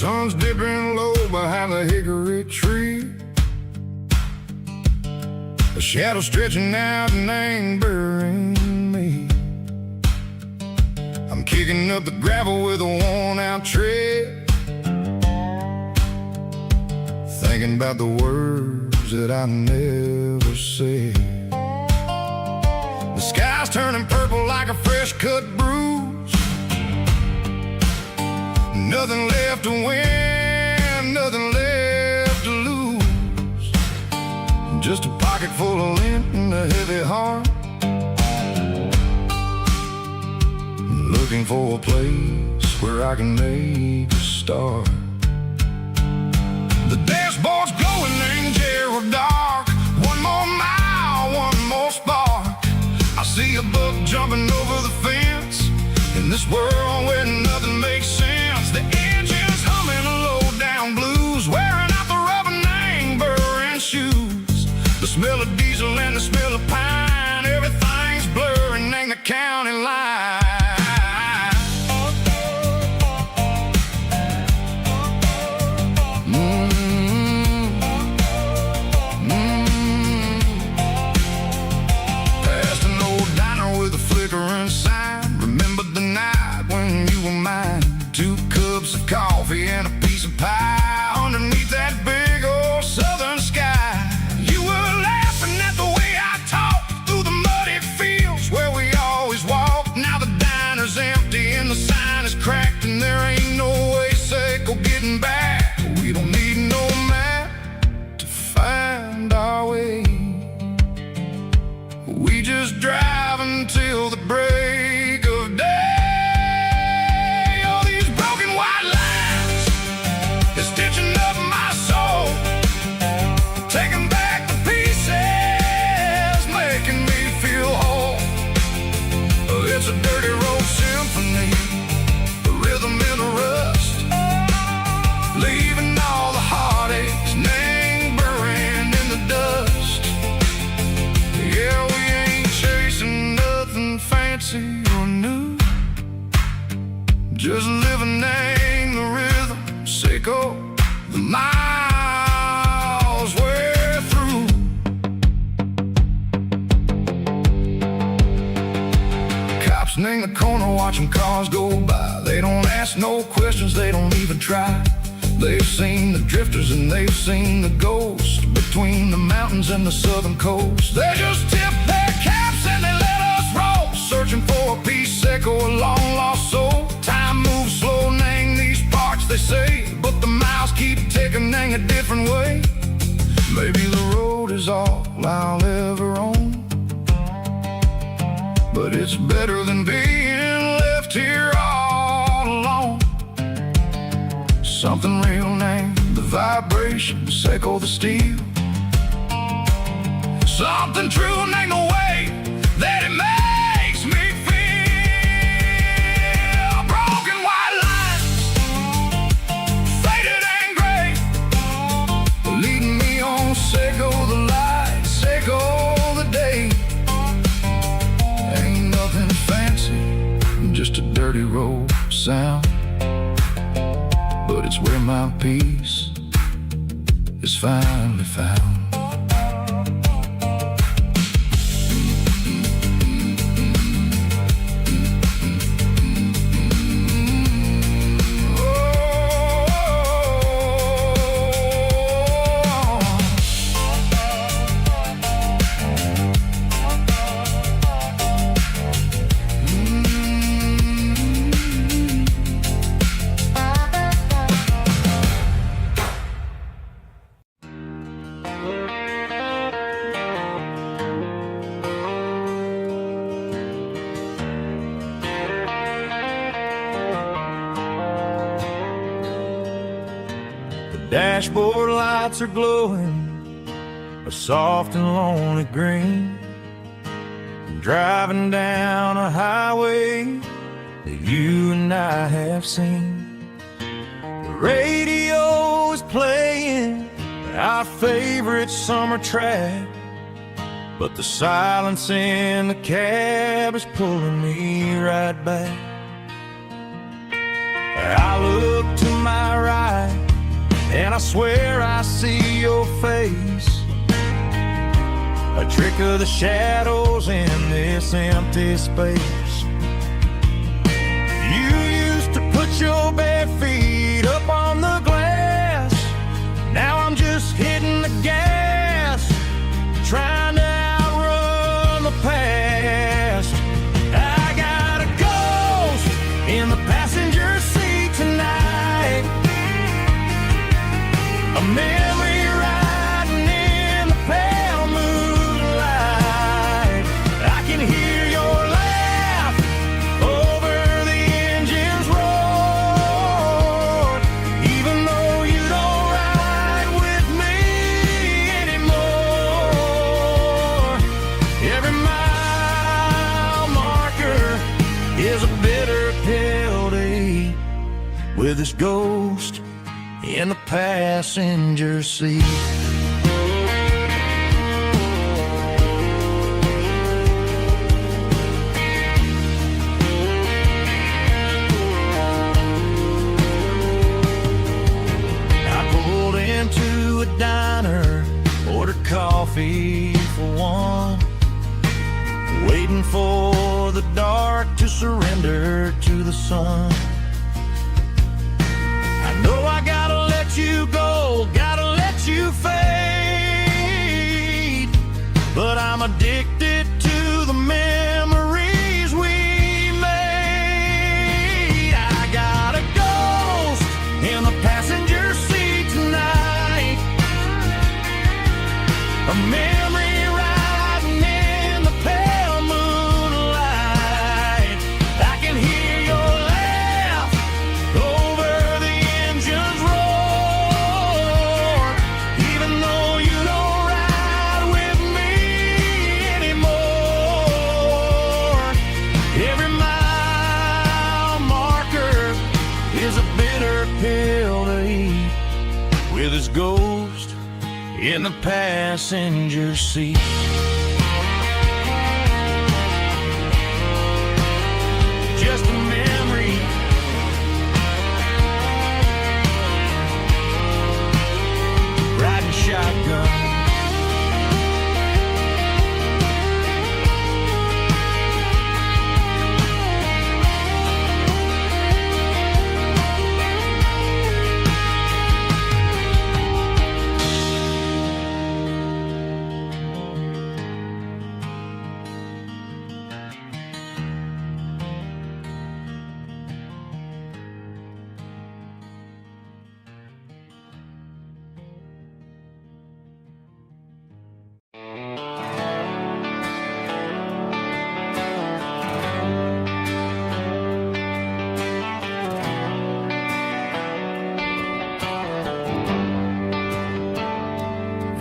Sun's dipping low behind the hickory tree. A shadow stretching out and angering me. I'm kicking up the gravel with a worn-out tread, thinking about the words that I never said. The sky's turning purple like a fresh-cut bruise. Nothing left to win, nothing left to lose. Just a pocket full of lint and a heavy heart, looking for a place where I can make a start. The dashboard's glowing in Gerald dark. One more mile, one more spark. I see a buck jumping over the fence in this world where nothing makes sense. The engine's humming a low-down blues, wearing out the rubber burring shoes. The smell of diesel and the smell of pine, everything's blurring in the county line. Coffee and a piece of pie underneath that big old southern sky. You were laughing at the way I talked through the muddy fields where we always walked. Now the diner's empty and the sign is cracked, and there ain't no way safe or getting back. We don't need no map to find our way. We just drive until the break of day. It's a dirty road symphony, a rhythm in the rust, leaving all the heartaches lingering in the dust. Yeah, we ain't chasing nothing fancy or new, just living in the rhythm, sicko, the miles we're through. In the corner watching cars go by. They don't ask no questions, they don't even try. They've seen the drifters and they've seen the ghosts between the mountains and the southern coast. They just tip their caps and they let us roll, searching for a piece echo, a long lost soul. Time moves slow in these parts, they say, but the miles keep ticking in a different way. Maybe the road is all I'll ever own, but it's better than being left here all alone. Something real named the vibrations echo the steel. Something true named the way that it makes me feel. Broken white lines, faded and gray, leading me on, Seiko the light, Seiko the day. Just a dirty road sound, but it's where my peace is finally found. Dashboard lights are glowing a soft and lonely green. I'm driving down a highway that you and I have seen. The radio is playing our favorite summer track, but the silence in the cab is pulling me right back. I look to my right and I swear I see your face, a trick of the shadows in this empty space. You used to put your bare feet up on the glass. Now I'm just hitting the gas, trying to outrun the past. I got a ghost in the passenger seat tonight, a memory riding in the pale moonlight. I can hear your laugh over the engine's roar, even though you don't ride with me anymore. Every mile marker is a bitter pill to eat, with this ghost in the passenger seat. I pulled into a diner, ordered coffee for one, waiting for the dark to surrender to the sun. I know I gotta let you go, gotta let you fade, but I'm addicted to the memories we made. I got a ghost in the passenger seat tonight, a memory riding in the pale moonlight. I can hear your laugh over the engine's roar, even though you don't ride with me anymore. Every mile marker is a bitter pill to eat, with his ghost in the passenger seat. Just a memory, riding shotgun.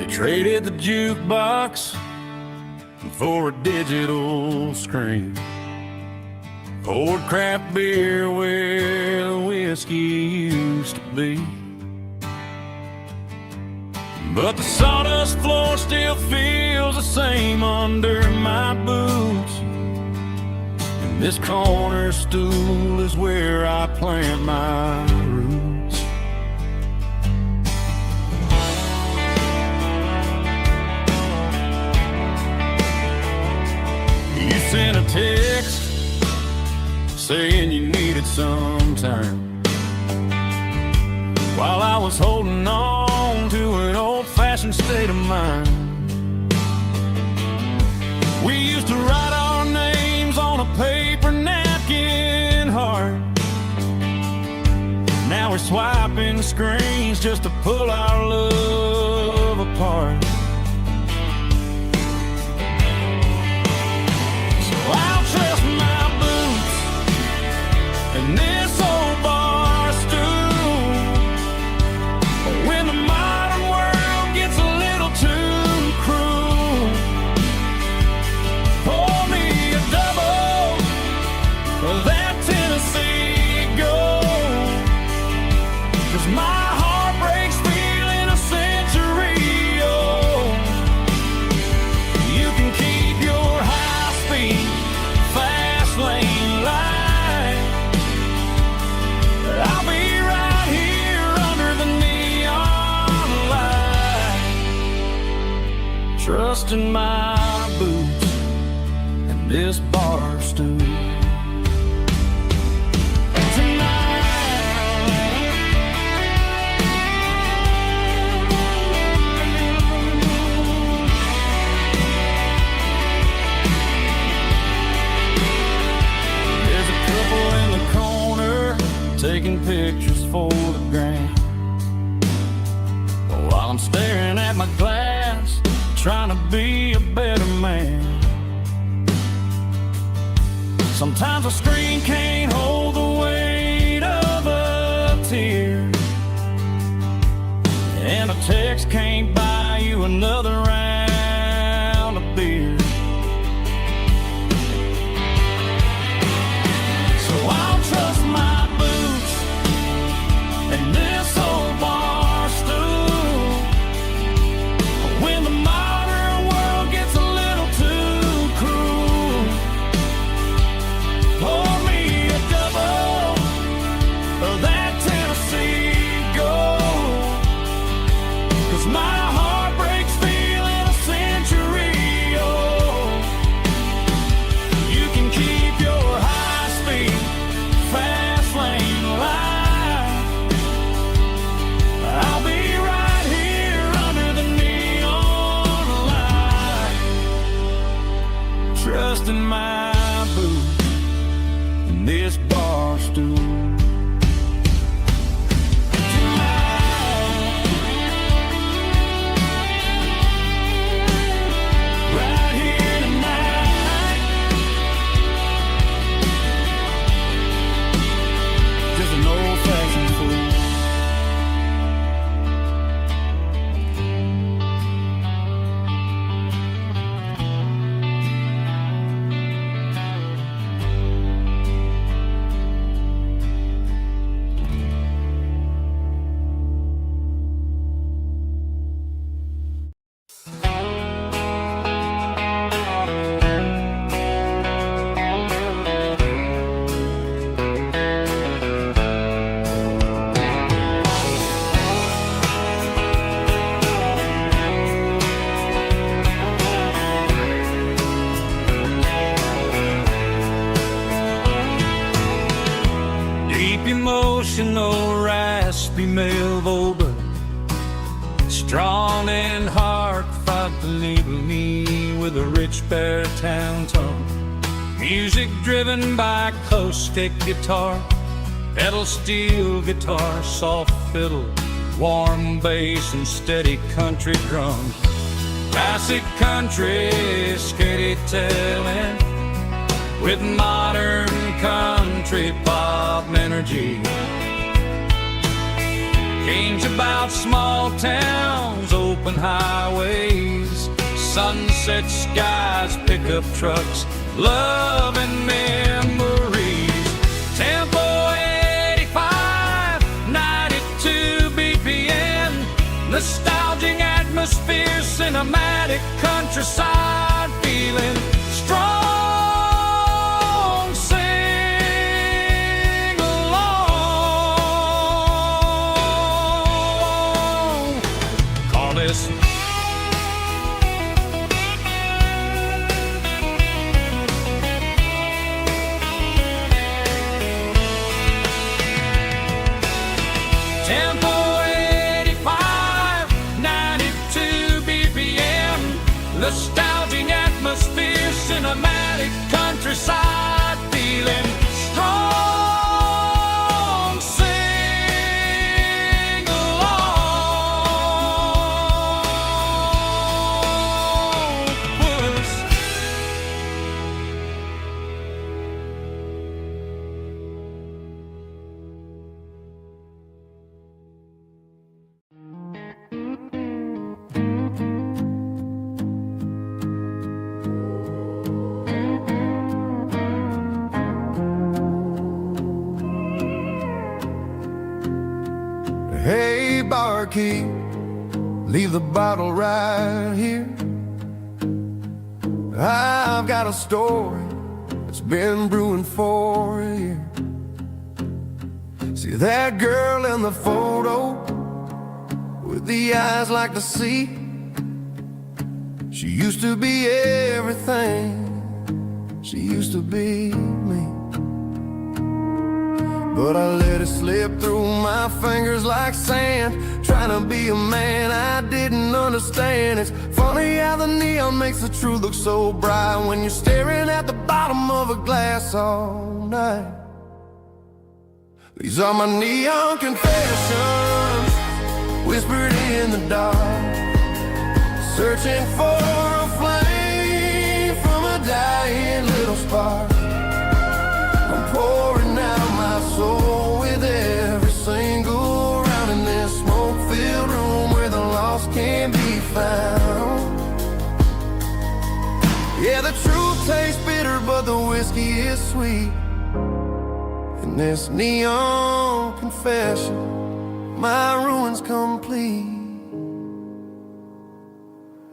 Traded the jukebox for a digital screen, poured craft beer where the whiskey used to be, but the sawdust floor still feels the same under my boots, and this corner stool is where I plant my roots. You sent a text saying you needed some time, while I was holding on to an old-fashioned state of mind. We used to write our names on a paper napkin heart. Now we're swiping screens just to pull our love apart. I'll trust my boots and this old bar stool when the modern world gets a little too cruel. Pour me a double of that Tennessee Gold, 'cause my heart breaks feeling a century old. You can keep your high-speed fast lane light, I'll be right here under the neon Trust in my boots and this bar stool. Taking pictures for the gram, while I'm staring at my glass, trying to be a better man. Sometimes a screen can't hold the weight of a tear, and a text can't buy you another round of beer. So I'll trust my and this old bar stool when the modern world gets a little too cruel. Pour me a double of that Tennessee Gold, 'cause my heart breaks feeling a century old. You can keep your high-speed fast lane alive. I'll be right here under the neon light, trusting my boots and this bar stool. Right here tonight, just an old-fashioned fool. Emotional, raspy male vulva, strong and heartfelt, leaving me with a rich baritone tone. Music driven by acoustic guitar, pedal steel guitar, soft fiddle, warm bass and steady country drums. Classic country storytelling with modern country pop energy. Games about small towns, open highways, sunset skies, pickup trucks, love and memories. Tempo 85, 92 BPM, nostalgic atmosphere, cinematic countryside feeling, strong. Tempo 85, 92 BPM, nostalgic atmosphere, cinematic countryside feeling, strong, sing along with us. Hey, barkeep, leave the bottle right here. I've got a story that's been brewing for a year. See that girl in the photo with the eyes like the sea? She used to be everything. She used to be me. But I let it slip through my fingers like sand, trying to be a man I didn't understand. It's funny how the neon makes the truth look so bright when you're staring at the bottom of a glass all night. These are my neon confessions, whispered in the dark, searching for a flame from a dying little spark. I'm pouring out my soul with every single round in this smoke-filled room where the lost can be found. Yeah, the truth tastes bitter, but the whiskey is sweet. In this neon confession, my ruin's complete.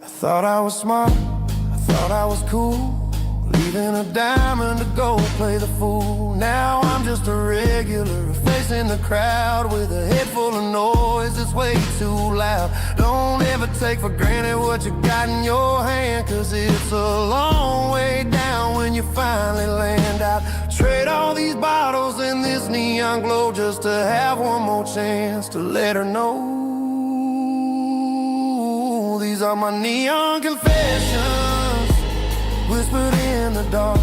I thought I was smart, I thought I was cool, leaving a diamond to go play the fool. Now I'm just a regular, facing the crowd with a head full of noise that's way too loud. Don't ever take for granted what you got in your hand, cause it's a long way down when you finally land out. Trade all these bottles and this neon glow just to have one more chance to let her know. These are my neon confessions, whispered in the dark,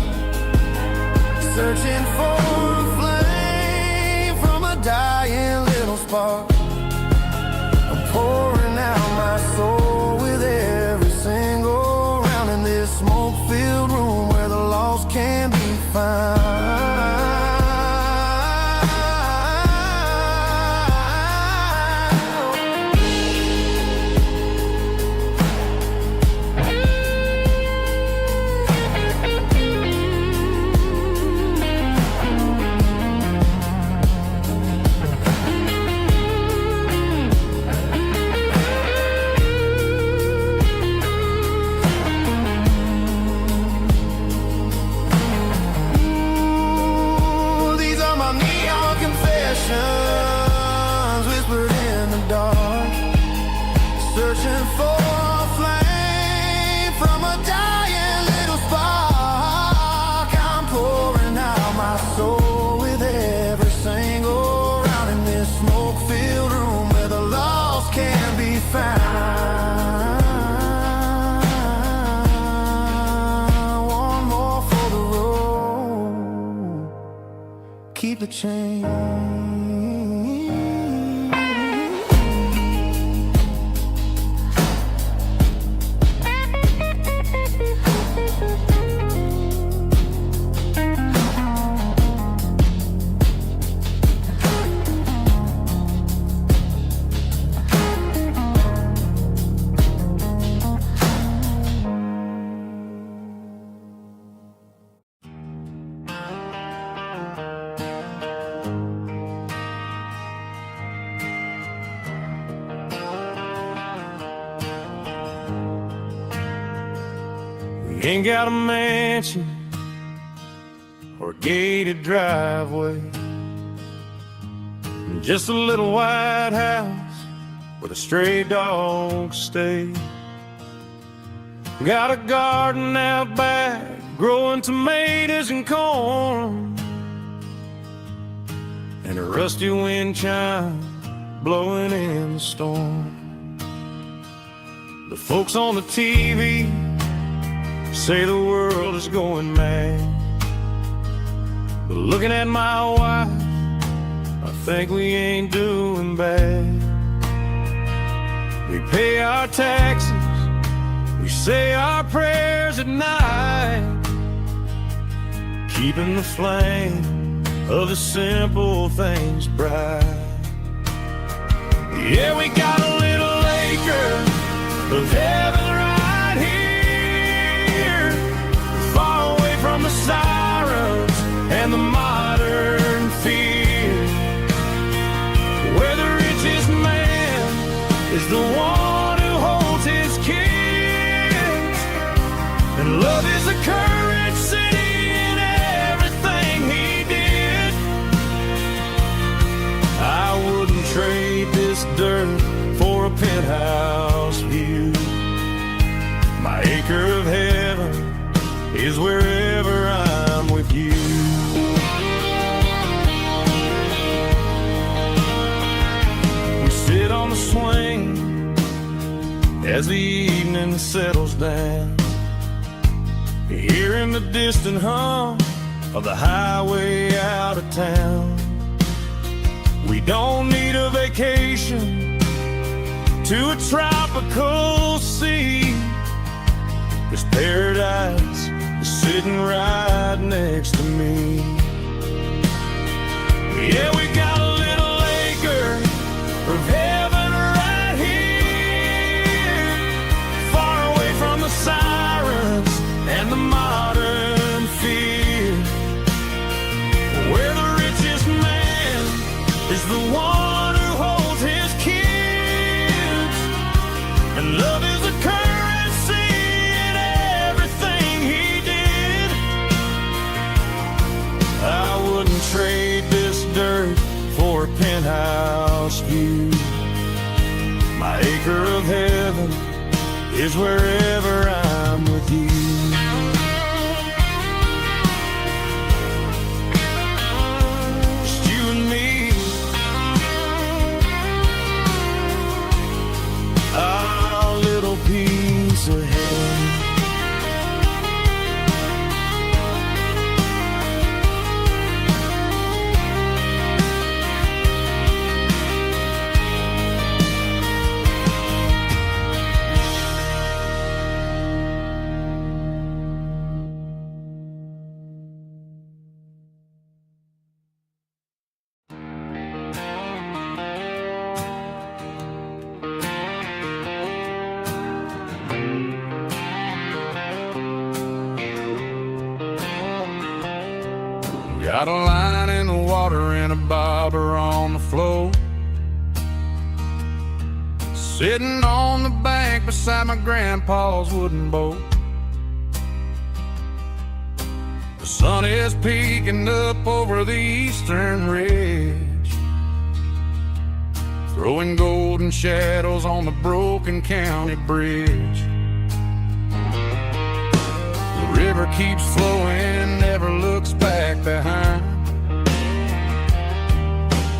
searching for a flame from a dying little spark. I'm pouring out my soul with every single round in this smoke-filled room where the lost can be found. Whispered in the dark, searching for a flame from a dying little spark. I'm pouring out my soul with every single round in this smoke-filled room where the lost can be found. One more for the road, keep the change. Ain't got a mansion or a gated driveway, just a little white house where the stray dogs stay. Got a garden out back growing tomatoes and corn, and a rusty wind chime blowing in the storm. The folks on the TV say the world is going mad, but looking at my wife, I think we ain't doing bad. We pay our taxes, we say our prayers at night, keeping the flame of the simple things bright. Yeah, we got a little acre of heaven right here, far away from the sirens and the modern fear, where the richest man is the one who holds his kids, and love is the courage city in everything he did. I wouldn't trade this dirt for a penthouse view. My is wherever I'm with you. We sit on the swing as the evening settles down, hearing the distant hum of the highway out of town. We don't need a vacation to a tropical sea, 'cause paradise is sitting right next to me. Yeah, we got a little acre of heaven right here, far away from the sirens and the modern fear, where the richest man is the one who holds his kids, and love is the currency in everything he did. I wouldn't trade this dirt for a penthouse view. My acre of heaven is wherever I'm with you. Our little piece of heaven. Got a line in the water and a bobber on the floor, sitting on the bank beside my grandpa's wooden boat. The sun is peeking up over the eastern ridge, throwing golden shadows on the broken county bridge. The river keeps flowing, never looks back behind,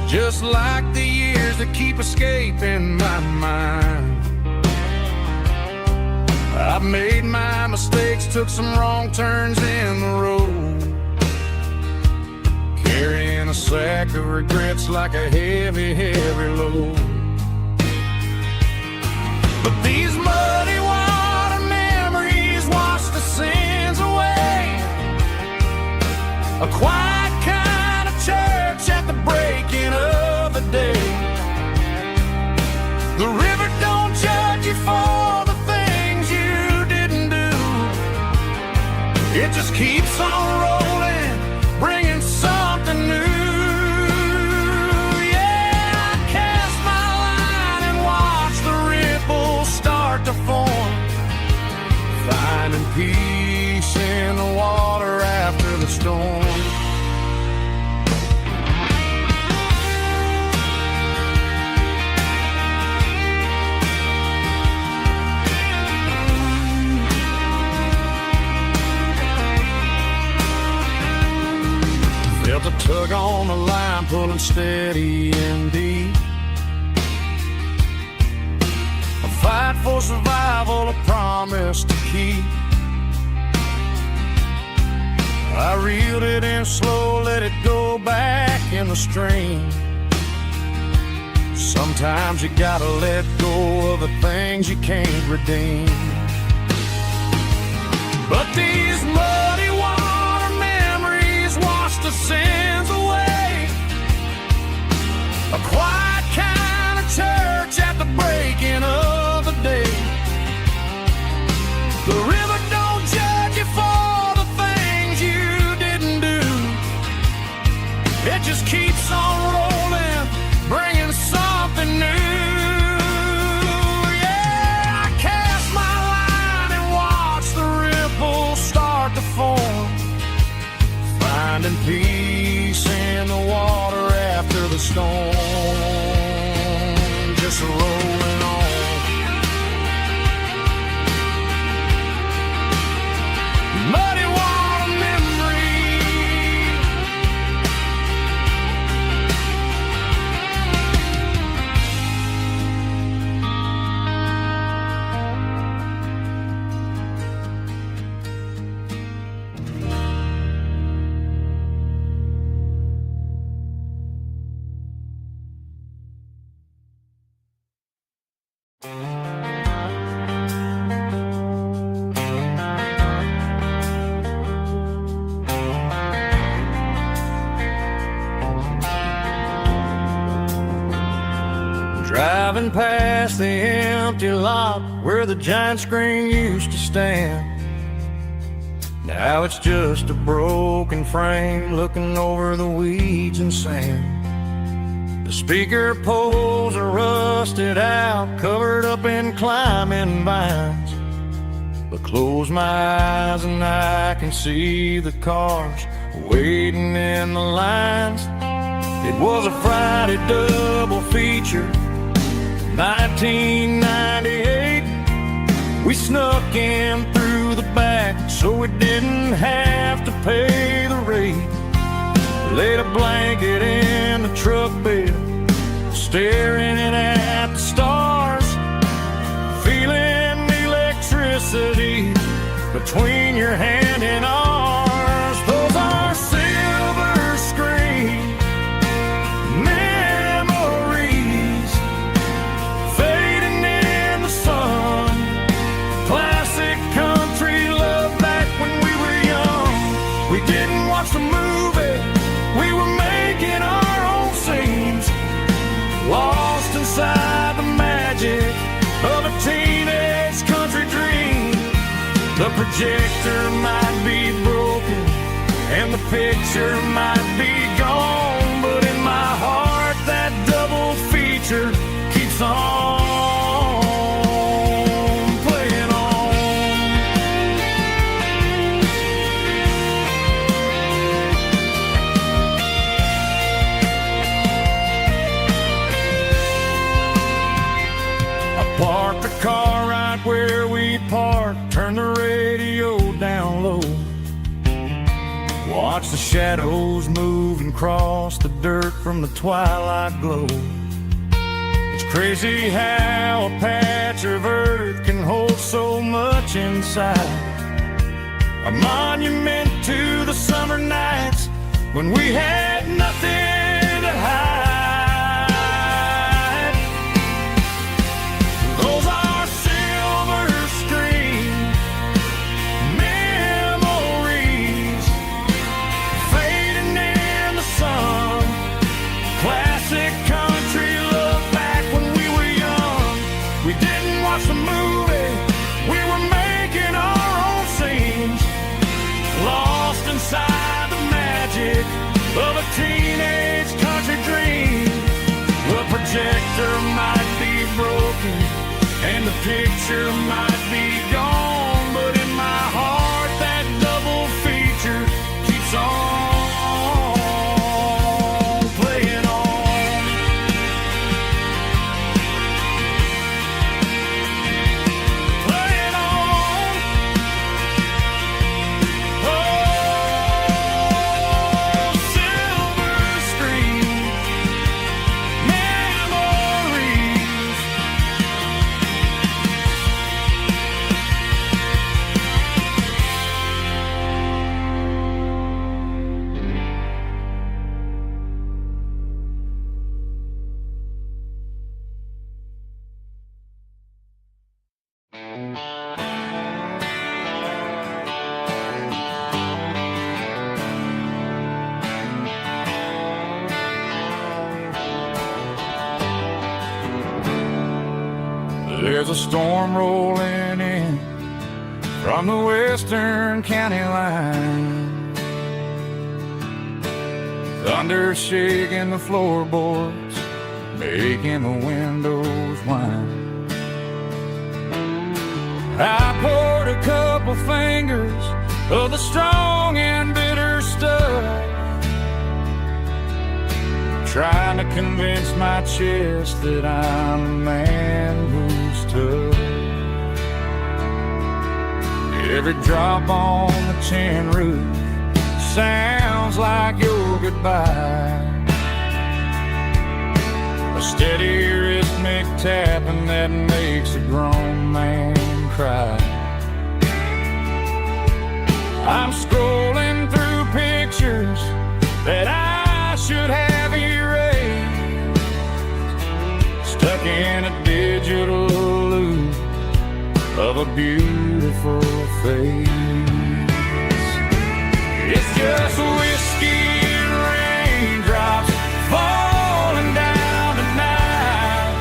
just like the years that keep escaping my mind. I've made my mistakes, took some wrong turns in the road, carrying a sack of regrets like a heavy, heavy load. But these muddy water memories wash the sins away, a quiet kind of church at the breaking of the day. The river don't judge you for the things you didn't do, it just keeps on rolling, bringing something new. Yeah, I cast my line and watch the ripples start to form, finding peace in the water after the storm. Felt a tug on the line, pulling steady and deep, a fight for survival, a promise to keep. I reeled it in slow, let it go back in the stream. Sometimes you gotta let go of the things you can't redeem. But these muddy water memories wash the sins away, a quiet kind of church at the breaking of the day. The river don't judge you for the things you didn't do, it just keeps on rolling, bringing something new. Yeah, I cast my line and watch the ripples start to form, finding peace in the water after the storm. Driving past the empty lot where the giant screen used to stand. Now it's just a broken frame looking over the weeds and sand. The speaker poles are rusted out, covered up in climbing vines. But close my eyes and I can see the cars waiting in the lines. It was a Friday double feature, 1998. We snuck in through the back so we didn't have to pay the rate. Laid a blanket in the truck bed, staring at the stars, feeling the electricity between your hand and ours. Those are silver screen memories fading in the sun. Classic country love back when we were young. We didn't watch the movie, we were making our own scenes, lost inside the magic of a teenage country dream. The projector might be broken and the picture might be gone, but in my heart that double feature keeps on playing on. I parked the car right where we parked, turned the radio down low, watch the shadows move and cross the dirt from the twilight glow. It's crazy how a patch of earth can hold so much inside. A monument to the summer nights when we had nothing to hide. Those are silver screen memories fading in the sun. Classic country love back when we were young. We didn't watch the movie, we were making our own scenes, lost inside the magic of a teenage country dream. The projector might be broken and the picture might be gone, but in my heart that double feature keeps on playing on. Playing on. Oh, silver screen memories. There's a storm rolling in from the western county line. Thunder shaking the floorboards, making the windows whine. I poured a couple fingers of the strong and bitter stuff, trying to convince my chest that I'm a man who's tough. Every drop on the tin roof sounds like your goodbye, a steady rhythmic tapping that makes a grown man cry. I'm scrolling through pictures that I should have erased, stuck in a digital loop of a beautiful face. It's just whiskey and raindrops falling down tonight,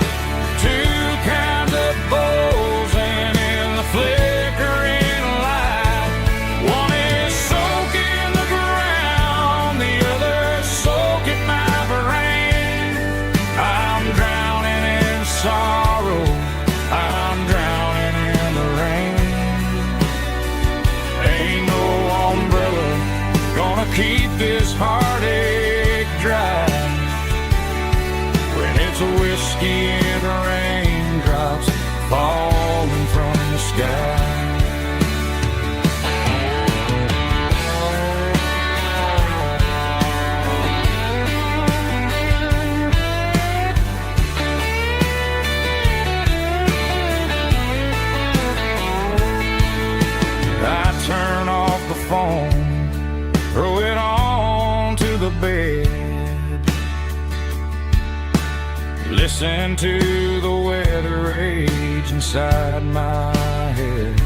listen to the weather rage inside my head.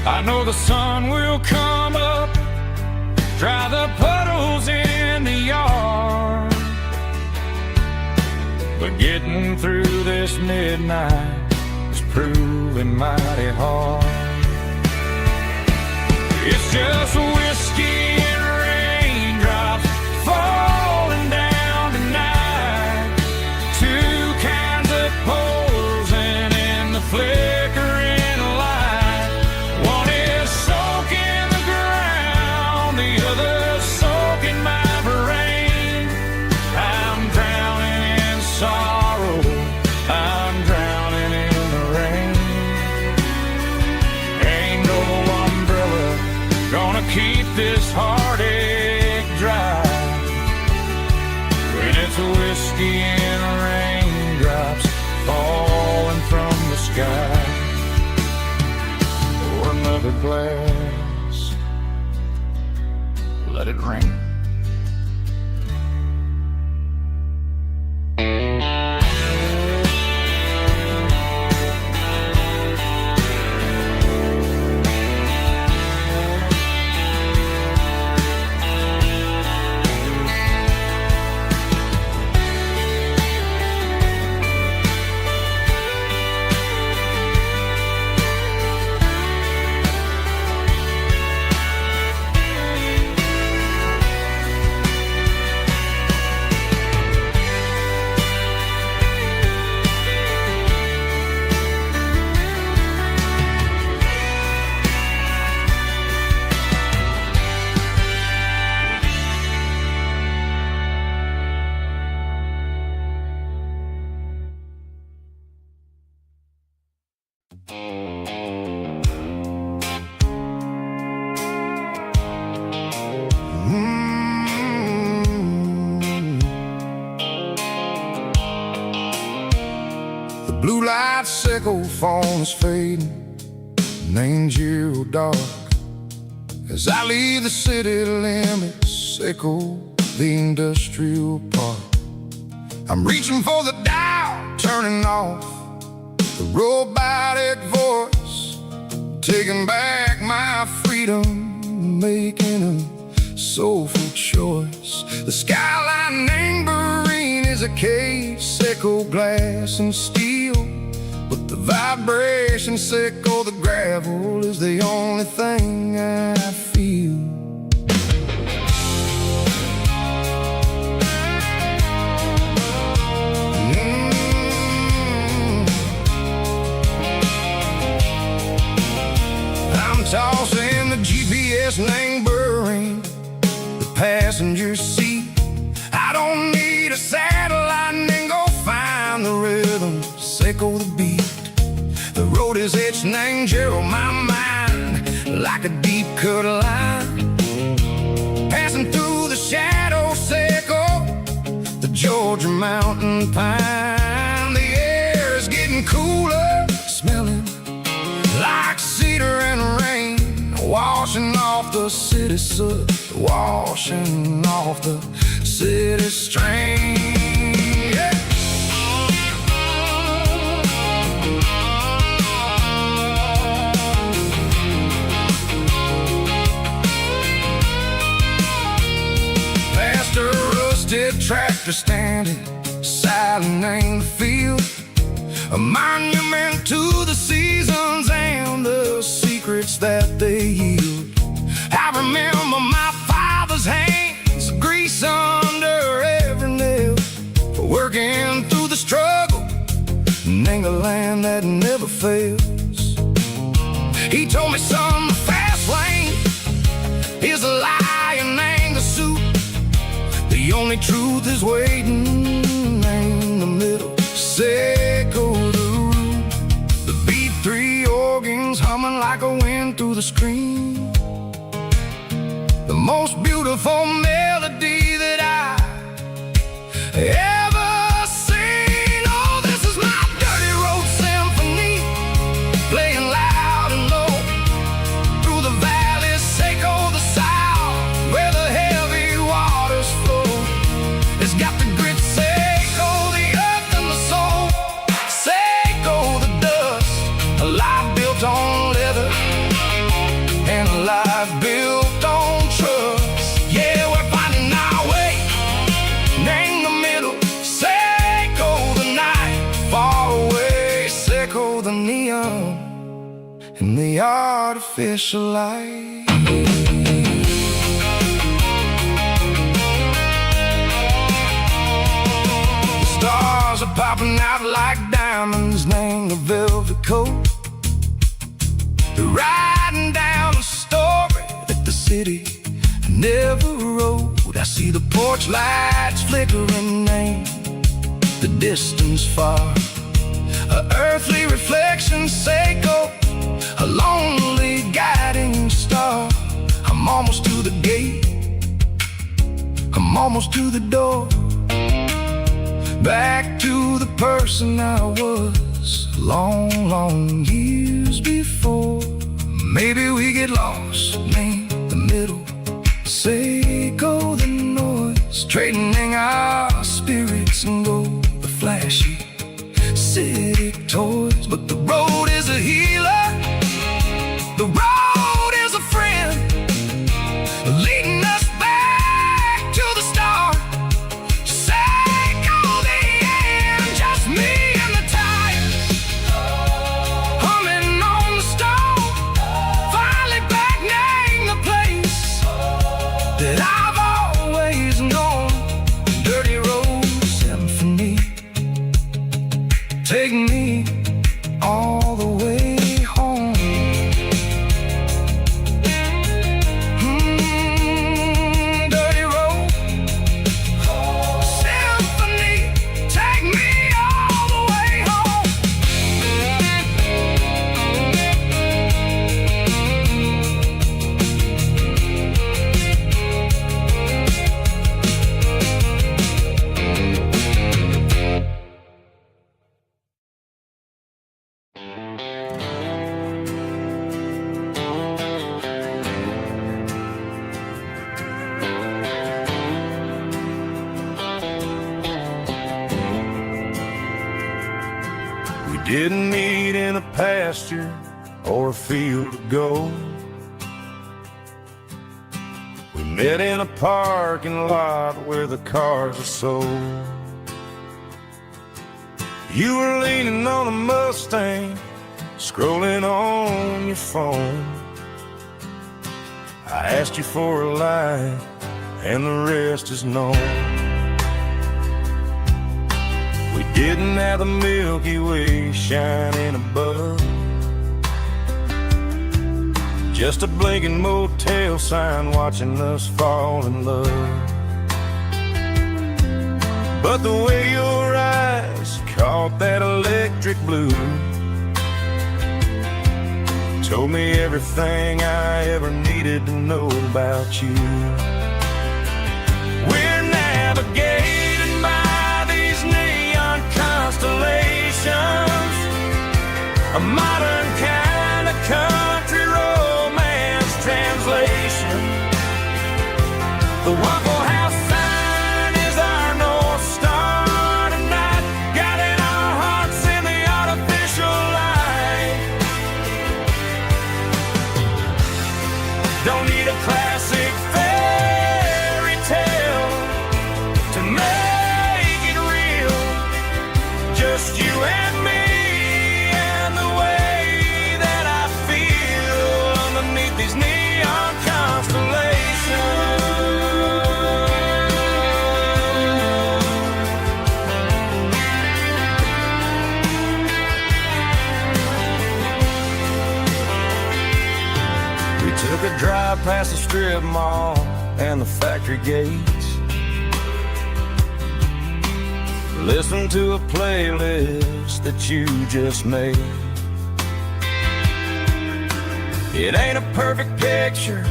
I know the sun will come up, dry the puddles in the yard, but getting through this midnight is proving mighty hard. It's just whiskey and raindrops falling down tonight, two cans of poison in the flickering light. One is soaking the ground, the other soaking my brain. I'm drowning in sorrow, I'm drowning in the rain. Ain't no umbrella gonna keep this heartache dry when it's whiskey and raindrops falling from the sky. Pour another glass, let it rain. The blue light sickle phone is fading, an angel dark. As I leave the city limits, sickle the industrial park. I'm reaching for the dial, turning off the robotic voice, taking back my freedom, making a soulful choice. The skyline name Bryan is a case, sickle glass and steel, but the vibration sickle the gravel is the only thing I feel. I'm tossing the GPS name Bryan, the passenger seat. I don't need a satellite and go find the rhythm, sickle the beat. The road is etched name Gerald my mind like a deep cut line, passing through the shadow sickle, the Georgia mountain pine. The air is getting cooler, smelling like cedar and rain, washing off the city soot, washing off the city strain. Yeah. Past a rusted tractor standing silent in the field, a monument to the seasons and the secrets that they yield. I remember my father's hands, grease under every nail, for working through the struggle, and the land that never fails. He told me, son, the fast lane is a lie and the suit. The only truth is waiting in the middle, sickle the root. The B3 organs humming like a wind through the screen, the most beautiful melody that I ever seen. Oh, this is my dirty road symphony, playing loud and low through the valleys, sickle the south, where the heavy waters flow. It's got the grit set in the artificial light. Stars are popping out like diamonds named a velvet coat. They're riding down a story that the city never wrote. I see the porch lights flickering in the distance far. A earthly reflection say go, a lonely guiding star. I'm almost to the gate, I'm almost to the door. Back to the person I was long, long years before. Maybe we get lost in the middle, say go the noise, trading our spirits and go the flashy city toys. But the road is a healer, the road is a friend, leading us back to the start. Say go the end, just me and the tires, humming on the stove, finally back name the place that I've always known. Dirty road symphony, take me all the way home. Dirty road symphony, take me all the way home. We didn't meet in a pasture or a field of gold. We met in a parking lot where the cars are sold. You were leaning on a Mustang, scrolling on your phone. I asked you for a light, and the rest is known. We didn't have the Milky Way shining above, just a blinking motel sign watching us fall in love. But the way your eyes caught that electric blue told me everything I ever needed to know about you. We're navigating by these neon constellations, a modern kind of country romance translation. The Waffle House sign is our North Star tonight, guiding our hearts in the artificial light. Don't need a classic fairy tale to make it real, just you and me and the way that I feel underneath these neon constellations. We took a drive past the strip mall and the factory gates, listened to a playlist that you just made. It ain't a perfect picture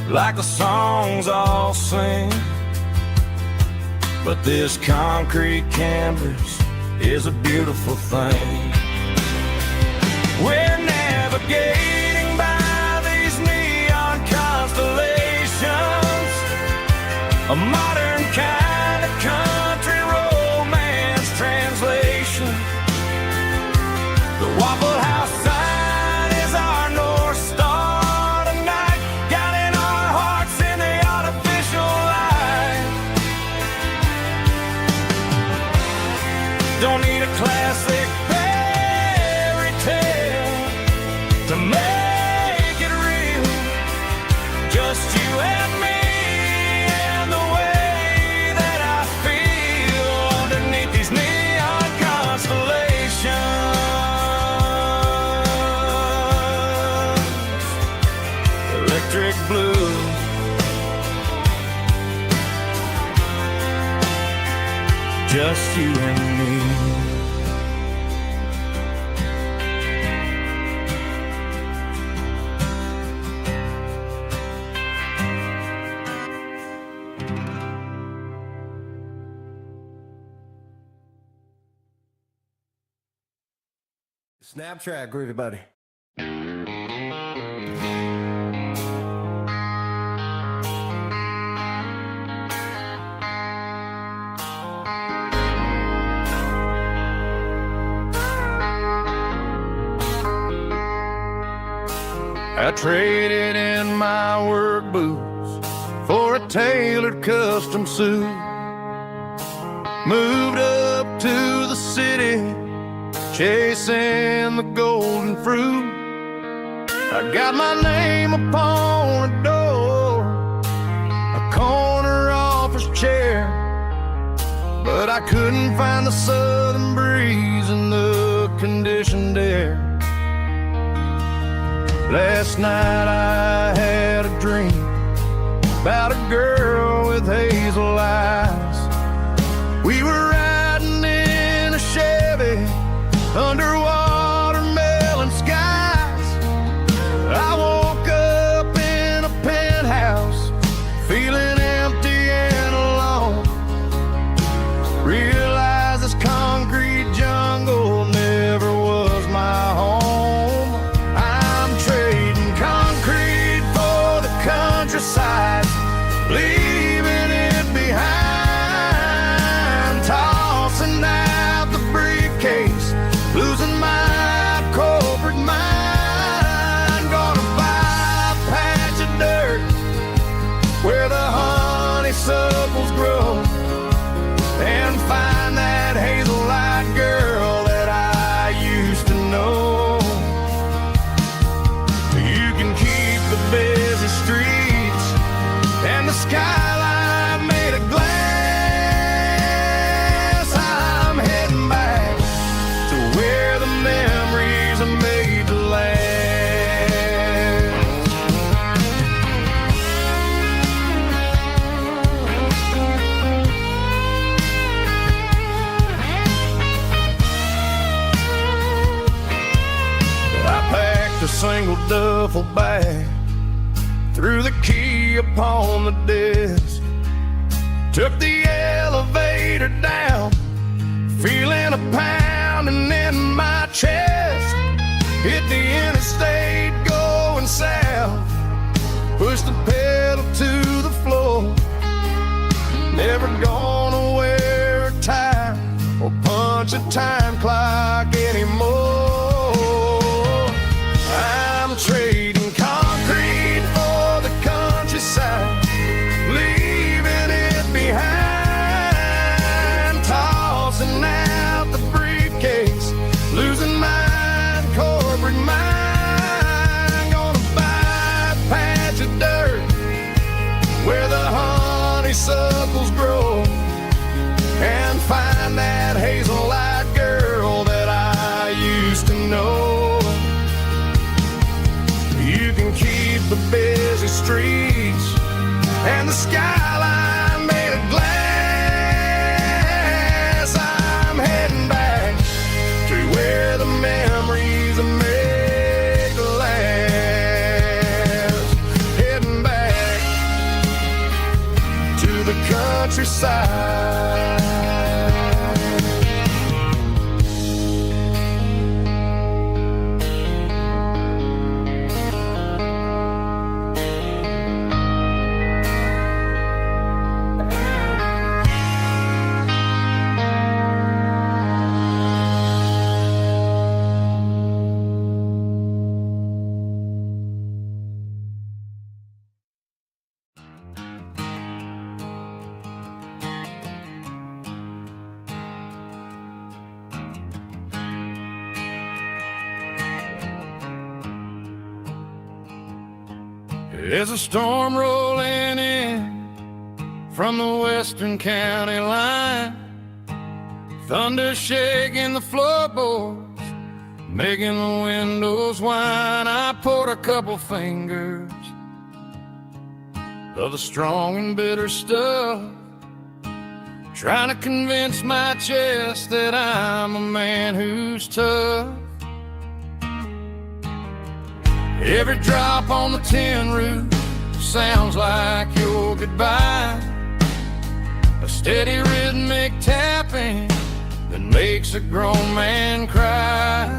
like the songs all sing, but this concrete canvas is a beautiful thing. We're navigating by these neon constellations, a modern kind of country romance translation. The Waffle House sign is our North Star tonight, guiding our hearts in the artificial light. Don't need a classic fairy tale to make you and me. Snap track, groovy buddy. I traded in my work boots for a tailored custom suit. Moved up to the city, chasing the golden fruit. I got my name upon a door, a corner office chair, but I couldn't find the southern breeze in the conditioned air. Last night I had a dream about a girl with hazel eyes. We were riding in a Chevy under watermelon skies. I woke up in a penthouse, feeling empty and alone. Realized this concrete jungle never was my home. I'm trading concrete for the countryside, leaving it behind, tossing out the briefcase, losing my corporate mind. Gonna buy a patch of dirt where the honeysuckles grow, and find that hazel-eyed girl that I used to know. You can keep the busy streets and the skyline made of glass. I'm heading back to where the memories are made to last. I packed a single duffel bag, threw the key upon the desk, took the elevator down, feeling a pounding in my chest. Hit the interstate going south, pushed the pedal to the floor. Never gonna wear a tie or punch a time clock anymore. I'm trading concrete for the countryside, leaving it behind, tossing out the briefcase, losing my corporate mind. Gonna buy a patch of dirt where the honeysuckles grow, and find that hazel-eyed girl that I used to know. You can keep the busy streets and the skyline made of glass. I'm heading back to where the memories are made to last. Heading back to the countryside. There's a storm rolling in from the western county line, thunder shaking the floorboards, making the windows whine. I poured a couple fingers of the strong and bitter stuff, trying to convince my chest that I'm a man who's tough. Every drop on the tin roof sounds like your goodbye, a steady rhythmic tapping that makes a grown man cry.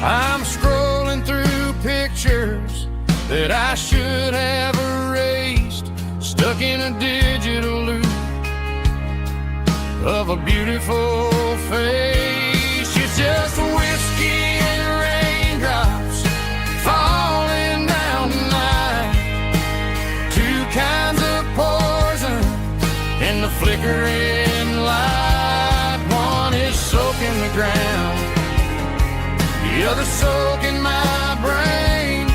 I'm scrolling through pictures that I should have erased, stuck in a digital loop of a beautiful face. It's just whiskey and raindrops falling down tonight, two kinds of poison in the flickering light. One is soaking the ground, the other soaking my brain.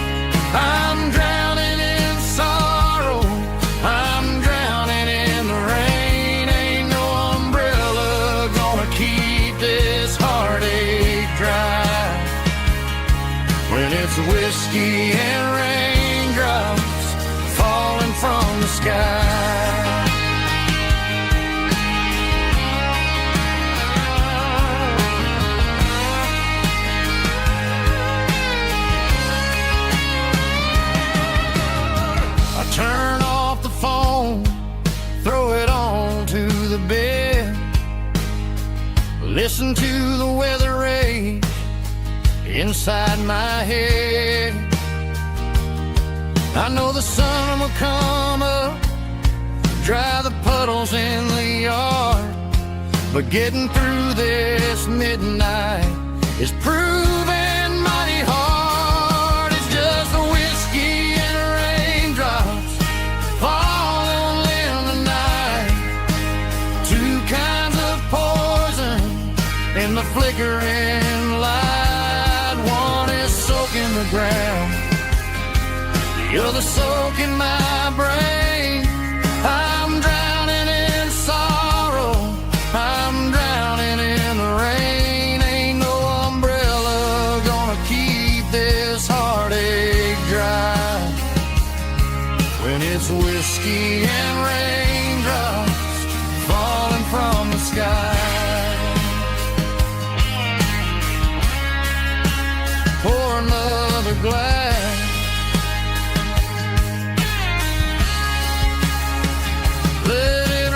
I'm drowning in sorrow, I'm drowning in the rain. Ain't no umbrella gonna keep this heartache dry when it's whiskey and raindrops falling from the sky. Turn off the phone, throw it on to the bed, listen to the weather rage inside my head. I know the sun will come up, dry the puddles in the yard, but getting through this midnight is proving mighty hard. It's just the whiskey and raindrops falling in the night, two kinds of poison in the flickering light. One is soaking the ground, the other soaking my brain. I'm drowning in sorrow, I'm drowning in the rain. Ain't no umbrella gonna keep this heartache dry when it's whiskey and raindrops falling from the sky. Pour another glass, let it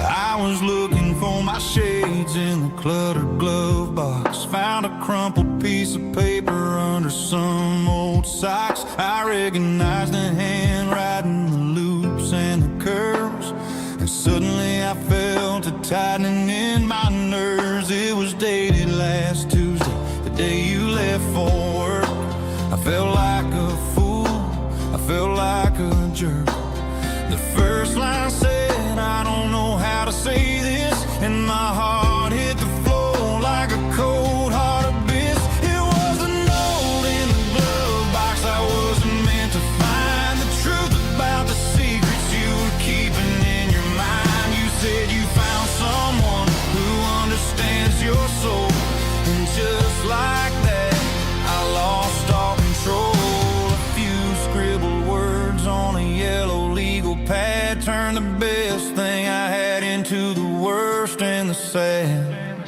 I was looking for my shades in the cluttered glove box, found a crumpled piece of paper under some old socks. I recognized the handwriting, the loops and the curves, and suddenly I felt a tightening in my nerves. It was dated last Tuesday, the day you left for work. I felt like a fool, I felt like a jerk. The first line said, I don't know how to say this, and my heart hit the floor like a cold heart abyss. It was a note in the glove box I wasn't meant to find, the truth about the secrets you were keeping in your mind. You said you found someone who understands your soul, and just like that I lost all control. A few scribbled words on a yellow legal pad turned the best thing I had into the worst and the sad.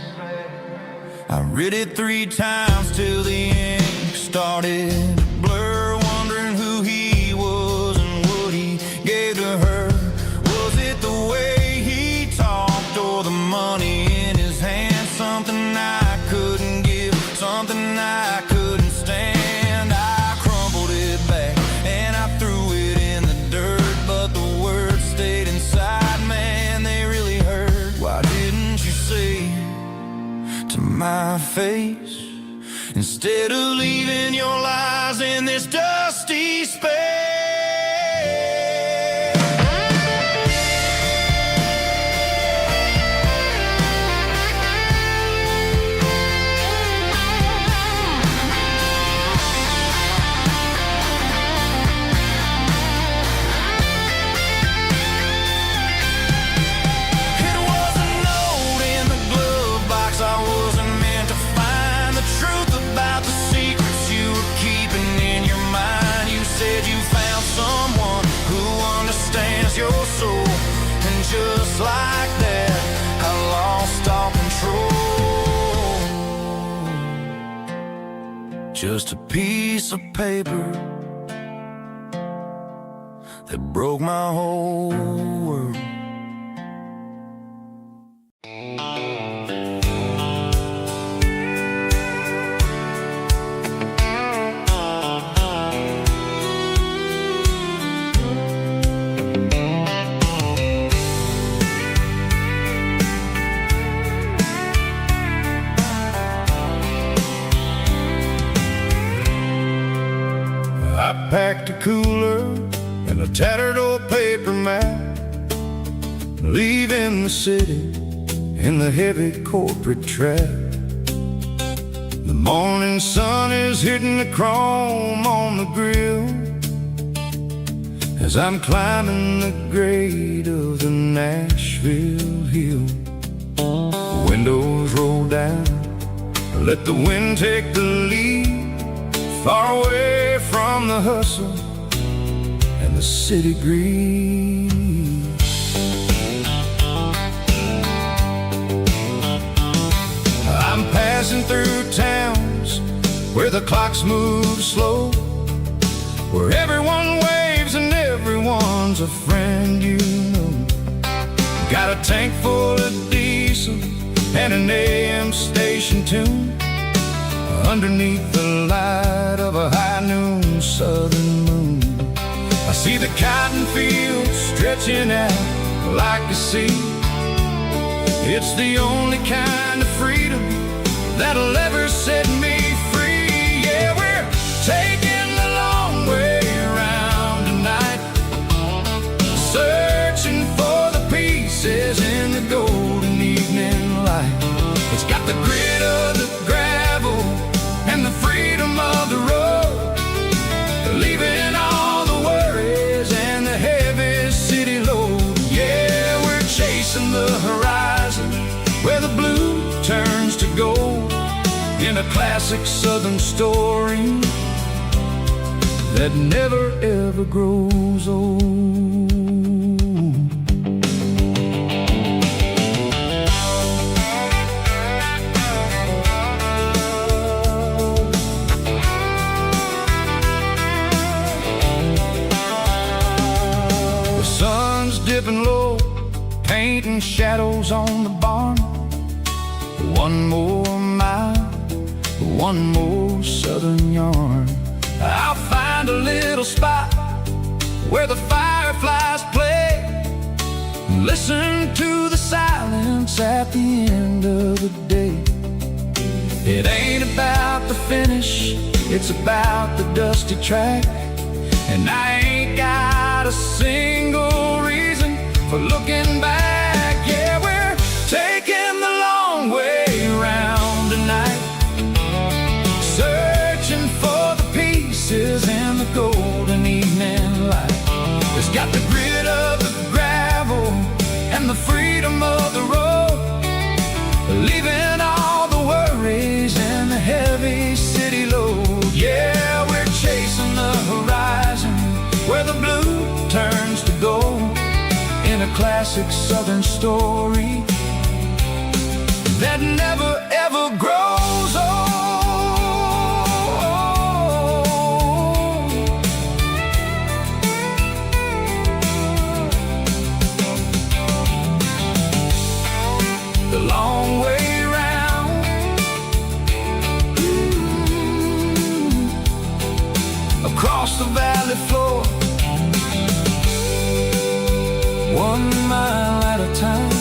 I read it 3 times till the ink started to blur, wondering who he was and what he gave to her. Was it the say to my face, instead of leaving your lies in this dusty space. Your soul, and just like that, I lost all control. Just a piece of paper that broke my whole world. I packed a cooler and a tattered old paper map, leaving the city in the heavy corporate trap. The morning sun is hitting the chrome on the grill as I'm climbing the grade of the Nashville hill. The windows roll down, let the wind take the lead, far away from the hustle and the city greed. I'm passing through towns where the clocks move slow, where everyone waves and everyone's a friend you know. Got a tank full of diesel and an AM station tune underneath the light of a high noon southern moon. I see the cotton fields stretching out like a sea. It's the only kind of freedom that'll ever set me free. Yeah, we're taking the long way around tonight, searching for the pieces in the golden evening light. It's got the grit of the gravel and the freedom of the road, leaving all the worries and the heavy city load. Yeah, we're chasing the horizon where the blue turns to gold, in a classic southern story that never ever grows old. Dipping low, painting shadows on the barn. One more mile, one more southern yarn. I'll find a little spot where the fireflies play, listen to the silence at the end of the day. It ain't about the finish, it's about the dusty track. And I ain't got a single reason for looking back. Yeah, we're taking the long way around tonight, searching for the pieces in the golden evening light. It's got the grit of the gravel and the freedom of the road, leaving all the worries and the heavy city load. Yeah, we're chasing the horizon where the blue turns to gold, in a classic southern story that never ever grows old. The long way round, across the valley floor, 1 mile at a time.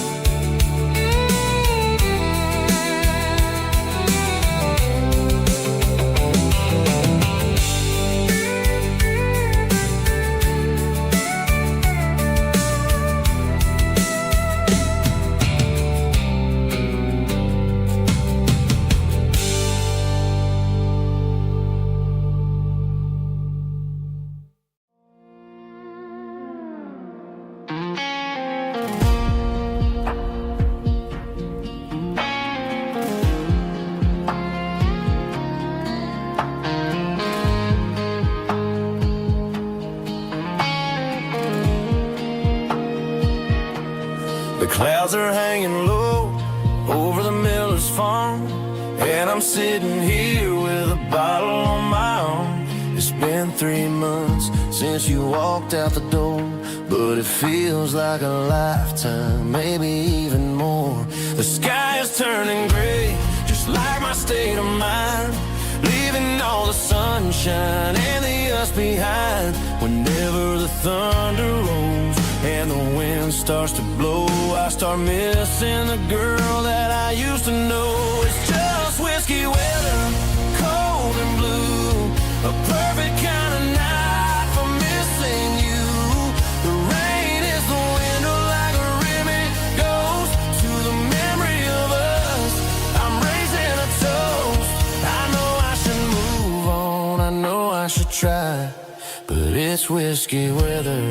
bells are hanging low over the miller's farm, and I'm sitting here with a bottle on my arm. It's been 3 months since you walked out the door, but it feels like a lifetime, maybe even more. The sky is turning gray, just like my state of mind, leaving all the sunshine and the us behind. Whenever the thunder rolls and the wind starts to blow, I start missing the girl that I used to know. It's just whiskey weather, cold and blue, a perfect kind of night for missing you. The rain is the window like a ribbon goes to the memory of us. I'm raising a toast. I know I should move on, I know I should try, but it's whiskey weather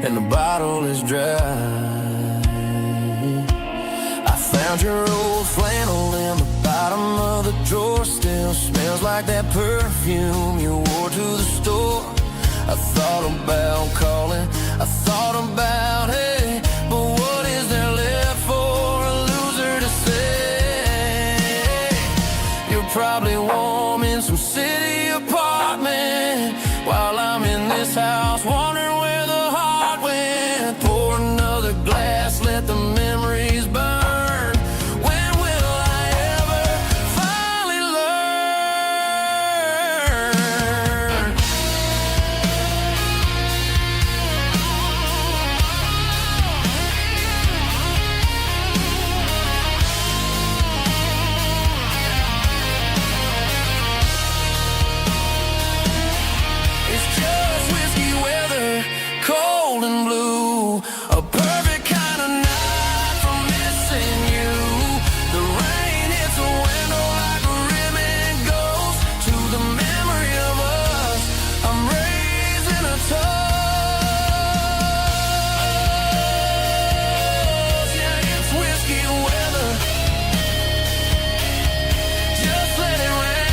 and the bottle is dry. I found your old flannel in the bottom of the drawer, still smells like that perfume you wore to the store. I thought about calling, I thought about, hey, but what is there left for a loser to say? You're probably warm in some city apartment while I'm in this house wondering where the heart went. Pour another glass, let the memories burn. When will I ever finally learn? It's just whiskey weather, cold and blue, a perfect kind of night for missing you. The rain hits the window like a ribbon goes to the memory of us. I'm raising a toast. Yeah, it's whiskey weather. Just let it rain.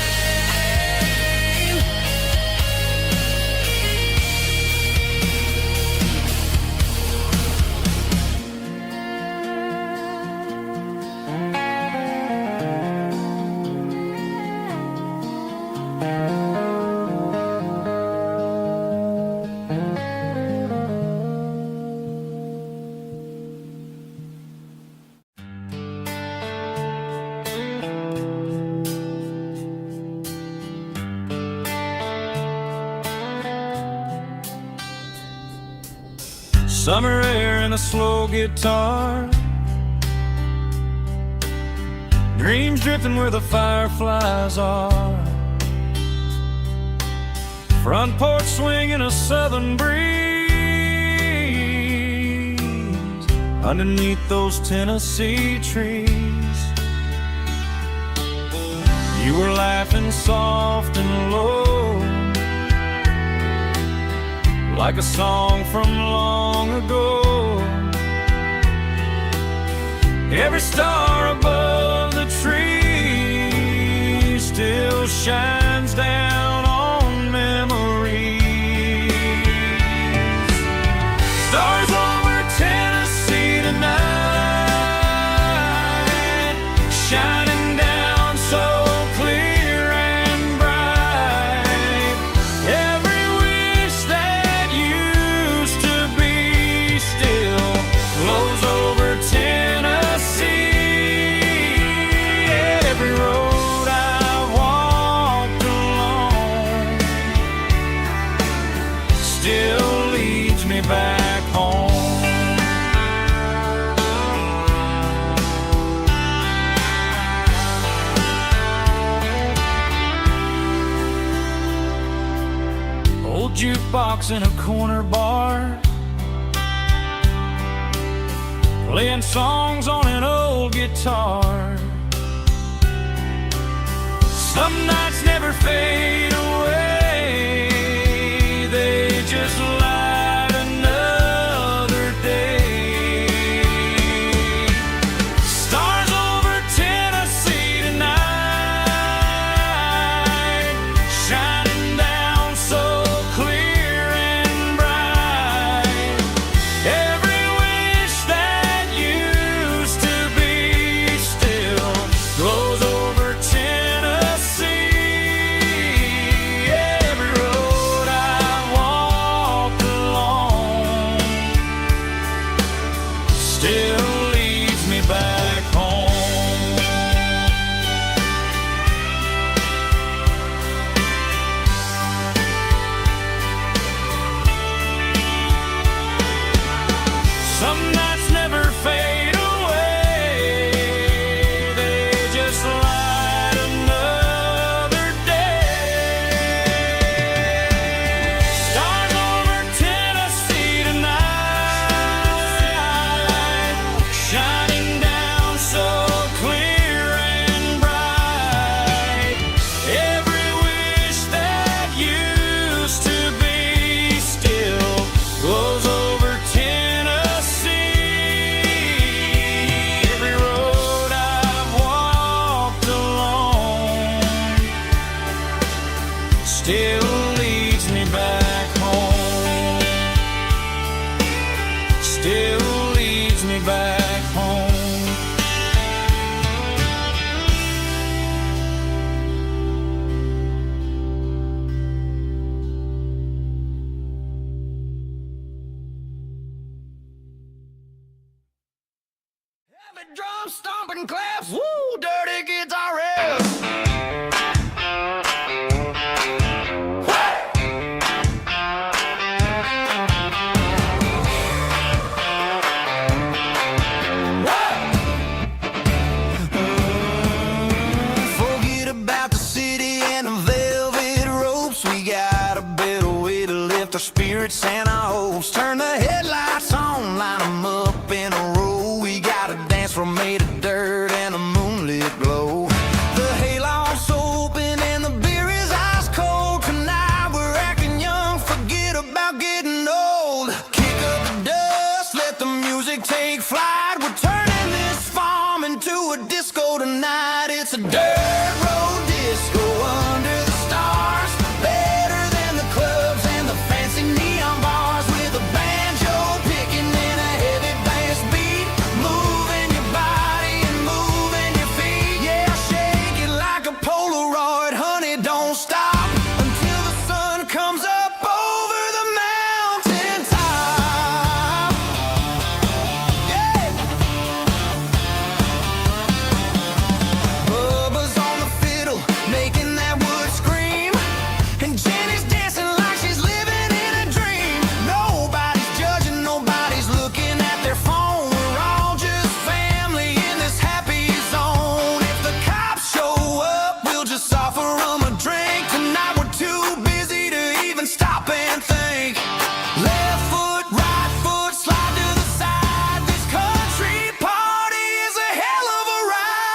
Summer air and a slow guitar, dreams drifting where the fireflies are. Front porch swinging a southern breeze underneath those Tennessee trees. You were laughing soft and low, like a song from long ago. Every star above the tree still shines down on memories. Stars over Tennessee tonight, shining down so clear and bright. Every wish that used to be still flows over Tennessee. Every road I've walked along still leads me back home. Old jukebox in a corner bar, playing songs on an old guitar. Some nights never fade away, they just light another day. Stars over Tennessee tonight, shining down so clear and bright. Every wish beat drums, stomping claps, woo, dirty guitar riffs. Forget about the city and the velvet ropes. We got a better way to lift our spirits and our hopes. Turn the headlights on, line them up in a row. We got a dance floor made of dirt and a moonlit glow. The hayloft's open and the beer is ice cold. Tonight we're acting young, forget about getting old. Kick up the dust, let the music take flight. We're turning this farm into a disco tonight. It's a dirt road disco under the stars. Better than the clubs and the fancy neon bars. With a banjo picking and a heavy bass beat. Moving your body and moving your feet. Yeah, shake it like a Polaroid, honey, don't stop until the sun comes up over the mountain top. Yeah. Bubba's on the fiddle, making that wood scream. And Jenny's dancing like she's living in a dream. Nobody's judging, nobody's looking at their phone. We're all just family in this happy zone. If the cops show up, we'll just offer them a drink. Tonight we're too busy to even stop and think. Left foot, right foot, slide to the side. This country party is a hell of a ride.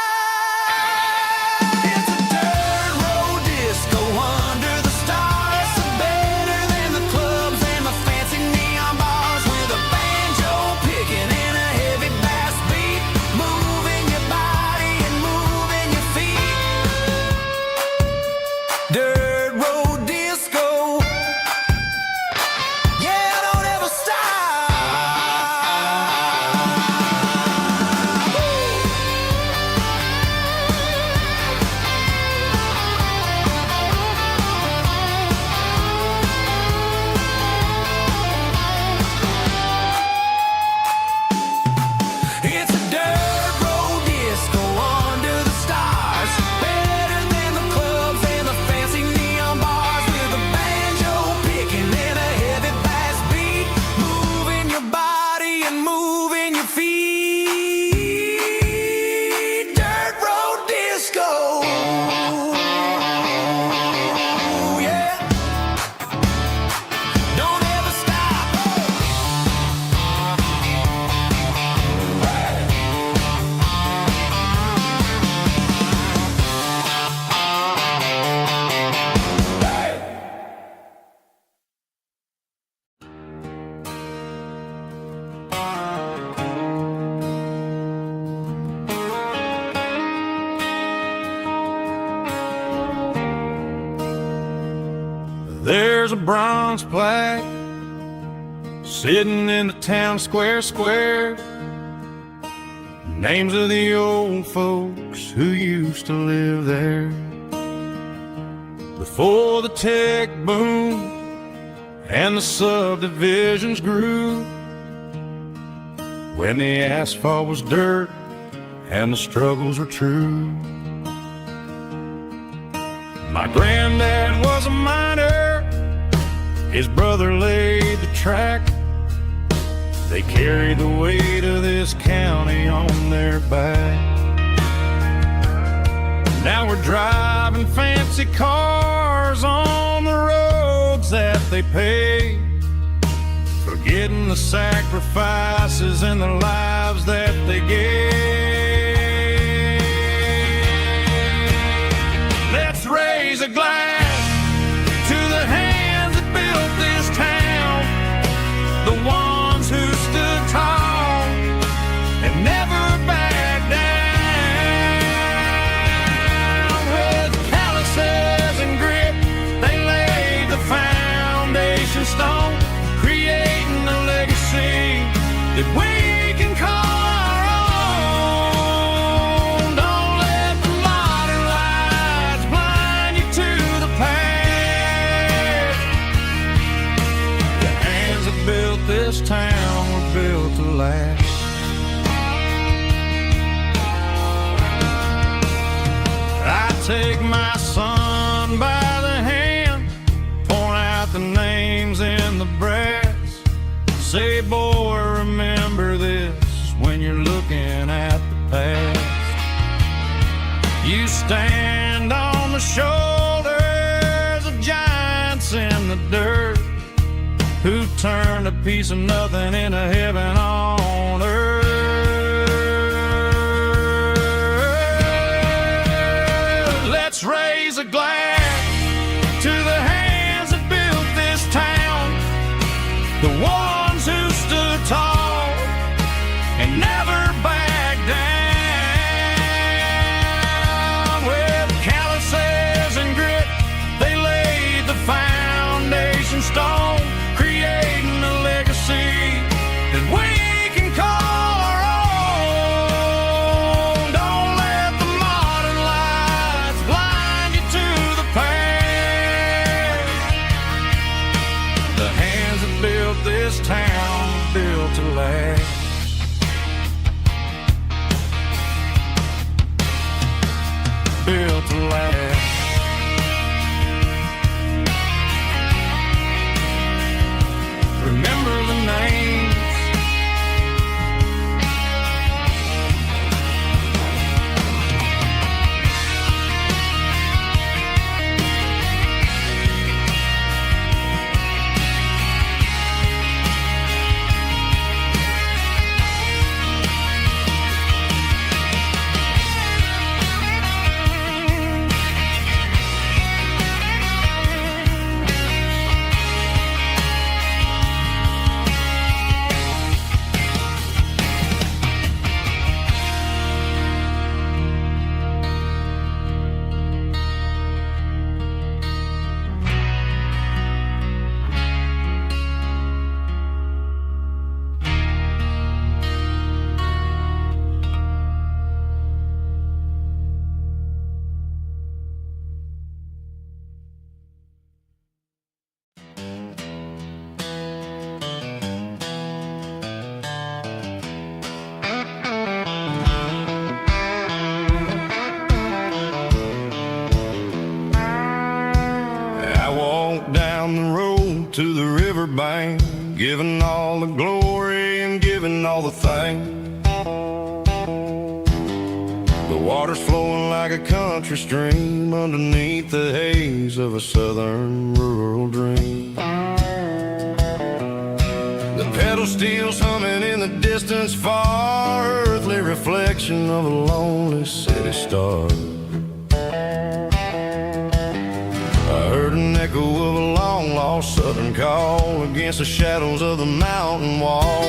It's a dirt road disco under the stars. Better than the clubs and the fancy neon bars. With a banjo picking and a heavy bass beat. Moving your body and moving your feet. Dirt road disco. Yeah, don't ever stop. It's a dirt road disco under the stars. Better than the clubs and the fancy neon bars. With a banjo picking and a heavy bass beat. Moving your body and moving your feet. Dirt road disco. Yeah. Don't ever stop. There's a bronze plaque sitting in the town square. Names of the old folks who used to live there before the tech boom and the subdivisions grew. When the asphalt was dirt and the struggles were true. My granddad was a miner, his brother laid the track. They carried the weight of this county on their back. Now we're driving fancy cars on the roads that they paved, forgetting the sacrifices and the lives that they gave. Let's raise a glass to the hands that built this town, the ones who stood tall and never backed down. With calluses and grit, they laid the foundation stone, creating a legacy that we can call our own. take my son by the hand, point out the names in the brass. Say, boy, remember this when you're looking at the past. You stand on the shoulders of giants in the dirt, who turned a piece of nothing into heaven on earth. Let's raise a glass to the hands that built this town, the ones who stood tall and never backed down. With calluses and grit, they laid the foundation stone, creating a legacy that we can call our own. Don't let the modern lights blind you to the past. The hands that built this town built to last. Built to last. Remember the names. Down the road to the riverbank, giving all the glory and giving all the thanks. The water's flowing like a country stream underneath the haze of a southern rural dream. The pedal steel's humming in the distance far, earthly reflection of a lonely city star. I heard an echo of a long-lost southern call against the shadows of the mountain wall,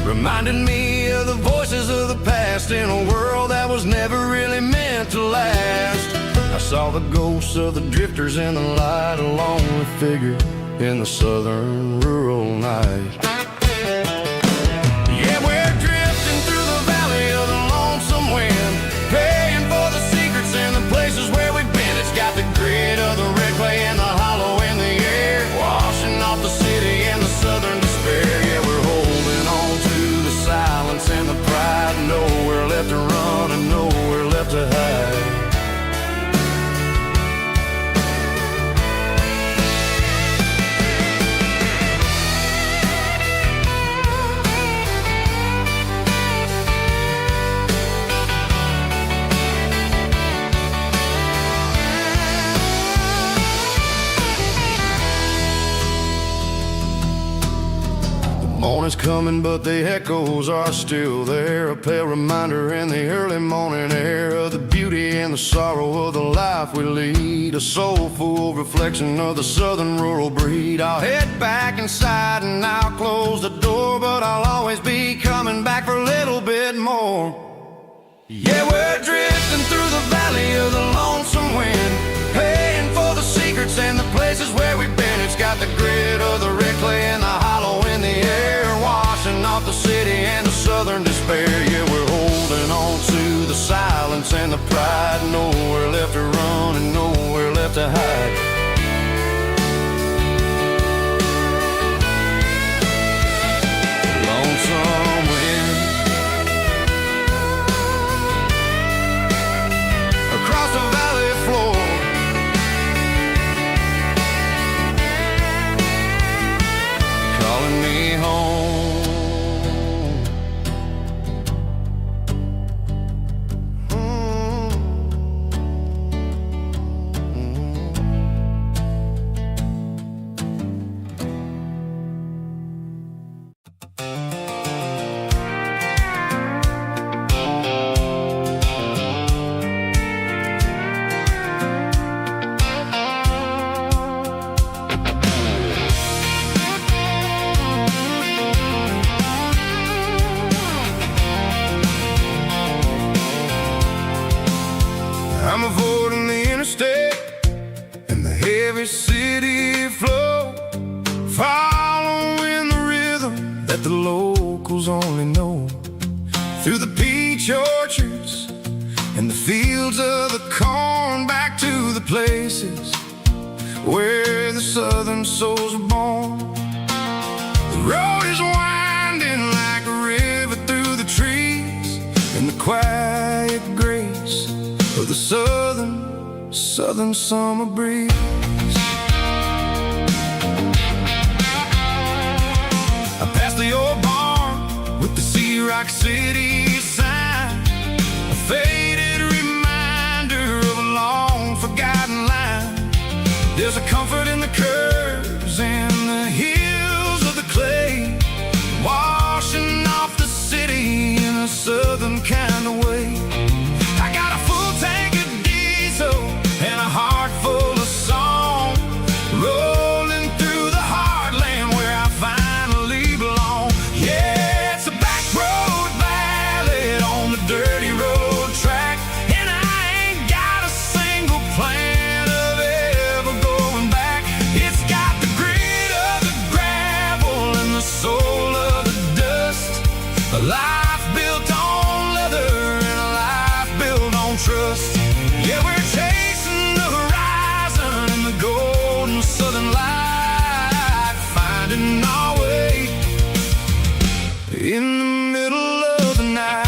reminded me of the voices of the past in a world that was never really meant to last. I saw the ghosts of the drifters in the light, a lonely figure in the southern rural night. Yeah, we're drifting through the valley of the lonesome wind, paying for the secrets and the places where we've been. It's got the grit of the red clay and the hollow in the air, washing off the city and the southern despair. Yeah, we're holding on to the silence and the pride, nowhere left to run and nowhere left to hide. Morning's coming, but the echoes are still there, a pale reminder in the early morning air of the beauty and the sorrow of the life we lead, a soulful reflection of the southern rural breed. I'll head back inside and I'll close the door, but I'll always be coming back for a little bit more. Yeah, we're drifting through the valley of the lonesome wind, paying for the secrets and the places where we've been. It's got the grit of the red clay and the hollow in the air, washing off the city and the southern despair. Yeah, we're holding on to the silence and the pride, nowhere left to run and nowhere left to hide. Lonesome wind across the valley floor, a city flow, following the rhythm that the locals only know. Through the peach orchards and the fields of the corn, back to the places where the southern souls were born. The road is winding like a river through the trees, in the quiet grace of the southern summer breeze. I passed the old barn with the Rock City sign, a faded reminder of a long forgotten line. There's a comfort in the curves and the hills of the clay, washing off the city in a southern kind of way. I got a full tank of diesel and a heart full of song, rolling through the heartland where I finally belong. Yeah, it's a back road ballad on the dirty road track, and I ain't got a single plan of ever going back. It's got the grit of the gravel and the soul of the dust, a life built on leather and a life built on trust. Yeah, we're chasing the horizon in the golden southern light, finding our way in the middle of the night.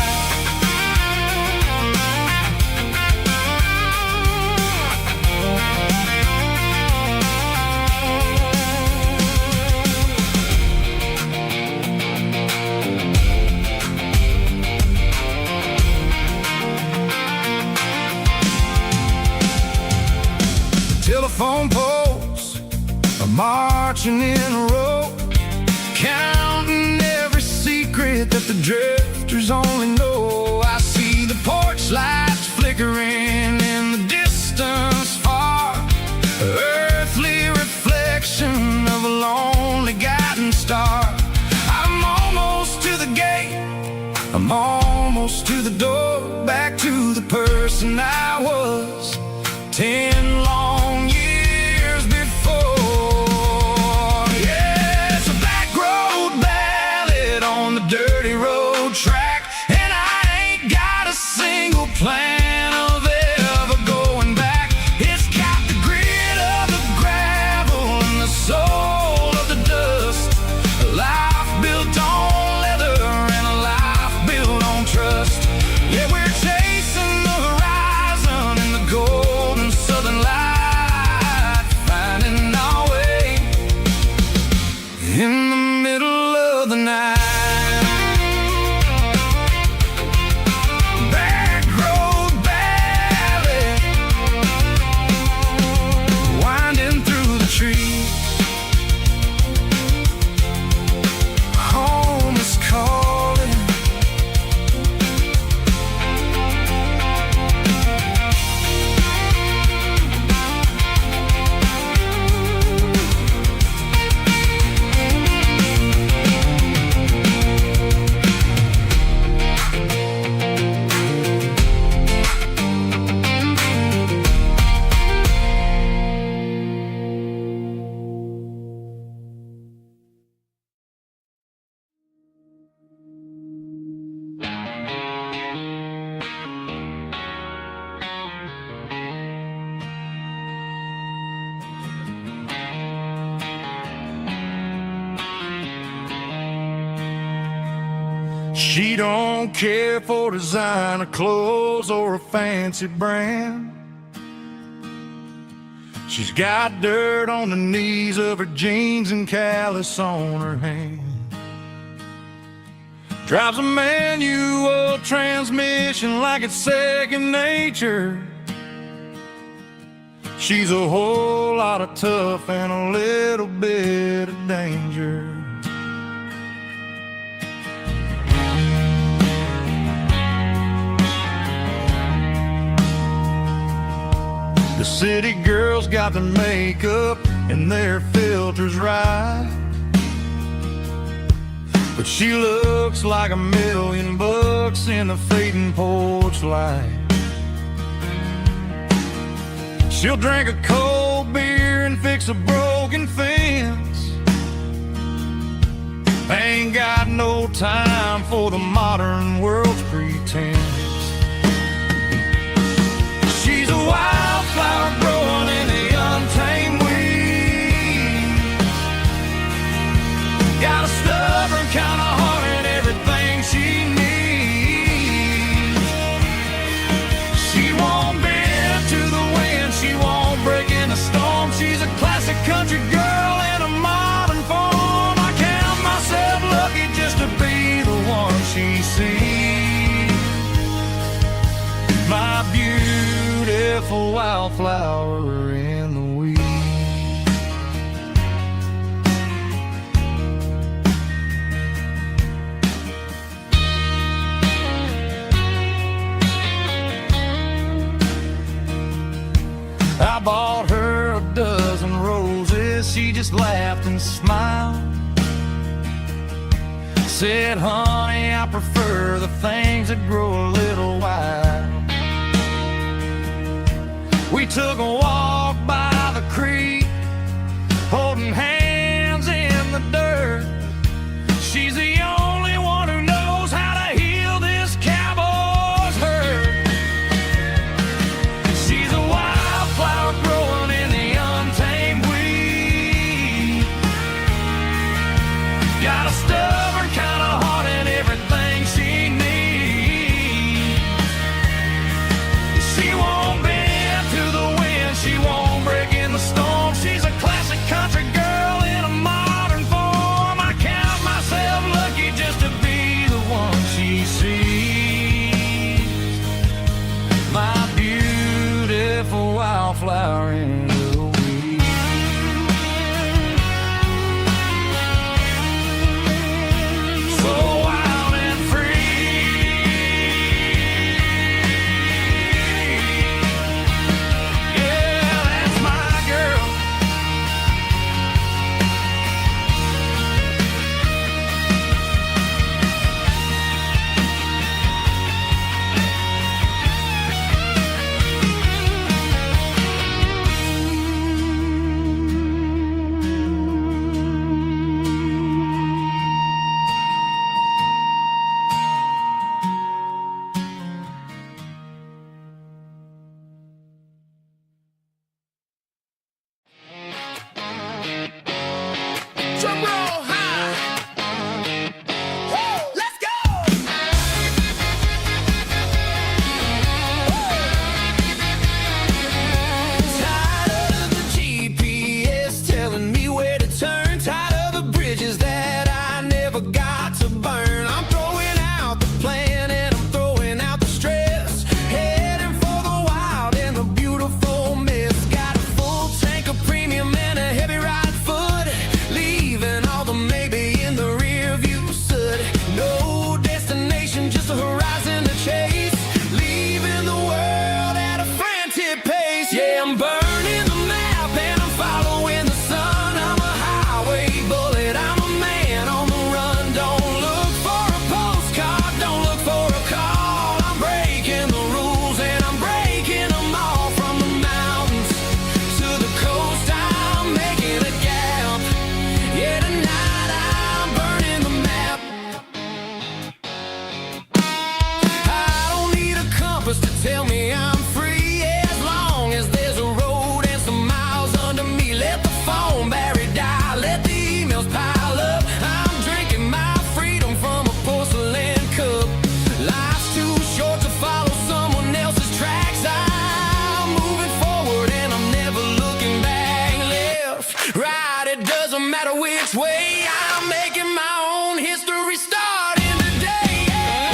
Telephone poles are marching in a row, counting every secret that the drifters only know. I see the porch lights flickering in the distance far, earthly reflection of a lonely guiding star. I'm almost to the gate, I'm almost to the door, back to the person I was 10 long years before. Yeah, it's a back road ballad on the dirty road track, and I ain't got a single plan of ever going back. It's got the grit of the gravel and the soul of the dust, a life built on leather and a life built on trust. Yeah, we're chasing the horizon in the golden southern light, finding our way in the middle of the night. Back road ballad, winding through the trees. Home is calling. She don't care for designer clothes or a fancy brand. She's got dirt on the knees of her jeans and callus on her hand. Drives a manual transmission like it's second nature. She's a whole lot of tough and a little bit of danger. The city girls got their makeup and their filters right, but she looks like $1,000,000 in the fading porch light. She'll drink a cold beer and fix a broken fence. Ain't got no time for the modern world's pretense. She's a wildflower growing in the untamed weeds. Got a stubborn kind of heart and everything she needs. She won't bend to the wind, she won't break in a storm. She's a classic country girl in a modern form. I count myself lucky just to be the one she sees. My beautiful wildflower in the weeds. I bought her a dozen roses, she just laughed and smiled. Said, honey, I prefer the things that grow a little wild. We took a walk by the creek, holding hands in the dirt. She's the only one who knows how to heal this cowboy's hurt. She's a wildflower growing in the untamed weed. Got a stubborn kind of heart and everything she needs. She won't bend to the wind, she won't break in the storm. She's a classic country girl in a modern form. I count myself lucky just to be the one she sees. My beautiful wildflower in the weeds. So wild and free. Yeah, that's my girl. Drum roll high. Woo, let's go. Tired of the GPS telling me where to turn. Tired of the bridges that I never got to burn. I'm throwing out the plan and I'm throwing out the stress. Heading for the wild and the beautiful mess. Got a full tank of premium and a heavy right foot. Leaving all the maybe in the rear view soot. No destination, just a horizon to chase. Leaving the world at a frantic pace. Yeah, I'm burning the map and I'm following the sun. I'm a highway bullet, I'm a man on the run. Don't look for a postcard, don't look for a call. I'm breaking the rules and I'm breaking them all. From the mountains to the coast, I'm making a gap. Yeah, tonight I'm burning the map. I don't need a compass to tell me I'm free. As long as there's a road and some miles under me. Let the phone battery die, let the emails pile up. I'm drinking my freedom from a porcelain cup. Life's too short to follow someone else's tracks. I'm moving forward and I'm never looking back. Left, right, it doesn't matter which way. I'm making my own history starting today. Yeah.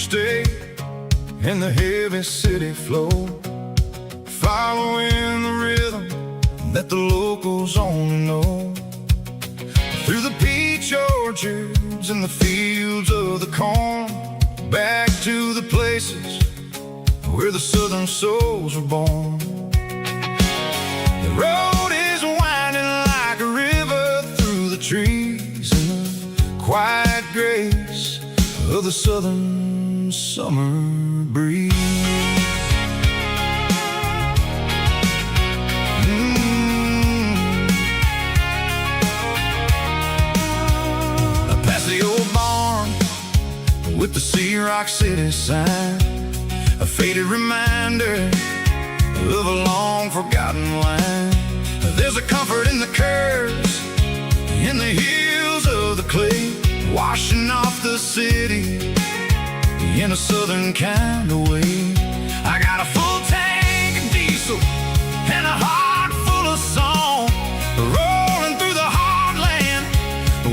interstate and the heavy city flow, following the rhythm that the locals only know. Through the peach orchards and the fields of the corn, back to the places where the southern souls were born. The road is winding like a river through the trees in the quiet grace of the southern summer breeze. Past the old barn with the Sea Rock City sign, a faded reminder of a long forgotten line. There's a comfort in the curves, in the hills of the clay, washing off the city in a southern kind of way. I got a full tank of diesel and a heart full of song, rolling through the heartland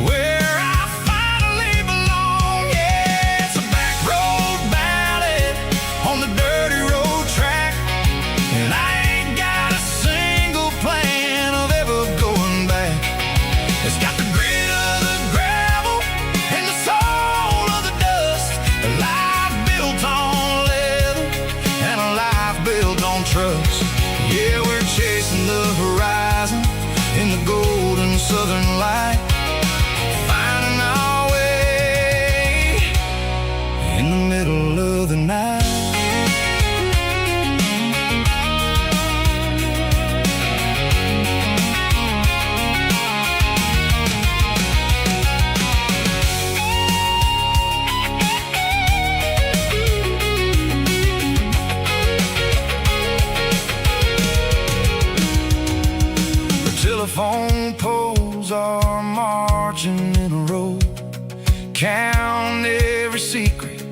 where I finally belong. Yeah, it's a back road ballad on the dirty road track, and I ain't got a single plan of ever going back. It's got the grit of the gravel and the soul of the dust, a life built on leather and a life built on trust. Yeah, we're chasing the horizon in the golden southern light, finding our way in the middle of the night. Telephone poles are marching in a row, count every secret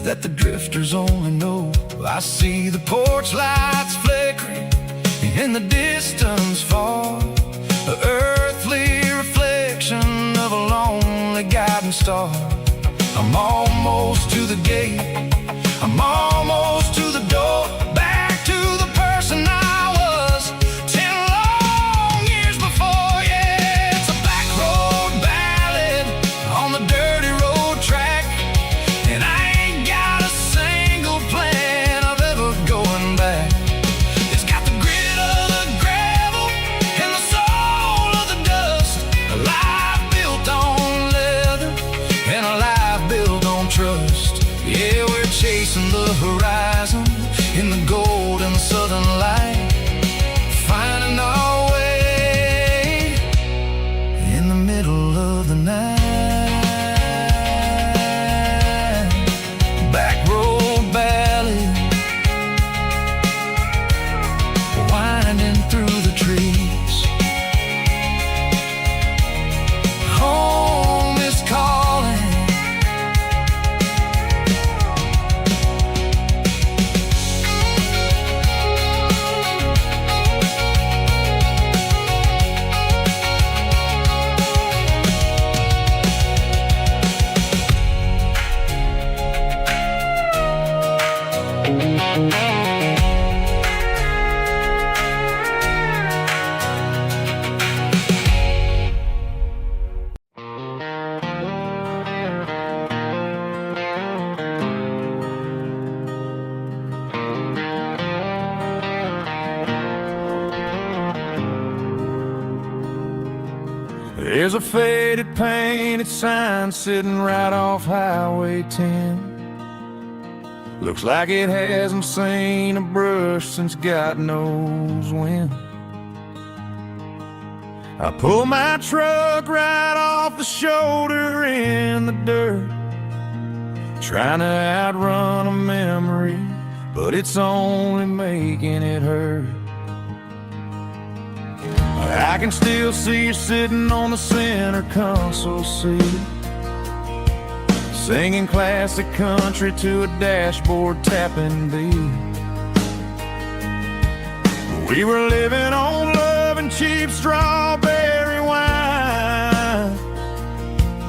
that the drifters only know. I see the porch lights flickering in the distance far, an earthly reflection of a lonely guiding star. I'm almost to the gate, I'm almost to the door, back to the person I was 10 long years before. Yeah, it's a back road ballad on the dirty road track, and I ain't got a single plan of ever going back. It's got the grit of the gravel and the soul of the dust, a life built on leather and a life built on trust. Yeah, we're chasing the horizon in the golden southern light, finding our way in the middle of the night. Back road ballad, winding through the trees. Home is calling. There's a faded painted sign sitting right off Highway 10. Looks like it hasn't seen a brush since God knows when. I pull my truck right off the shoulder in the dirt, trying to outrun a memory, but it's only making it hurt. I can still see you sitting on the center console seat, singing classic country to a dashboard tapping beat. We were living on love and cheap strawberry wine,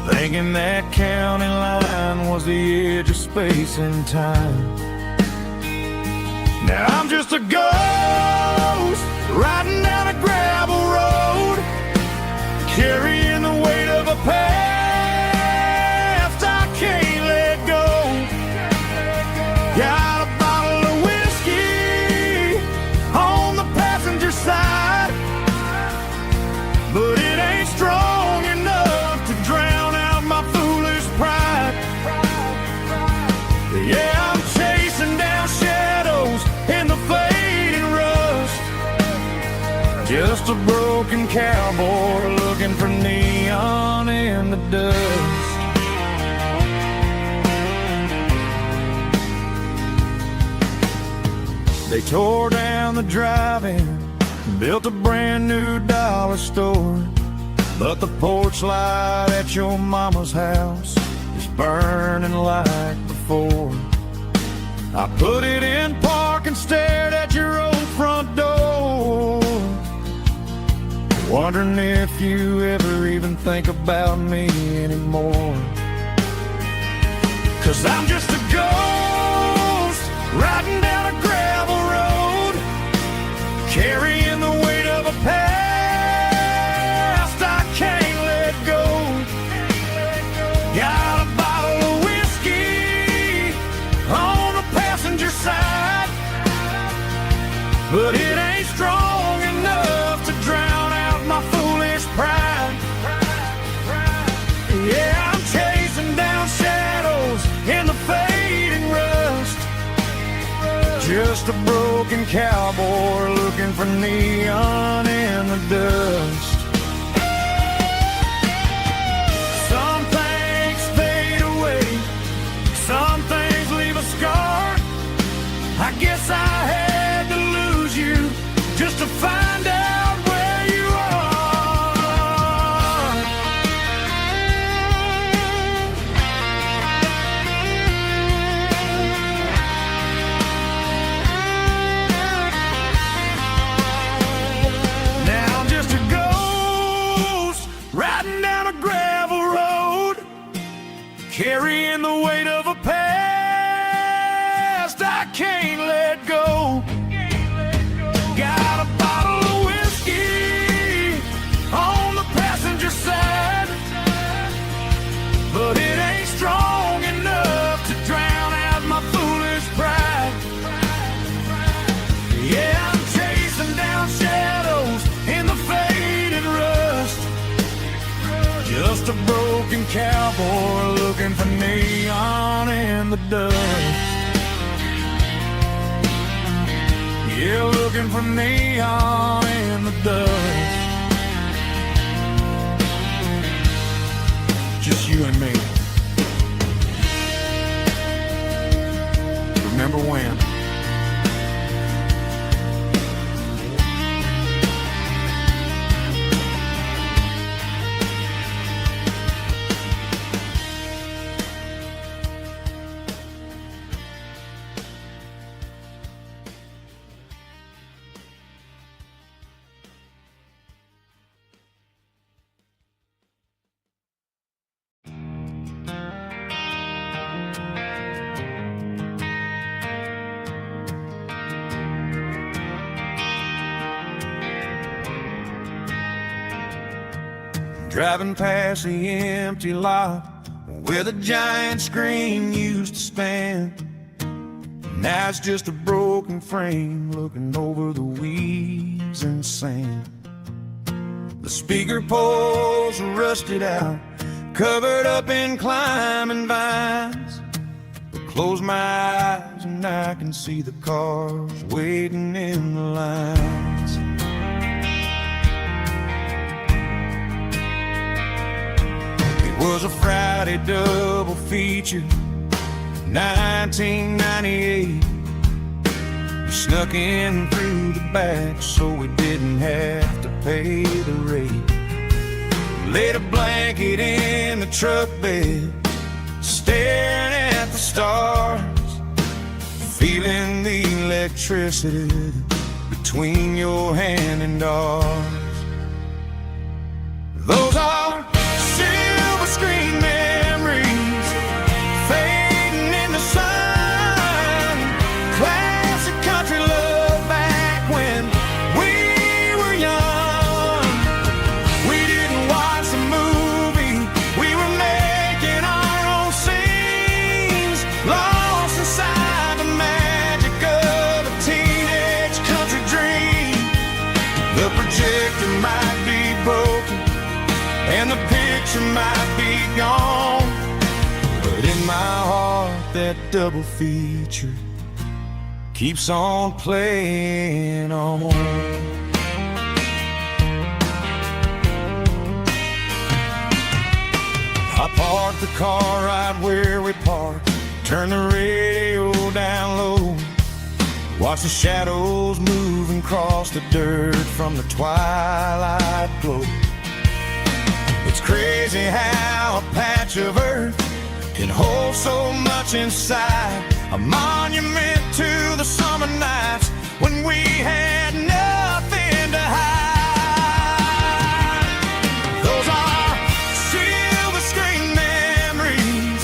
thinking that county line was the edge of space and time. Now I'm just a ghost riding down a gravel road, carrying the weight of a past I can't let go. Got a bottle of whiskey on the passenger side, but it ain't strong enough to drown out my foolish pride. Yeah, I'm chasing down shadows in the fading rust, just a broken cowboy looking for neon in the dust. They tore down the drive-in, built a brand new dollar store, but the porch light at your mama's house is burning like before. I put it in park and stared at your old front door, wondering if you ever even think about me anymore. 'Cause I'm just a ghost riding down a gravel road, carrying the weight of a past I can't let go. Got a bottle of whiskey on the passenger side, but it ain't strong enough to drown out my foolish pride. Yeah, I'm chasing down shadows in the fading rust, just a broken cowboy looking for neon in the dust. Some things fade away, some things leave a scar. I guess I had to lose you just to find out where you are. Now I'm just a ghost riding down a gravel road, carrying the weight of a past I can't let go. Got a bottle of whiskey on the passenger side, but it ain't strong enough to drown out my foolish pride. Yeah, I'm chasing down shadows in the fading rust, just a broken cowboy looking for neon in the dust. Yeah, looking for neon in the dust. Just you and me. Remember when? Driving past the empty lot where the giant screen used to stand. Now it's just a broken frame looking over the weeds and sand. The speaker poles are rusted out, covered up in climbing vines. But close my eyes and I can see the cars waiting in the lines. It was a Friday double feature, 1998. We snuck in through the back so we didn't have to pay the rate. Laid a blanket in the truck bed, staring at the stars, feeling the electricity between your hand and ours. Those are silver screen memories fading in the might be broken and the picture might be gone, but in my heart that double feature keeps on playing on. I parked the car right where we parked, turn the radio down low, watch the shadows moving across the dirt from the twilight glow. It's crazy how a patch of earth can hold so much inside, a monument to the summer nights when we had nothing to hide. Those are silver screen memories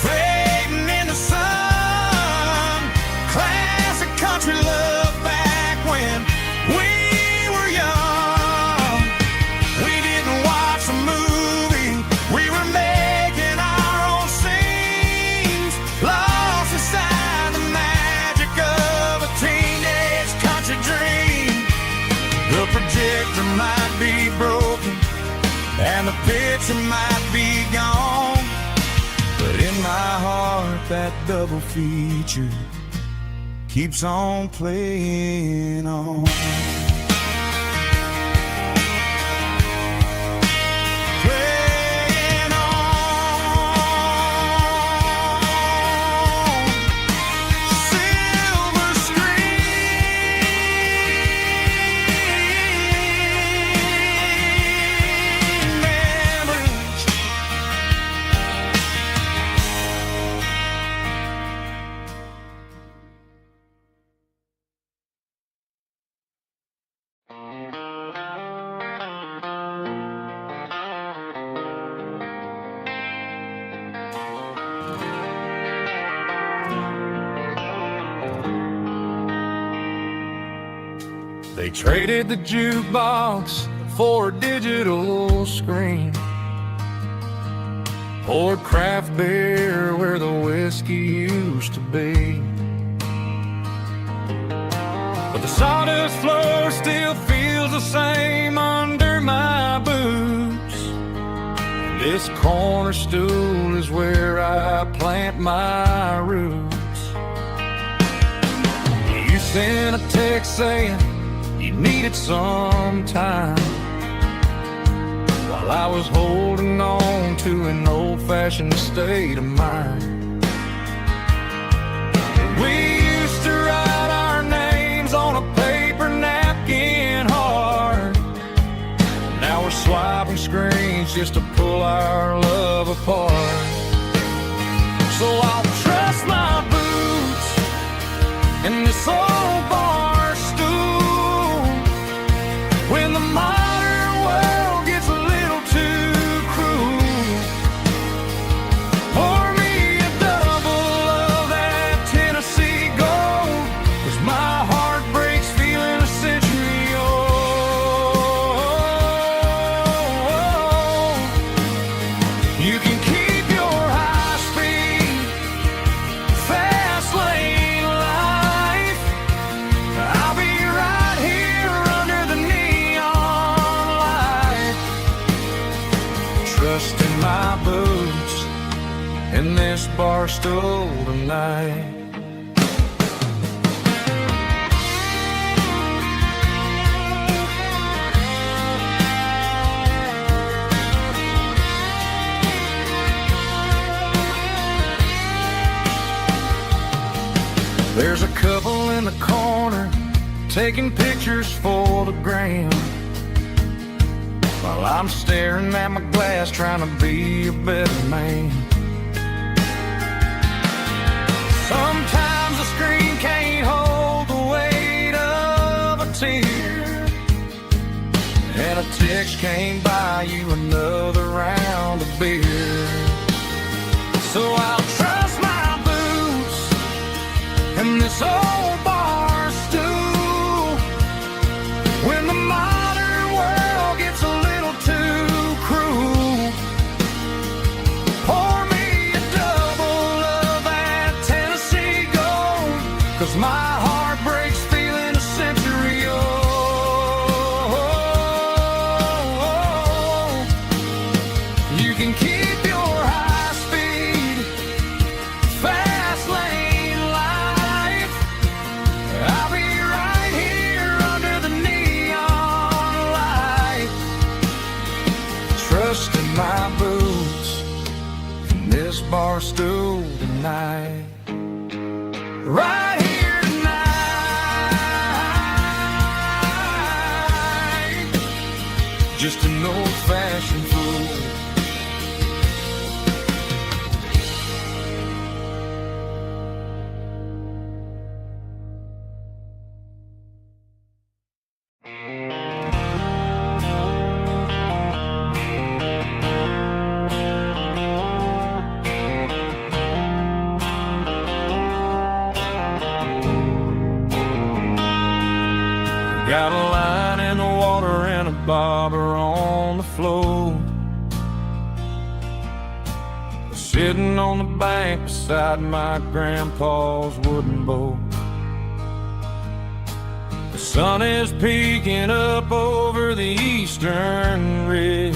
fading in the sun, classic country love back when we were young. We didn't watch a movie, we were making our own scenes, lost inside the magic of a teenage country dream. The projector might be broken and the picture might be gone, but in my heart that double feature keeps on playing on. Playing on. Silver screen memories. They traded the jukebox for a digital screen, poured craft beer where the whiskey used to be. But the sawdust floor still feels the same under my boots. This corner stool is where I plant my roots. You sent a text saying you needed some time, while I was holding on to an old-fashioned state of mind. We used to write our names on a paper napkin hard. Now we're swiping screens just to pull our love apart. So I'll trust my boots in this old bar stool when the modern world gets a little too cruel. Pour me a double of that Tennessee Gold, 'cause my heart breaks feeling a century old. You can keep your high-speed, fast lane life. I'll be right here under the neon light, trusting my boots in this bar stool tonight. There's a couple in the corner taking pictures for the gram, while I'm staring at my glass trying to be a better man. Sometimes the screen can't hold the weight of a tear, and a text can't buy you another round of beer. So I'll trust my boots in this old bar stool when the modern world gets a little too cruel. Pour me a double of that Tennessee Gold, 'cause my heart breaks feeling a century old. can keep your high speed, fast lane life. I'll be right here under the neon light, trusting my boots in this bar stool tonight. Right here tonight, just an old-fashioned fool. Got a line in the water and a bobber on the floor, sitting on the bank beside my grandpa's wooden boat. The sun is peeking up over the eastern ridge,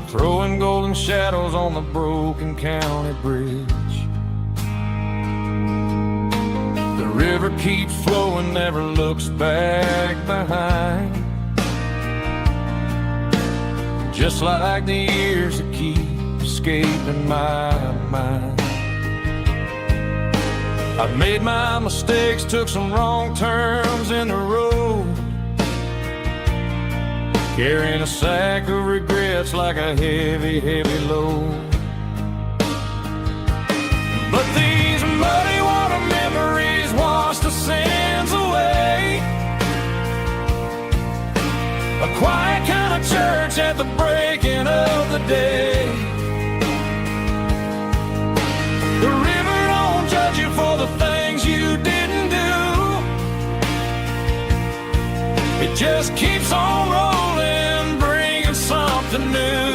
throwing golden shadows on the broken county bridge. The river keeps flowing, never looks back behind, just like the years that keep escaping my mind. I've made my mistakes, took some wrong turns in the road, carrying a sack of regrets like a heavy, heavy load. But these muddy water memories wash the sins away. A quiet kind of church at the breaking of the day. The river don't judge you for the things you didn't do. It just keeps on rolling, bringing something new.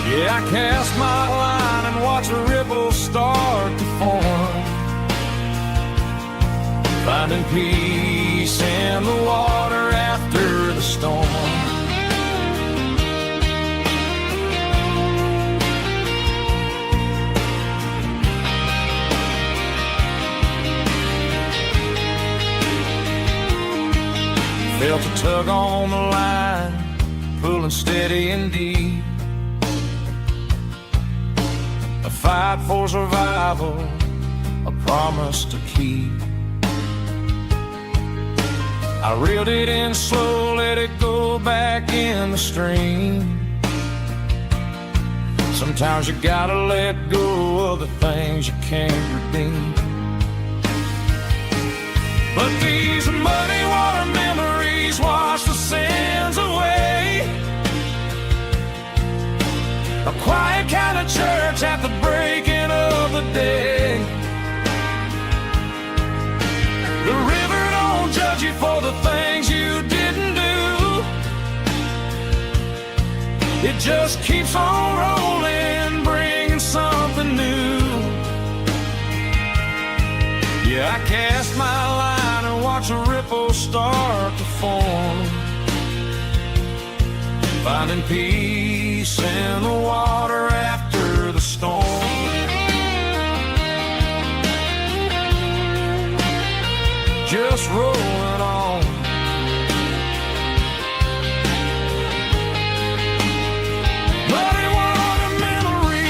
Yeah, I cast my line and watch a ripple start to form, finding peace in the water after the storm. Felt a tug on the line, pulling steady and deep. A fight for survival, a promise to keep. I reeled it in slow, let it go back in the stream. Sometimes you gotta let go of the things you can't redeem. But these muddy water memories wash the sins away. A quiet kind of church at the breaking of the day. The river don't judge you for the things you didn't do. It just keeps on rolling, bringing something new. Yeah, I cast my line and watch a ripple start to form, finding peace in the water after the storm. Just rolling on. Muddy water memory.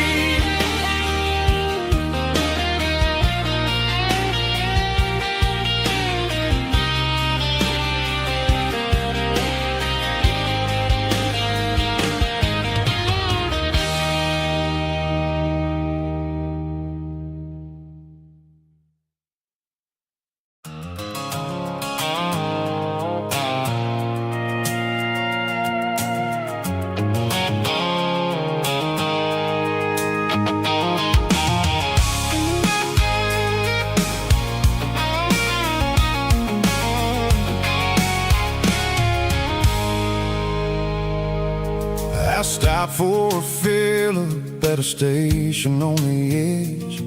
I stopped for a fill-up at a station on the edge.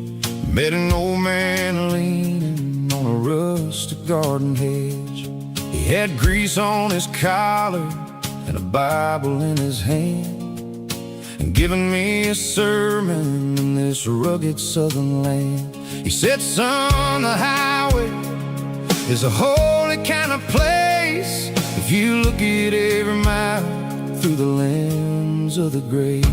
Met an old man leaning on a rustic garden hedge. He had grease on his collar and a Bible in his hand, and giving me a sermon in this rugged southern land. He said, son, the highway is a holy kind of place if you look at every mile through the lens of the grace.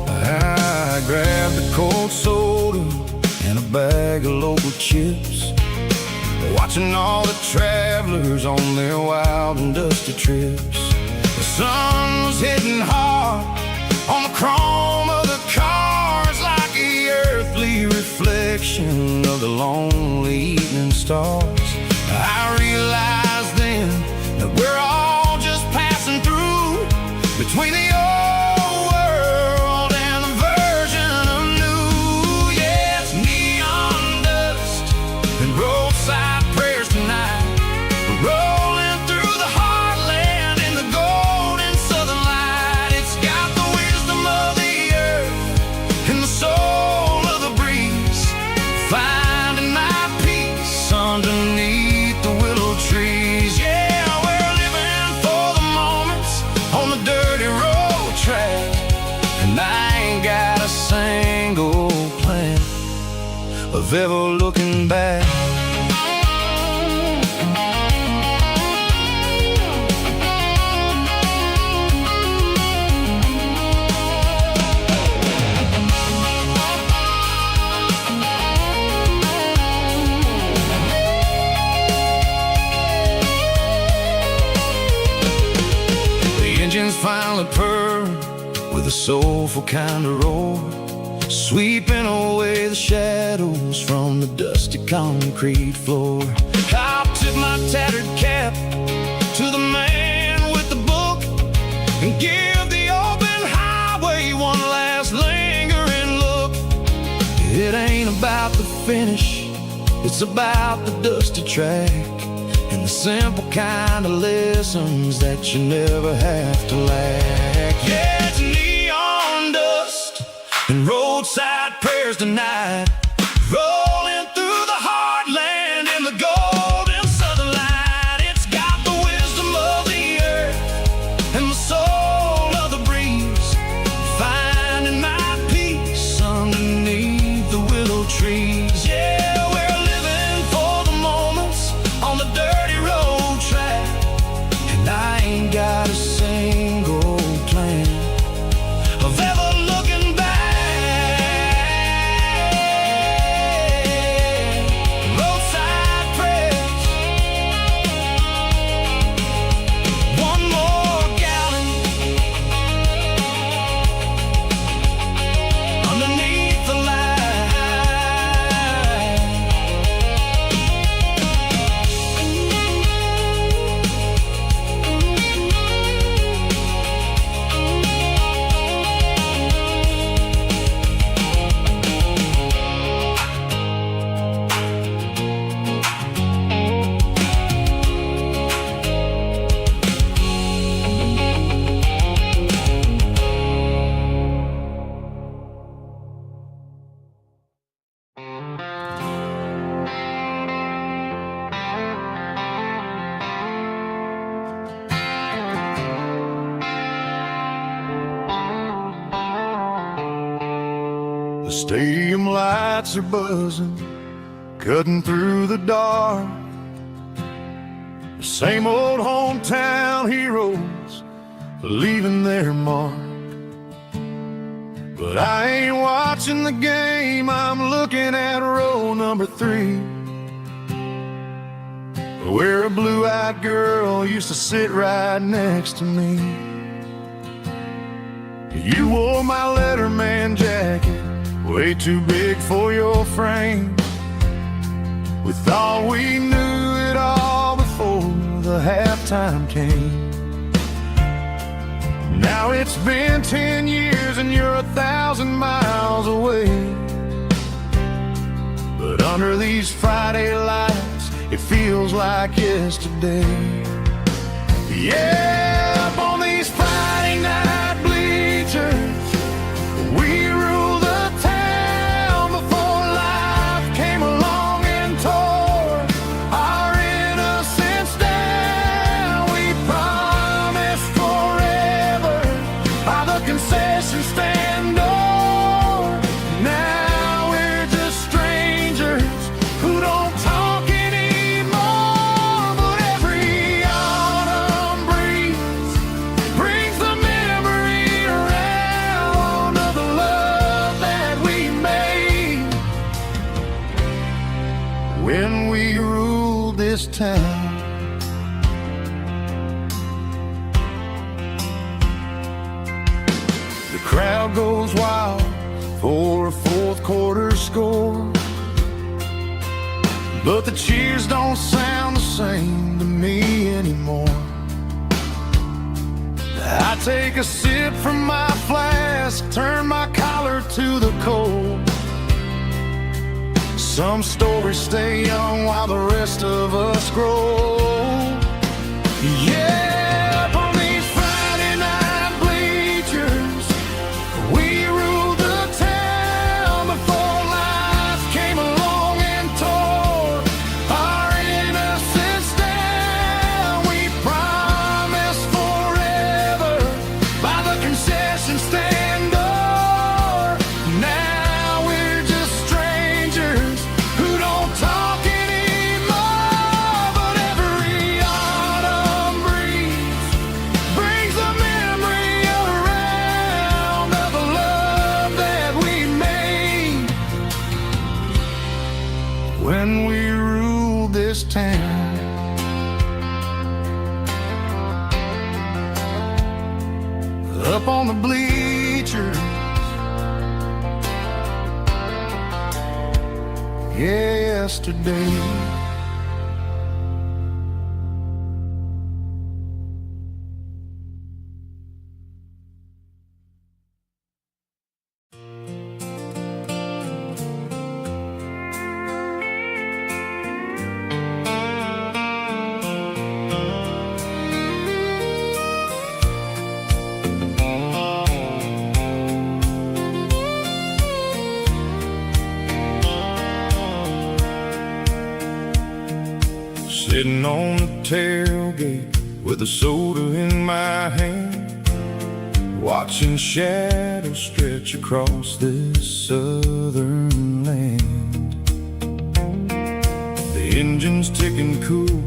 I grabbed a cold soda and a bag of local chips, watching all the travelers on their wild and dusty trips. The sun was hitting hard on the chrome of the cars, like the earthly reflection of the lonely evening stars. I realized then that we're all just passing through between the old world and the version of new. Yeah, it's neon dust and roadside prayers tonight. We're rolling through the heartland in the golden southern light. It's got the wisdom of the earth and the soul of the breeze, finding my peace underneath the willow trees. Yeah, we're living for the moments on the dirty road track, and I ain't got a single plan of ever looking back. Finally purred with a soulful kind of roar, sweeping away the shadows from the dusty concrete floor. I tip my tattered cap to the man with the book and give the open highway one last lingering look. It ain't about the finish, it's about the dusty track and the simple kind of lessons that you never have to lack. Yeah, it's neon dust and roadside prayers tonight, rolling through the heartland in the golden southern light. It's got the wisdom of the earth and the soul of the breeze, finding my peace underneath the willow trees. Yeah, we're living for the moments on the dirty road track, and I ain't got a single plan of ever looking back. Roadside prayers, one more gallon underneath the light. The stadium lights are buzzing, cutting through the dark. The same old hometown heroes leaving their mark. But I ain't watching the game, I'm looking at row number 3, where a blue-eyed girl used to sit right next to me. You wore my Letterman jacket, way too big for your frame. We thought we knew it all before the halftime came. Now it's been 10 years and you're 1,000 miles away. But under these Friday lights, it feels like yesterday. Yeah, up on these Friday night bleachers, we rule the town before life came along and tore our innocence down. this town. The crowd goes wild for a fourth quarter score, but the cheers don't sound the same to me anymore. I take a sip from my flask, turn my collar to the cold. Some stories stay young while the rest of us grow. Yeah, up on these Friday night bleachers, we ruled the town before life came along and tore our innocence down. We promised forever by the concession stand door. Now we're just strangers who don't talk anymore. But every autumn breeze brings the memory around of the love that we made when we ruled this town. Up on the bleachers, yesterday. Sitting on the tailgate with a soda in my hand, watching shadows stretch across this southern land. The engine's ticking cool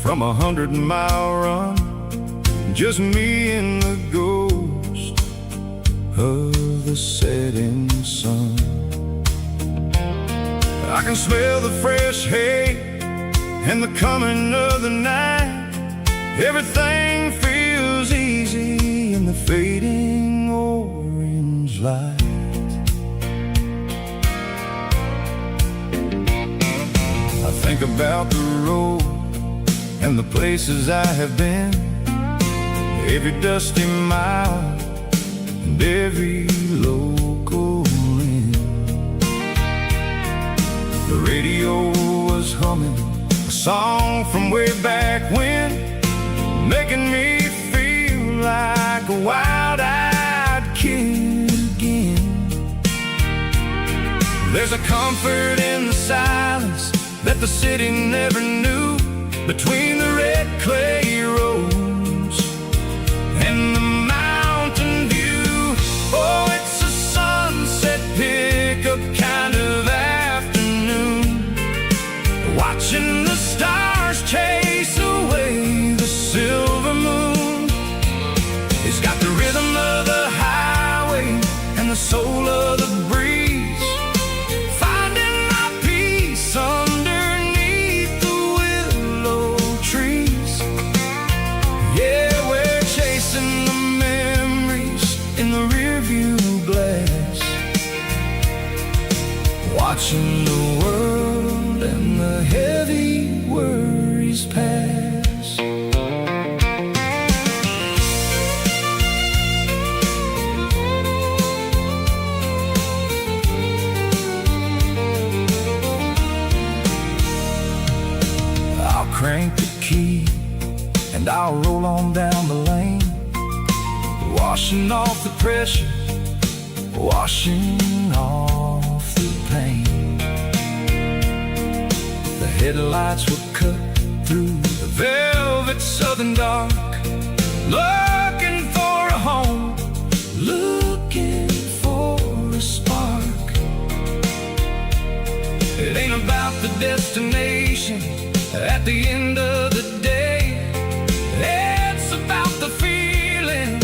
from 100-mile run, just me and the ghost of the setting sun. I can smell the fresh hay and the coming of the night. Everything feels easy in the fading orange light. I think about the road and the places I have been, every dusty mile and every local inn. The radio was humming a song from way back when, making me feel like a wild-eyed kid again. There's a comfort in the silence that the city never knew, between the red clay roads and the mountain view. Oh, it's a sunset pickup kind of afternoon, watching the stars chase away the silver moon. It's got the rhythm of the highway and the soul of the breeze, finding my peace underneath the willow trees. Yeah, we're chasing the memories in the rearview glass, watching the world and the heavy worries pass. I'll crank the key and I'll roll on down the lane, washing off the pressure, washing off the pain. The headlights will cut through the velvet southern dark, looking for a home, looking for a spark. It ain't about the destination at the end of the day, it's about the feeling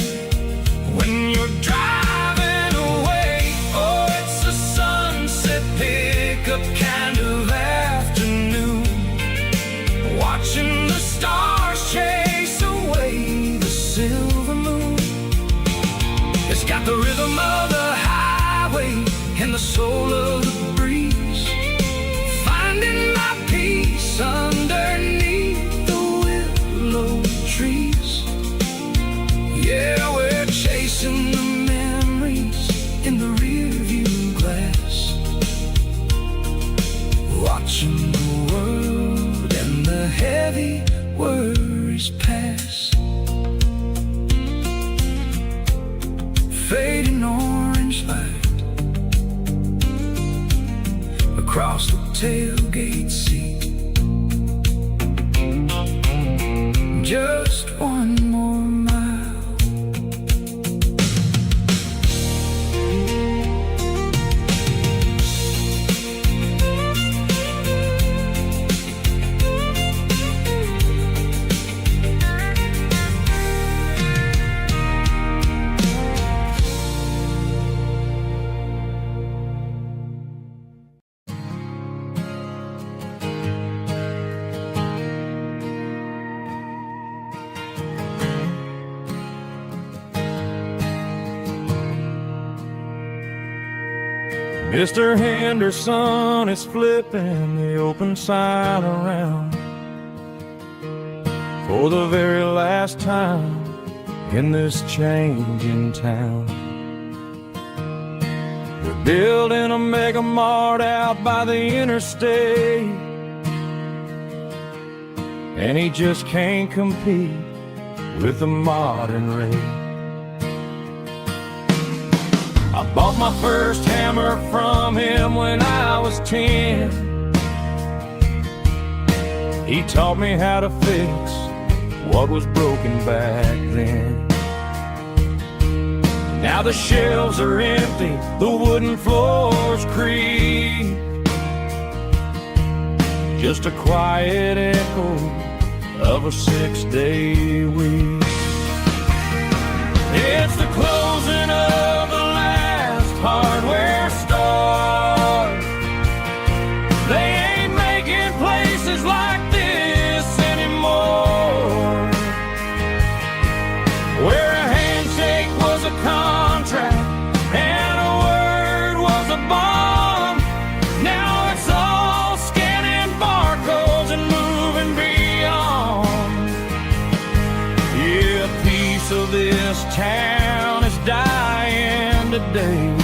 when you're driving away. Oh, it's a sunset pickup kind of afternoon, watching the stars chase away the silver moon. It's got the rhythm of the highway and the soul of the breeze, finding my peace underneath the willow trees. Yeah, we're chasing the memories in the rearview glass, watching the world and the heavy worries pass. Fading orange light across the tailgate seat. Just one more mile. Mr. Henderson is flipping the open sign around for the very last time in this changing town. We're building a mega mart out by the interstate, and he just can't compete with the modern rate. I bought my first hammer from him when I was 10. He taught me how to fix what was broken back then. Now the shelves are empty, the wooden floors creak, just a quiet echo of a 6-day week. It's the closing of the last hardware store. They ain't making places like this anymore, where a handshake was a contract and a word was a bond. Now it's all scanning barcodes and moving beyond. Yeah, a piece of this town is dying today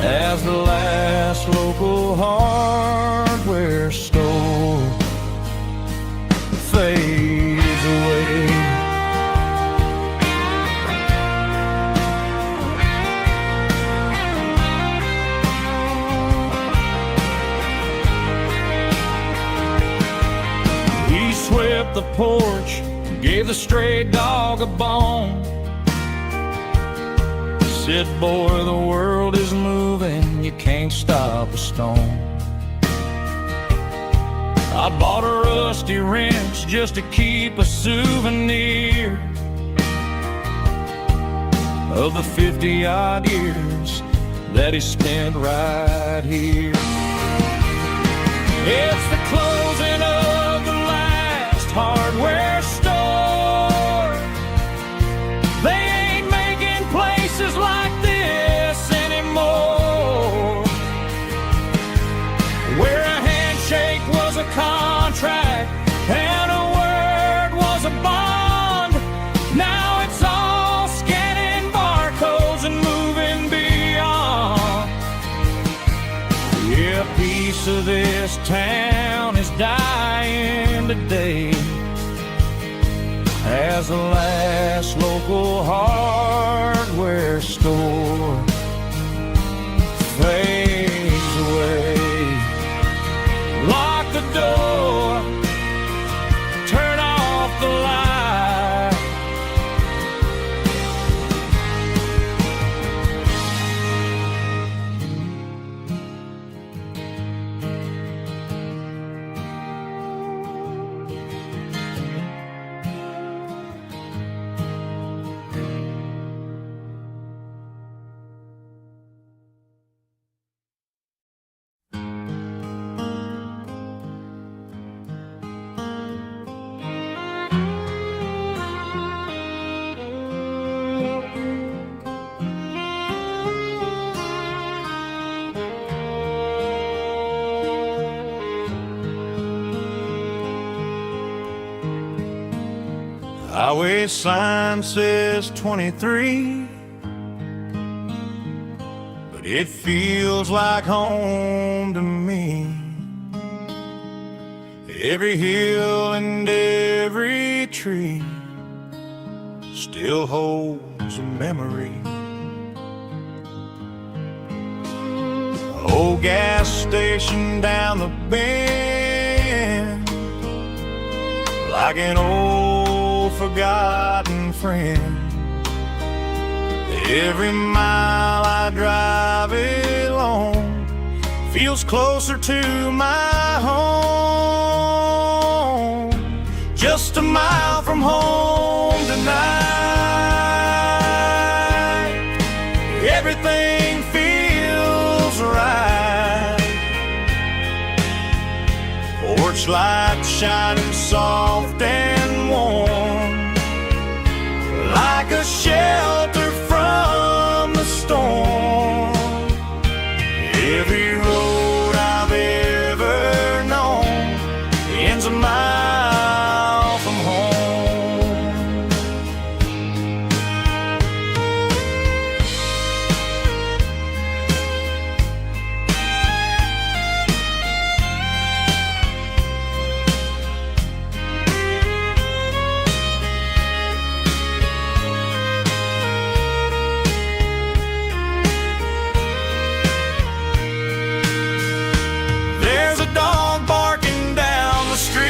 as the last local hardware store fades away. He swept the porch, gave the stray dog a bone, said, boy, the world is moving, you can't stop a stone. I bought a rusty wrench just to keep a souvenir of the 50-odd years that he spent right here. It's the closing of the last hardware store. They ain't making places like this anymore, where a handshake was a contract and a word was a bond. Now it's all scanning barcodes and moving beyond. Yeah, a piece of this town is dying today as the last local hardware store fades away. Lock the door, turn off the light. Highway sign says 23, but it feels like home to me. Every hill and every tree still holds a memory. Old gas station down the bend, like an old forgotten friend. Every mile I drive it along feels closer to my home. Just a mile from home tonight, everything feels right. Porch light shining soft and warm, like a shelter from the storm. Every road I've ever known ends a mile from home. There's a dog barking down the street,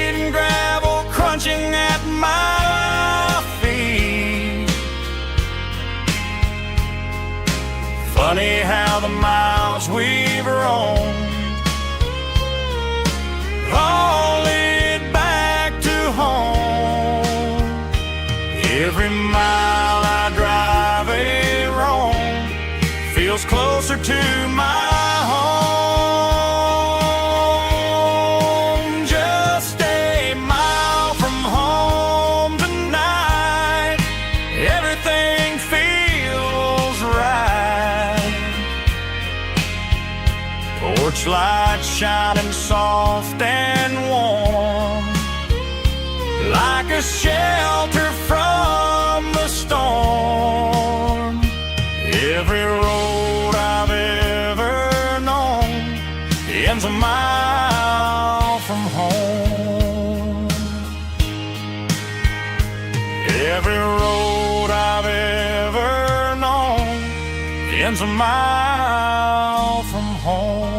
and gravel crunching at my feet. Funny how the miles we've roamed all lead back to home. Every mile I drive a roam feels closer to my home. Just a mile from home tonight, everything feels right. Porch light shining soft and warm, like a shelter from the storm. Every road I've ever known ends a mile from home. Every road I've ever known ends a mile from home.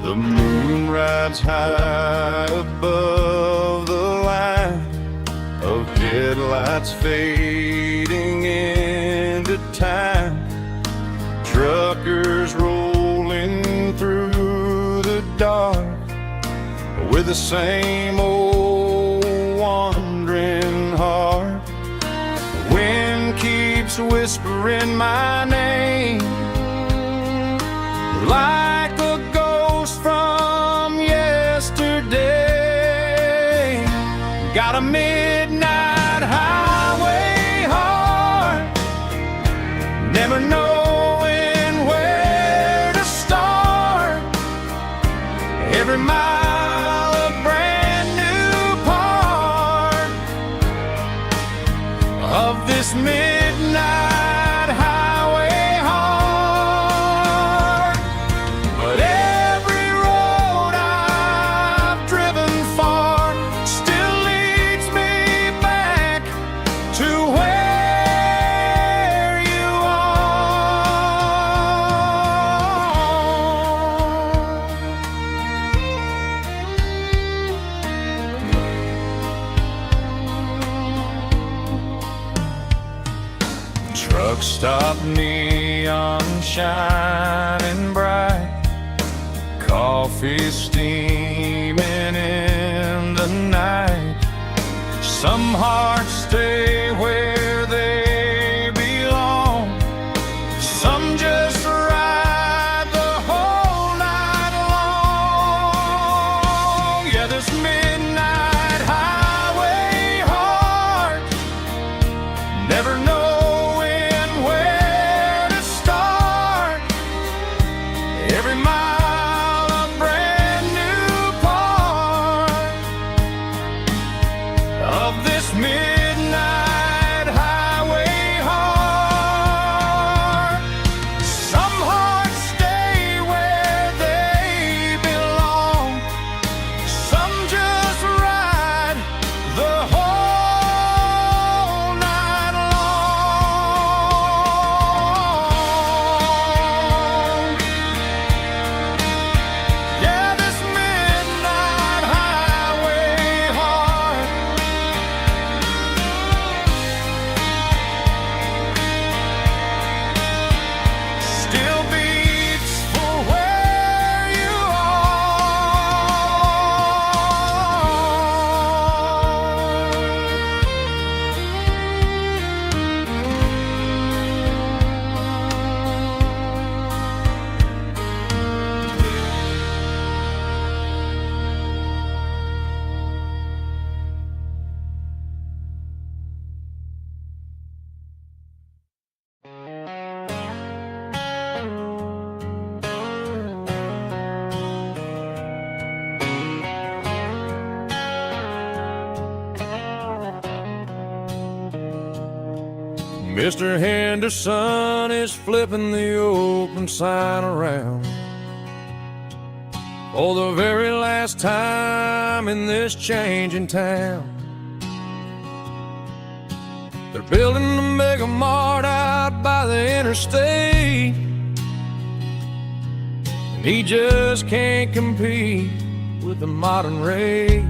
The moon rides high above the line of headlights fading into time. Truckers rolling through the dark with the same old wandering heart. The wind keeps whispering my name like a ghost from yesterday. Got a midnight highway heart, never knowing where to start. Every mile a brand new part of this midnight highway heart. But every road I've driven far still leads me back to where you are. Truck stop neon shining bright, coffee steaming in the night. Some hearts stay where they belong, some just ride the whole night long. Yeah, this midnight highway heart, never knowing where to start. Every mile a brand new part of this midnight highway heart. Some hearts stay where they belong, some just ride the whole night long. Yeah, this midnight highway heart still beats for where you Mr. Henderson is flipping the open sign around for the very last time in this changing town. They're building a mega mart out by the interstate, and he just can't compete with the modern rate.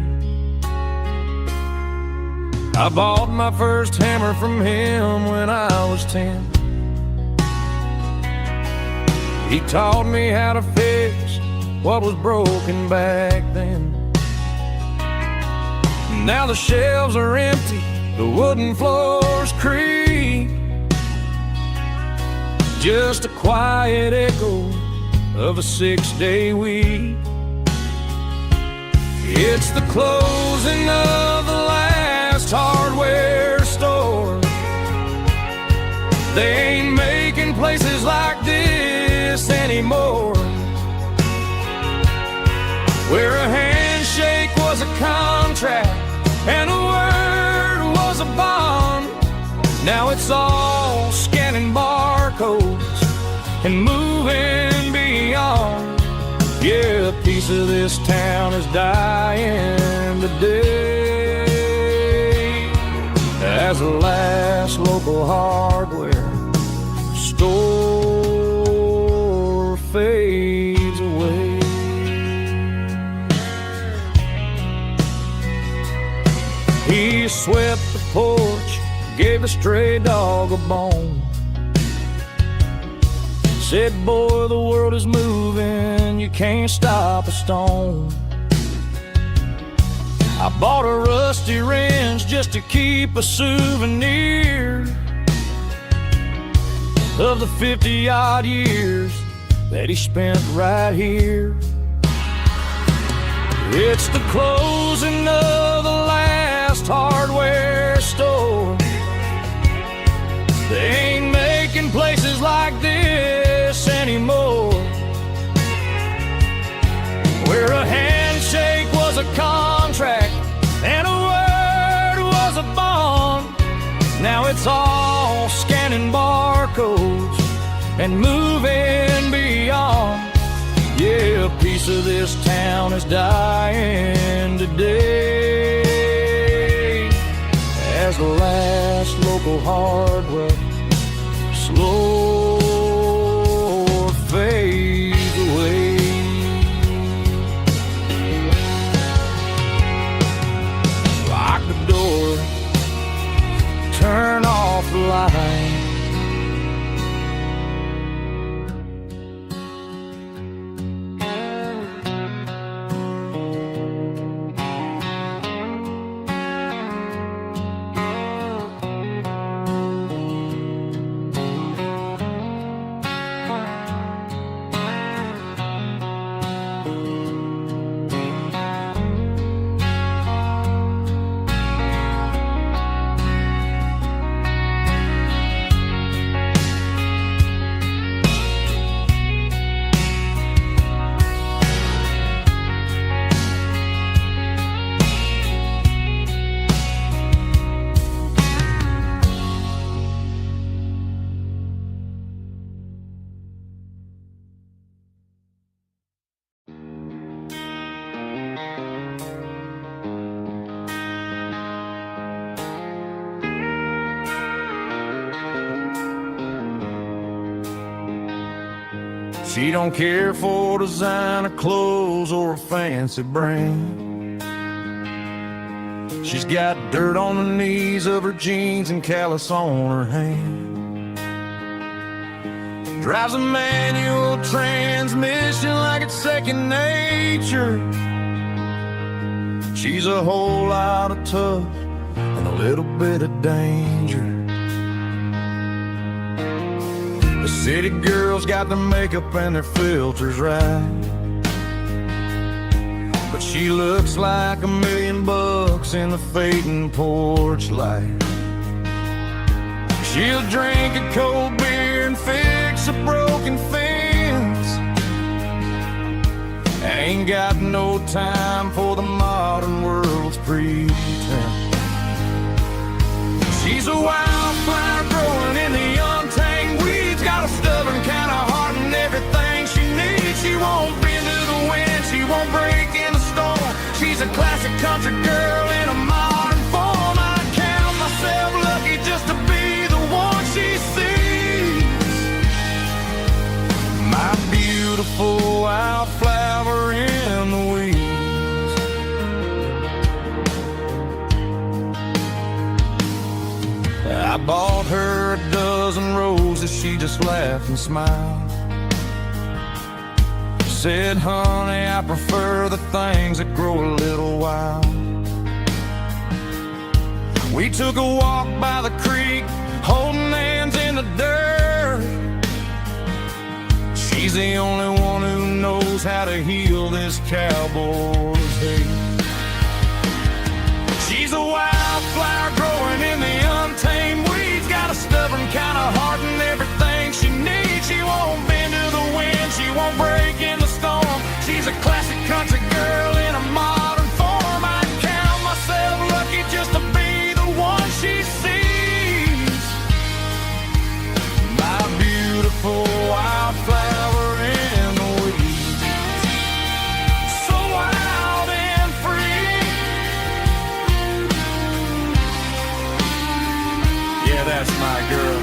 I bought my first hammer from him when I was 10. He taught me how to fix what was broken back then. Now the shelves are empty, the wooden floors creak, just a quiet echo of a 6-day week. It's the closing of the last hardware store. They ain't making places like this anymore, where a handshake was a contract and a word was a bond. Now it's all scanning barcodes and moving beyond. Yeah, a piece of this town is dying today as the last local hardware store fades away. He swept the porch, gave a stray dog a bone, said, boy, the world is moving, you can't stop a stone. I bought a rusty wrench just to keep a souvenir of the 50-odd years that he spent right here. It's the closing of the last hardware store. They ain't making places like this anymore, where a handshake was a contract and a word was a bond. Now it's all scanning barcodes and moving beyond. Yeah, a piece of this town is dying today as the last local hardware slow fades away. Lock the door, turn off the light, She don't care for designer clothes or a fancy brand. She's got dirt on the knees of her jeans and callus on her hand. Drives a manual transmission like it's second nature. She's a whole lot of tough and a little bit of danger. The city girls got their makeup and their filters right, but she looks like $1,000,000 in the fading porch light. She'll drink a cold beer and fix a broken fence. Ain't got no time for the modern world's pretense. She's a wildflower growing in the untamed weeds. Got a stubborn kind of heart and everything she needs. She won't bend to the wind, she won't break in the storm. She's a classic country girl in a modern form. I count myself lucky just to be the one she sees. My beautiful wildflower in the weeds. I bought her a dozen roses, she just laughed and smiled. Said, honey, I prefer the things that grow a little wild. We took a walk by the creek, holding hands in the dirt. She's the only one who knows how to heal this cowboy's hate. She's a wildflower growing in the untamed weeds. Got a stubborn kind of heart and everything she needs. She won't bend to the wind, she won't break in the storm. She's a classic country girl in a modern form. I count myself lucky just to be the one she sees. My beautiful wildflower in the weeds. So wild and free. Yeah, that's my girl.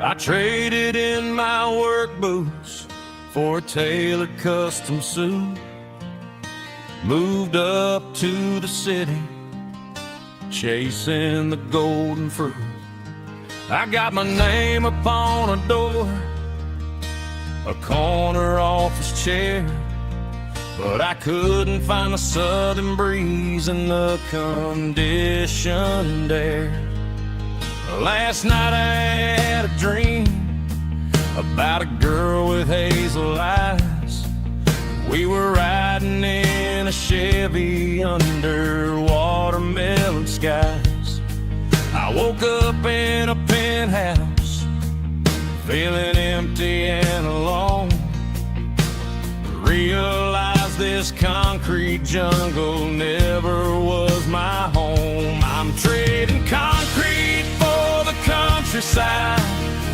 I traded in my work boots for a tailored custom suit. Moved up to the city, chasing the golden fruit. I got my name upon a door, a corner office chair, but I couldn't find the southern breeze in the conditioned air. Last night I had a dream about a girl with hazel eyes. We were riding in a Chevy under watermelon skies. I woke up in a penthouse, feeling empty and alone. Realized this concrete jungle never was my home. I'm trading concrete for the countryside,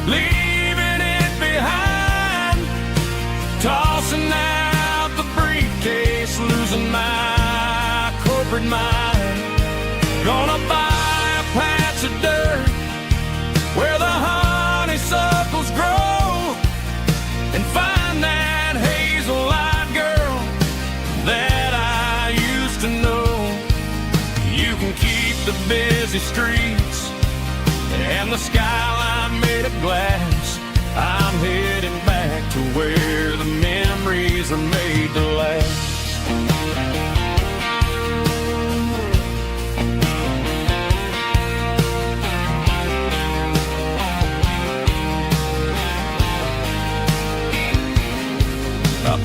leaving it behind. Tossing out the briefcase, losing my corporate mind. Gonna buy a patch of dirt where the honeysuckles grow, and find that hazel-eyed girl that I used to know. You can keep the busy streets and the skyline made of glass. I'm heading back to where the memories are made to last.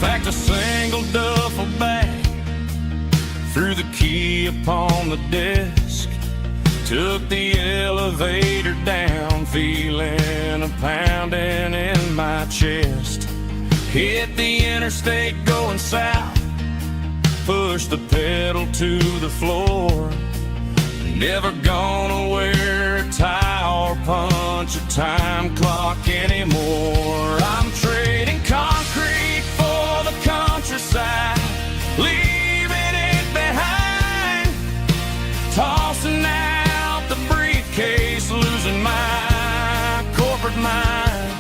packed a single duffel bag, threw the key upon the desk, took the elevator down, feeling a pounding in my chest. Hit the interstate going south, pushed the pedal to the floor. Never gonna wear a tie or punch a time clock anymore. I'm trading concrete for the countryside, leaving it behind, tossing out the briefcase, losing my corporate mind.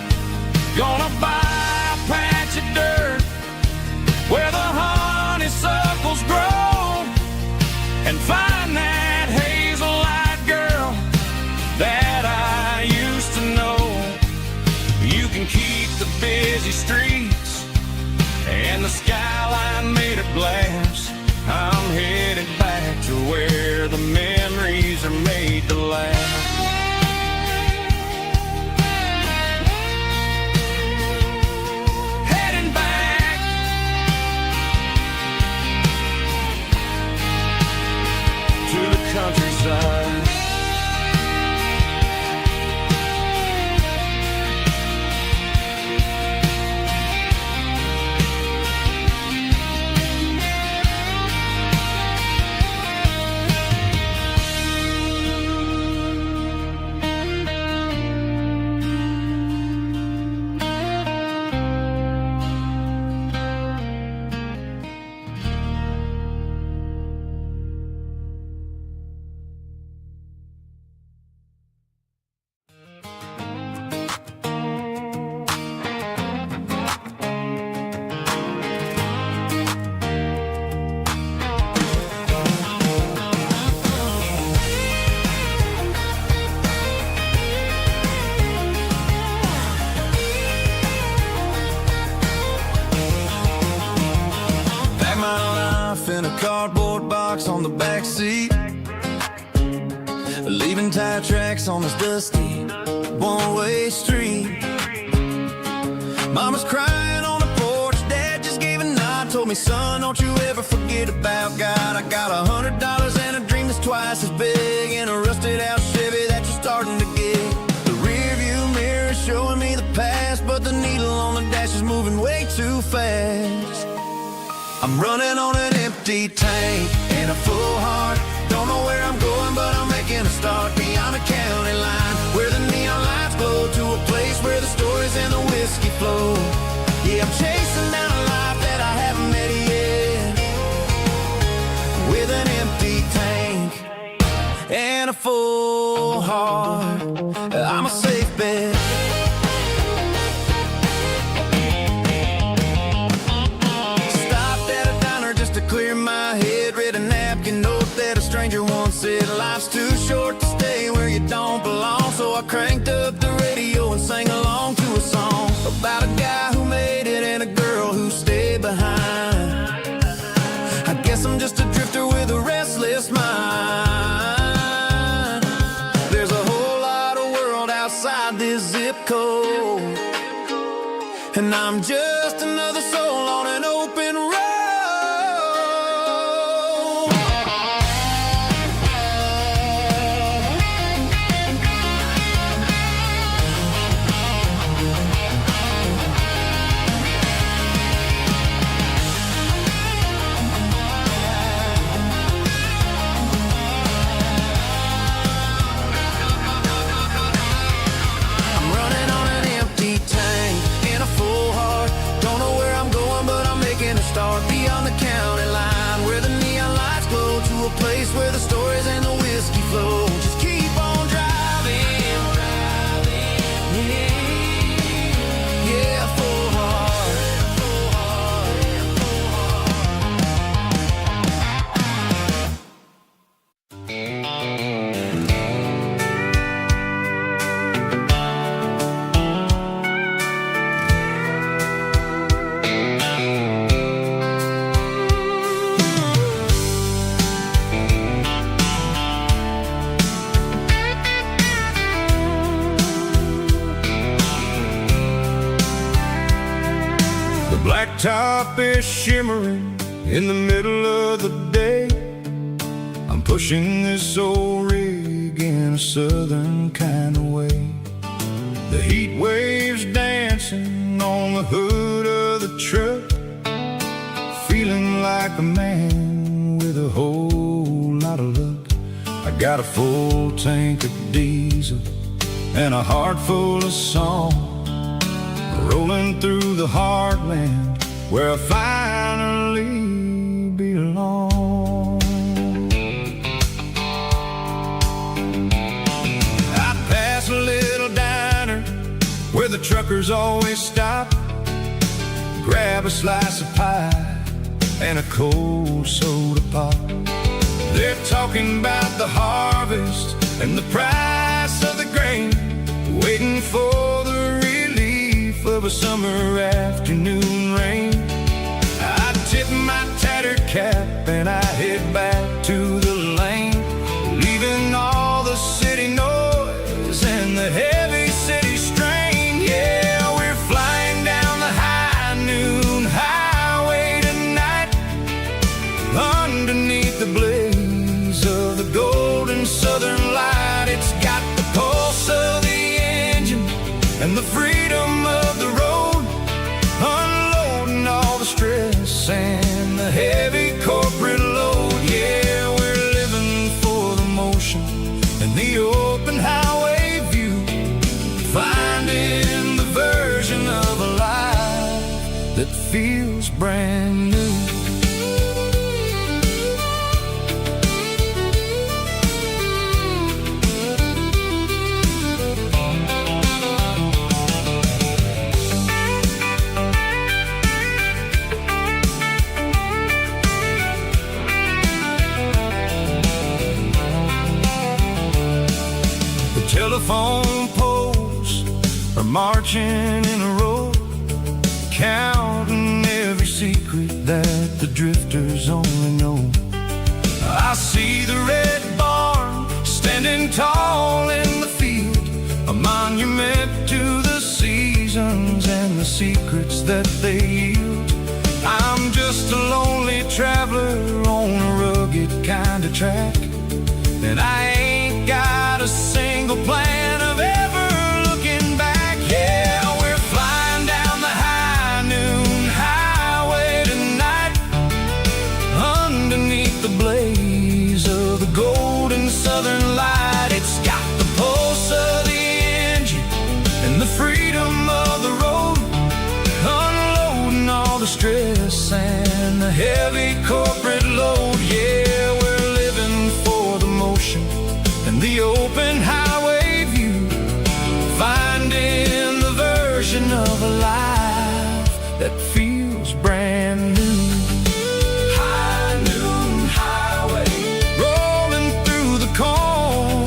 Gonna buy a patch of dirt where the honeysuckles grow and find that hazel-eyed girl that I used to know. You can keep the busy streets and the skyline made of glass. I'm headed back to where the memories are made to last. Heading back to the countryside. In a cardboard box on the back seat, leaving tire tracks on this dusty one-way street. Mama's crying on the porch, Dad just gave a nod, told me, son, don't you ever forget about God. I got $100 and a dream that's twice as big, and a rusted out Chevy that you're starting to get. The rear view mirror is showing me the past, but the needle on the dash is moving way too fast. I'm running on an empty tank and a full heart. Don't know where I'm going, but I'm making a start beyond a county line, where the neon lights glow, to a place where the stories and the whiskey flow. Yeah, I'm chasing down a life that I haven't met yet, with an empty tank and a full heart. I'm a safe bet. Clear my head, read a napkin note that a stranger once said, life's too short to stay where you don't belong. So I cranked up the radio and sang along to a song about a guy who made it and a girl who stayed behind. I guess I'm just a drifter with a restless mind. There's a whole lot of world outside this zip code, and I'm just another soul on an open road. Don't know blacktop is shimmering in the middle of the day. I'm pushing this old rig in a southern kind of way. The heat waves dancing on the hood of the truck, feeling like a man with a whole lot of luck. I got a full tank of diesel and a heart full of song, rolling through the heartland where I finally belong. I pass a little diner where the truckers always stop, grab a slice of pie and a cold soda pop. They're talking about the harvest and the price of the grain, waiting for the relief of a summer afternoon rain. I tip my tattered cap and I head back to the lane, leaving all the city noise and the heavy city strain. Yeah, we're flying down the high noon highway tonight, underneath the blaze of the golden southern light. It's got the pulse of the engine and the freedom of the road, unloading all the stress and the heavy corporate load. Yeah, we're living for the motion and the open highway view, finding the version of a life that feels brand new. Telephone poles are marching in a row, counting every secret that the drifters only know. I see the red barn standing tall in the field, a monument to the seasons and the secrets that they yield. I'm just a lonely traveler on a rugged kind of track, and I ain't got a single plan of ever looking back. Yeah, we're flying down the high noon highway tonight, underneath the blaze of the golden southern light. It's got the pulse of the engine and the freedom of the road, unloading all the stress and the heavy corporate load. Yeah, we're living for the motion and the open highway view, finding the version of a life that feels brand new. High noon highway, rolling through the corn,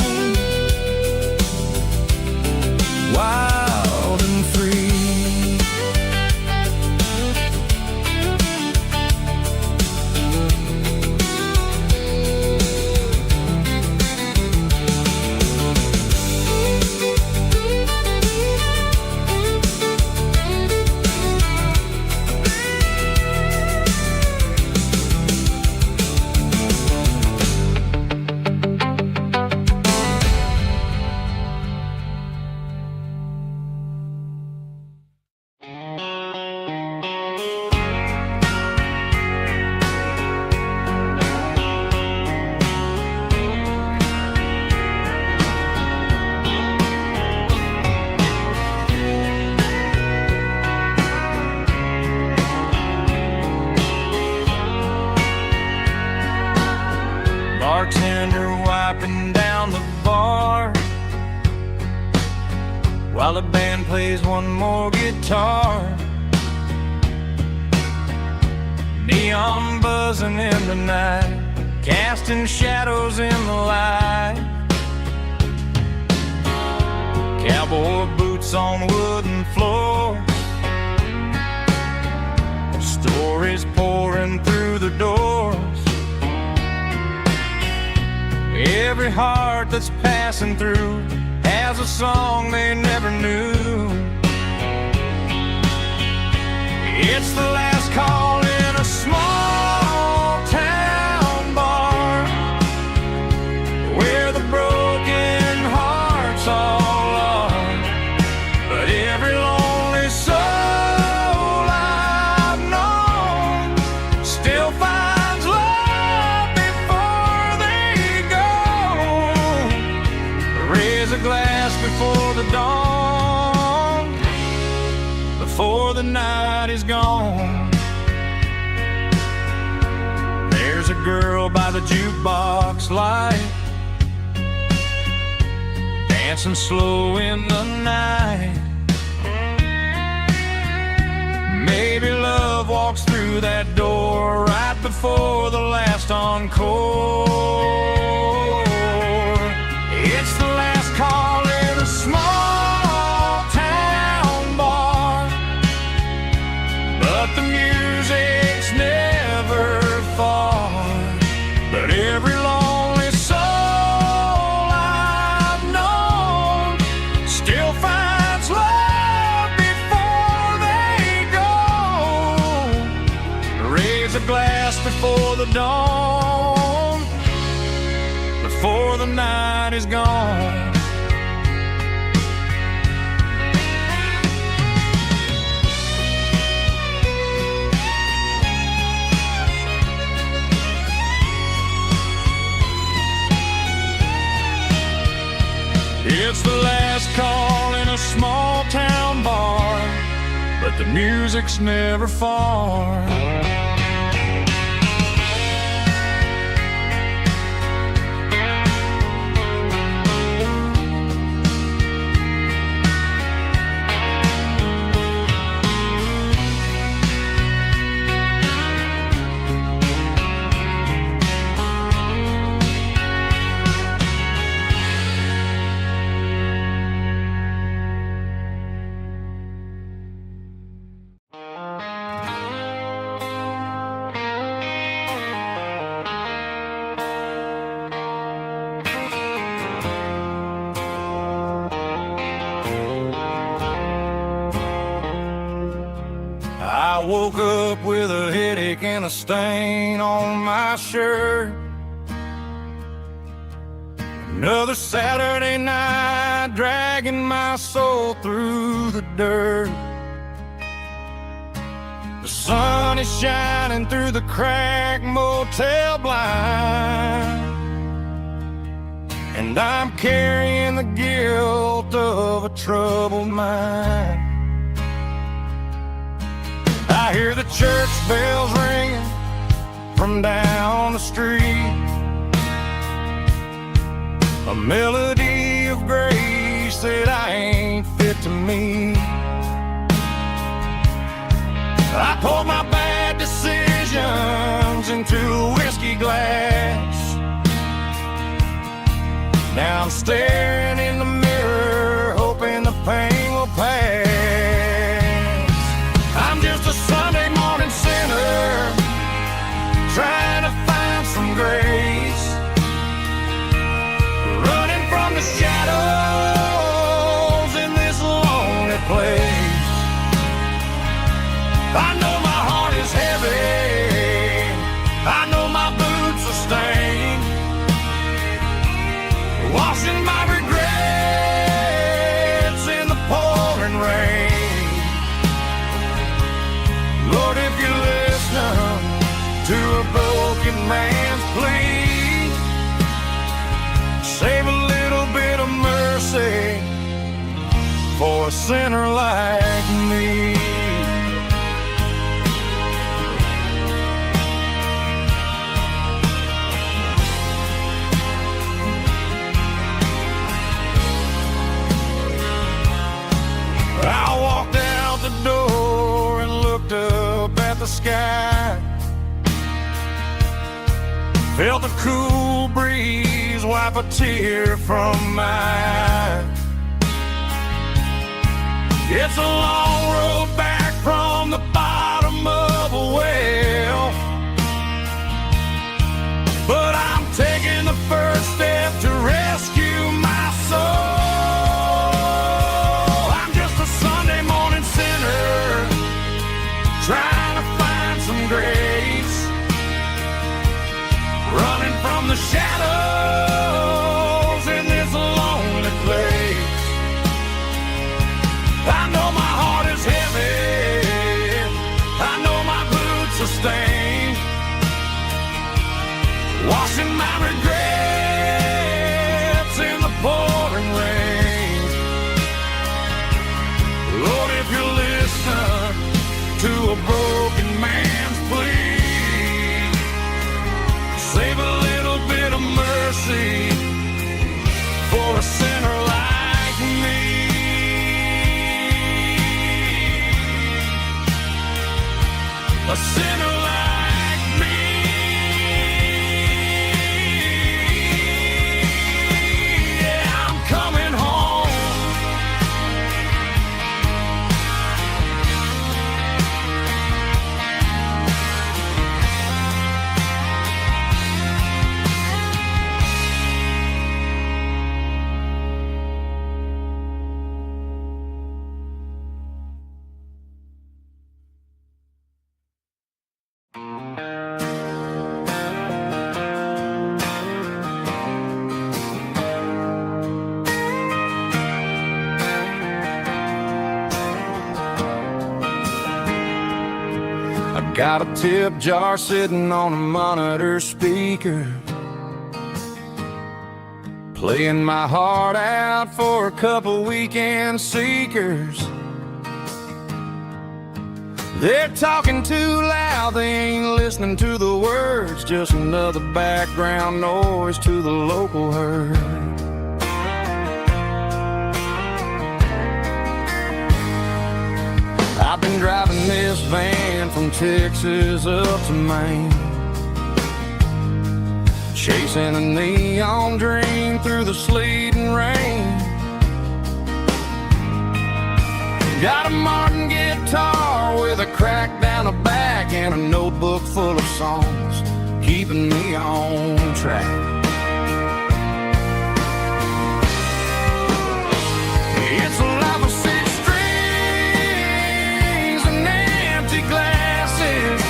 wild and free. Bartender wiping down the bar while the band plays one more guitar. Neon buzzing in the night, casting shadows in the light. Cowboy boots on wooden floors, stories pouring through the doors. Every heart that's passing through has a song they never knew. It's the last call in a small town bar where the broken hearts all are. But every lonely soul I've known still finds love before they go. Raise a glass before the dawn, before the night is gone. There's a girl by the jukebox light, dancing slow in the night. Maybe love walks through that door right before the last encore. It's the last call in a small town bar, but the music's never far. But every lonely soul I've known still finds love before they go. Raise a glass before the dawn, before the night is gone. It's the last call in a small town bar, but the music's never far. I woke up with a headache and a stain on my shirt. Another Saturday night dragging my soul through the dirt. The sun is shining through the cracked motel blind, and I'm carrying the guilt of a troubled mind. I hear the church bells ringing from down the street, a melody of grace that I ain't fit to meet. I poured my bad decisions into a whiskey glass. Now I'm staring in the mirror, hoping the pain will pass. I'm just a Sunday morning sinner, trying to find some grace, running from the shadows in this lonely place. I know my heart is heavy, I know my boots are stained, washing my regrets in the pouring rain. Lord, if you listen to a broken man's plea, save a little bit of mercy for a sinner like me. I walked out the door and looked up at the sky, felt the cool breeze wipe a tear from my eye. It's a long road back from the bottom of a well, but I'm taking the first step to rescue my soul. I'm just a Sunday morning sinner, trying I know my heart is heavy, I know my boots are stained, washing my regrets in the pouring rain. Lord, if you listen to a broken man's plea, save a little bit of mercy for a sinner like me. A sinner like me. Yeah, I'm coming home. Got a tip jar sitting on a monitor speaker, playing my heart out for a couple weekend seekers. They're talking too loud, they ain't listening to the words, just another background noise to the local herd. I've been driving this van from Texas up to Maine, chasing a neon dream through the sleet and rain. Got a Martin guitar with a crack down the back and a notebook full of songs, keeping me on track. It's a life of six strings and empty glasses,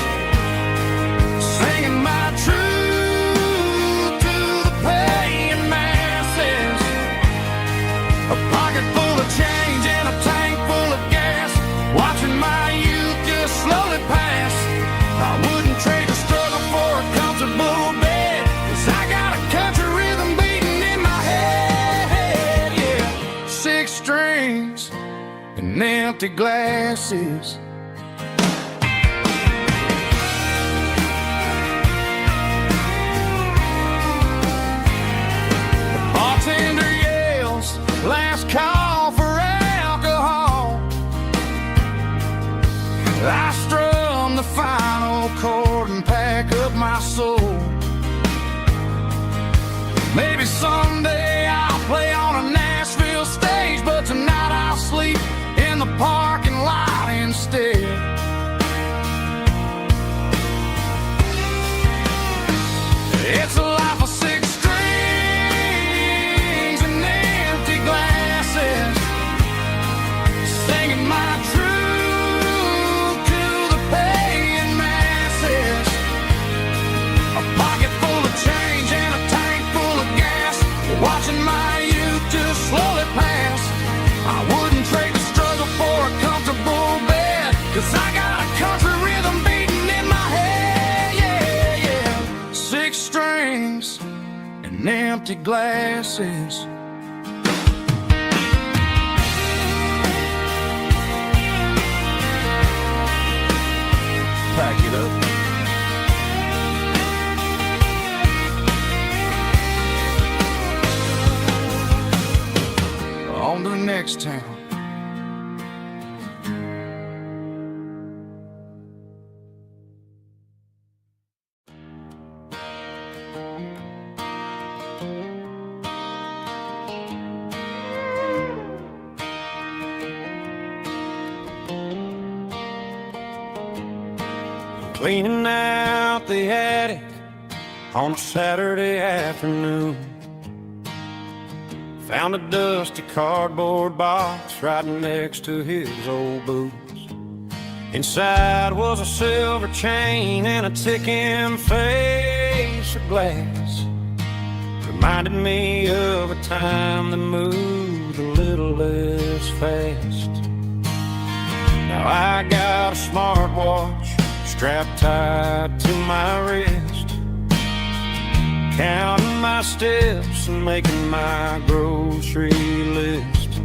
singing my truth to the paying masses. A pocket full of change and a tank full of gas, watching my youth just slowly pass. I wouldn't trade the struggle for a comfortable bed, 'cause I got a country rhythm beating in my head. Yeah, six strings and empty glasses. The bartender yells, last call for alcohol. I strum the final chord and pack up my soul. Maybe someday I'll play on a Nashville stage, but tonight I'll sleep in the parking lot instead. It's a life of six strings and empty glasses, singing my truth to the paying masses. A pocket full of change and a tank full of gas, watching my youth just slowly pass. I wouldn't trade the struggle for a comfortable bed, 'cause I got a country rhythm beating in my head. Yeah, yeah. Six strings and empty glasses. Pack it up. On to the next town. Cleaning out the attic on a Saturday afternoon, found a dusty cardboard box right next to his old boots. Inside was a silver chain and a ticking face of glass, reminded me of a time that moved a little less fast. Now I got a smartwatch strapped tight to my wrist, counting my steps and making my grocery list.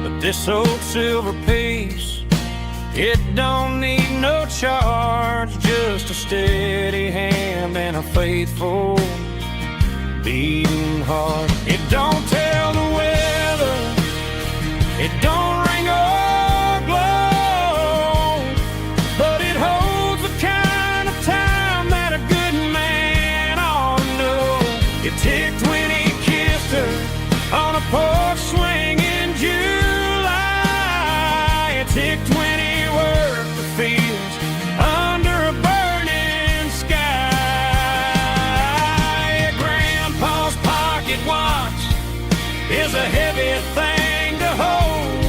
But this old silver piece, it don't need no charge, just a steady hand and a faithful beating heart. It don't tell the weather, it don't ring or glow, but it holds the kind of time that a good man ought to know. It ticked when he kissed her on a porch swing in July. It ticked when he worked the fields under a burning sky. Grandpa's pocket watch is a heavy thing to hold,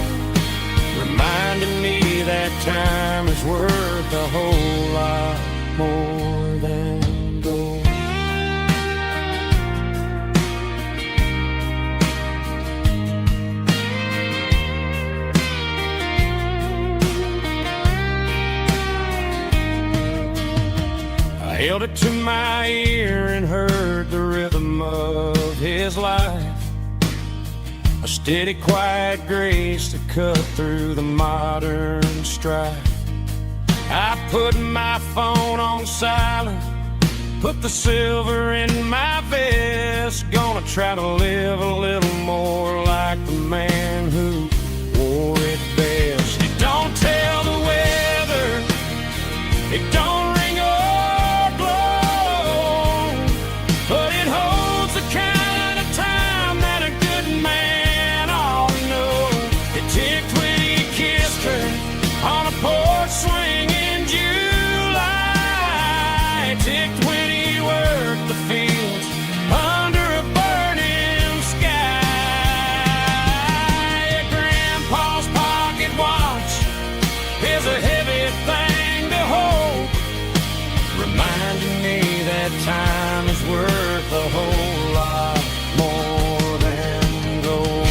reminding me that time is worth a whole lot more than gold. I held it to my ear and heard the rhythm of his life, a steady, quiet grace to cut through the modern strife. I put my phone on silent, put the silver in my vest, gonna try to live a little more like the man who wore it best. It don't tell the weather, it don't ring or blow, but it holds the kind of time that a good man ought to know. It ticked when he kissed her on a porch swing in July. It ticked when he worked the fields under a burning sky. Grandpa's pocket watch is a heavy thing to hold, reminding me that time is worth a whole lot more than gold.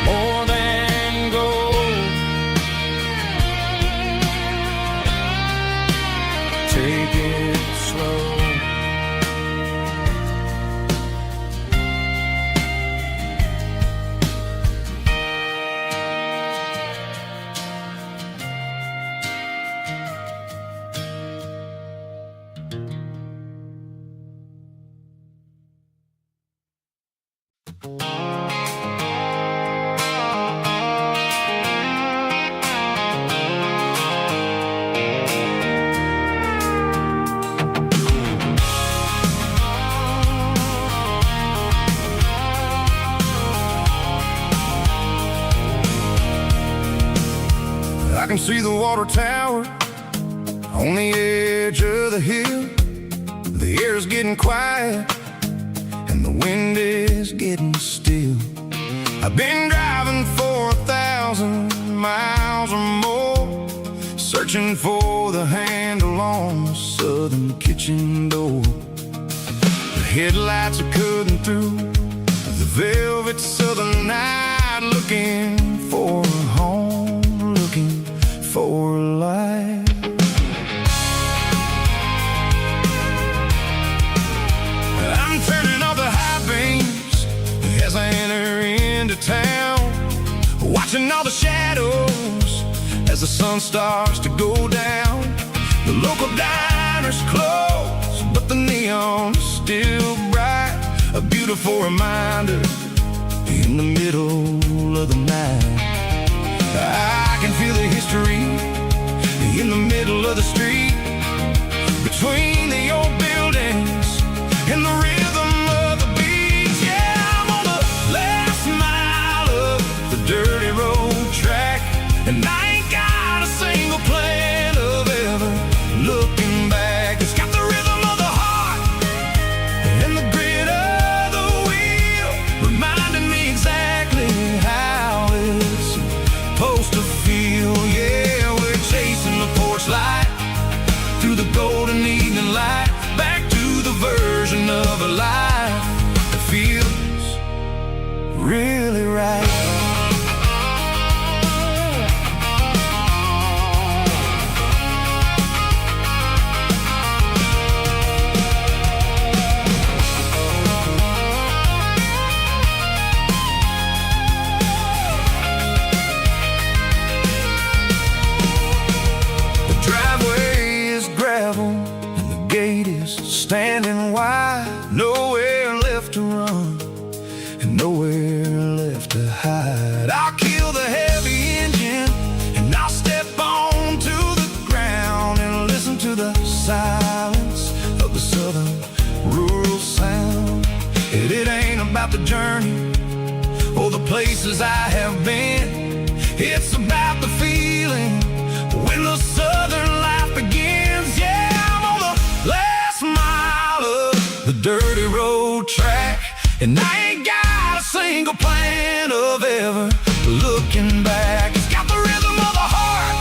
More than gold. Take it slow. I can see the water tower on the edge of the hill. The air is getting quiet and the wind is getting still. I've been driving for 1,000 miles or more, searching for the handle on the southern kitchen door. The headlights are cutting through the velvet southern night, looking for a home, looking for life. I'm turning off the high beams as I enter into town, watching all the shadows as the sun starts to go down. The local diner's closed, but the neon is still bright, a beautiful reminder in the middle of the night. I can feel the history in the middle of the street, between the old buildings and the rhythm of the beats. Yeah, I'm on the last mile of the dirty road track, and I ain't got a single plan of ever looking back. It's got the rhythm of the heart and the grit of the wheel, reminding me exactly how it's supposed to feel. Yeah, we're chasing the porch light through the golden evening light, back to the version of a left to run and nowhere left to hide. I'll kill the heavy engine and I'll step onto the ground and listen to the silence of the southern rural sound. It ain't about the journey or the places I have been. It's about the feeling when the southern life begins. Yeah, I'm on the last mile of the dirty road track, and I ain't got a single plan of ever looking back. It's got the rhythm of the heart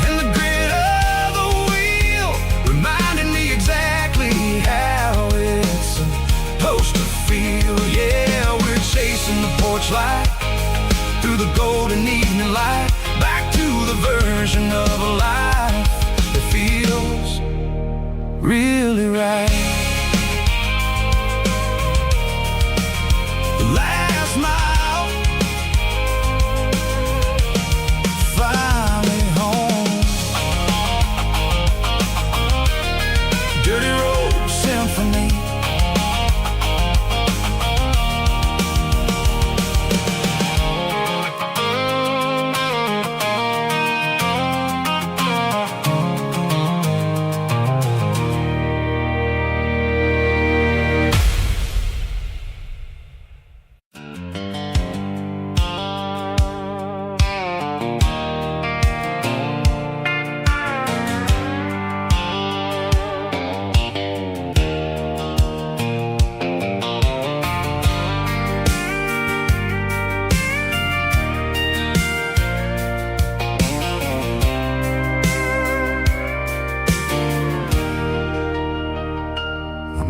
and the grit of the wheel, reminding me exactly how it's supposed to feel. Yeah, we're chasing the porch light through the golden evening light, back to the version of a life that feels really right. The last mile, finally home. Dirty Road Symphony.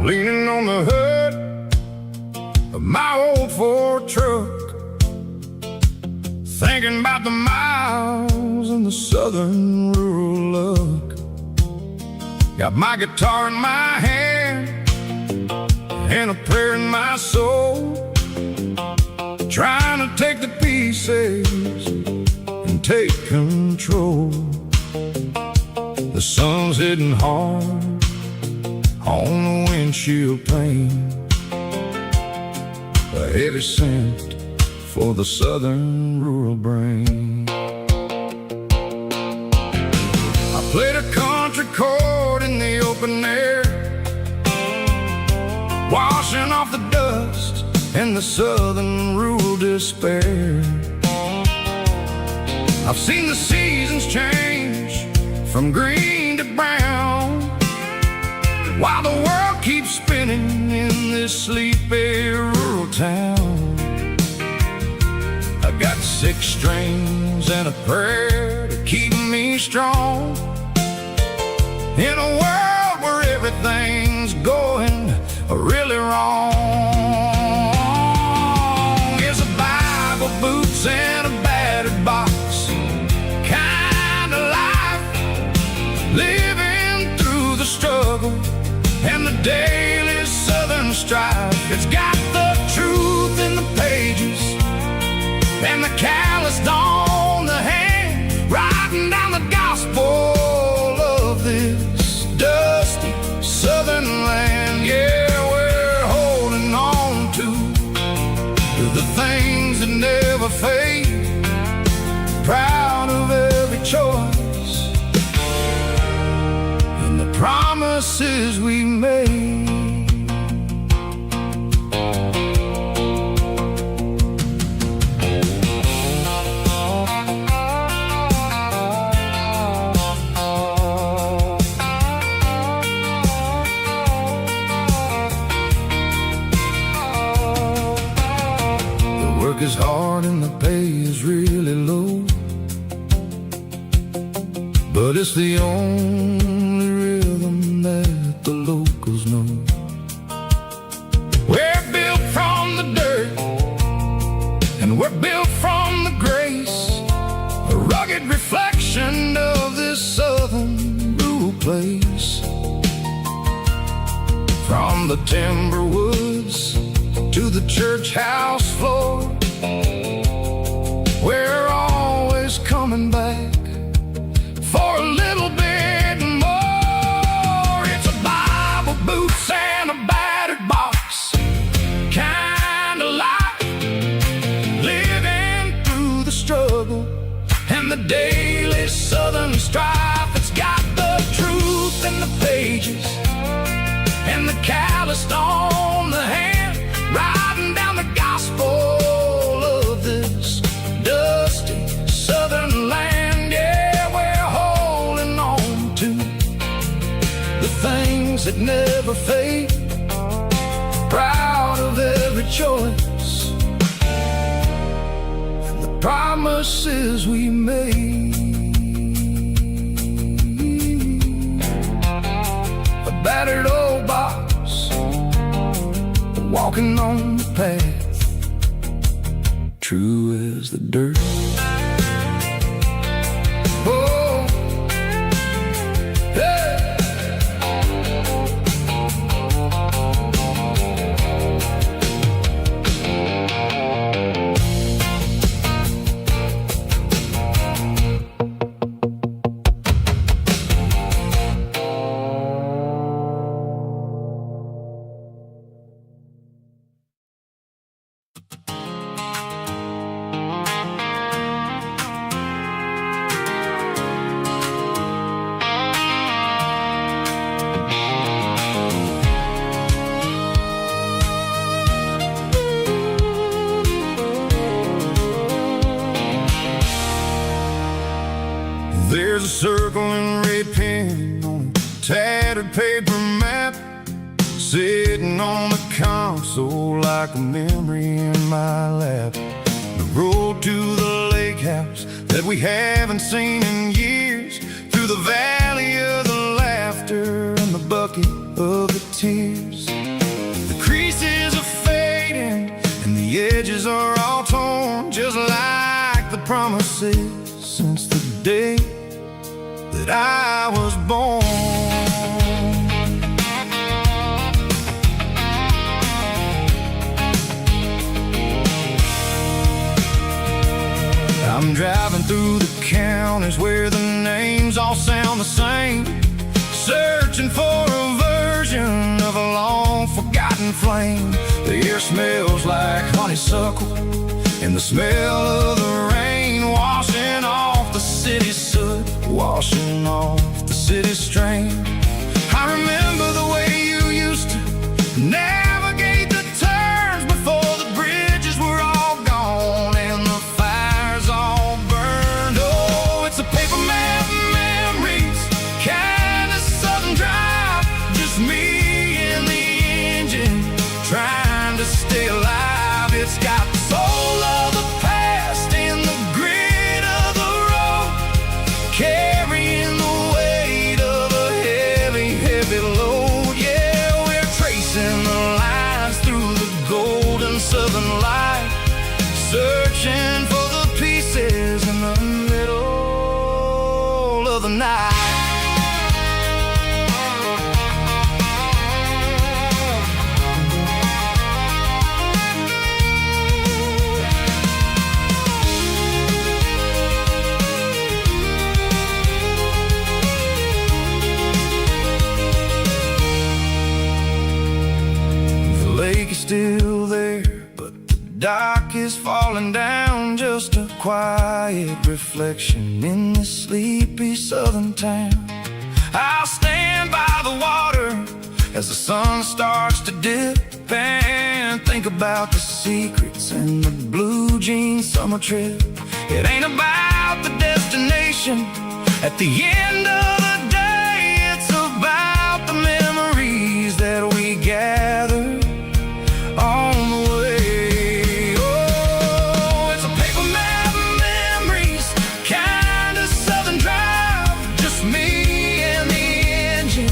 Leaning on the hood of my old Ford truck, thinking about the miles and the southern rural look. Got my guitar in my hand and a prayer in my soul, trying to take the pieces and take control. The sun's hitting hard on the windshield pane, a heavy scent for the southern rural brain. I played a country chord in the open air, washing off the dust and the southern rural despair. I've seen the seasons change from green to brown, while the world keeps spinning in this sleepy rural town. I got 6 strings and a prayer to keep me strong in a world where everything's going really wrong. It's a Bible, boots, and a battered box kind of life, living through the struggle and the daily southern strife. It's got the truth in the pages and the calloused on the hand, writing down the gospel of this dusty southern land. Yeah, we're holding on to the things that never fade, proud of every choice and the promises we made. Work is hard and the pay is really low, but it's the only rhythm that the locals know. We're built from the dirt and we're built from the grace, a rugged reflection of this southern rural place. From the timber woods to the church house floor, we're always coming back for a little bit more. It's a Bible, boots, and a battered box daily southern strife that's got the truth in the pages and the calloused on the hand, riding down the gospel of this dusty southern land. Yeah, we're holding on to the things that never fade, proud of every choice and the promises we made. A battered old box, walking on the path, true as the dirt. Oh, hey. There's a circle and red pen on a tattered paper map, sitting on the console like a memory in my lap. The road to the lake house that we haven't seen in years, through the valley of the laughter and the bucket of the tears. The creases are fading and the edges are all torn, just like the promises since the day that I was born. I'm driving through the counties where the names all sound the same, searching for a version of a long forgotten flame. The air smells like honeysuckle and the smell of the rain, washing off the city's soot, washing off the city's strain. I remember the way you used to navigate the turns before the bridges were all gone and the fires all burned. Oh, it's a paper map memories, kind of southern drive, just me and the engine trying to stay alive. It's got the soul of the past and the grit of the road, carrying the weight of a heavy, heavy load. Yeah, we're tracing the lines through the golden southern light, searching for the pieces in the middle of the night. The lake is still there, but the dock is falling down, just a quiet reflection in this sleepy southern town. I'll stand by the water as the sun starts to dip and think about the secrets and the blue jean summer trip. It ain't about the destination at the end of the day, it's about the memories that we gather on the way. Oh, it's a paper map memories, kind of southern drive, just me and the engine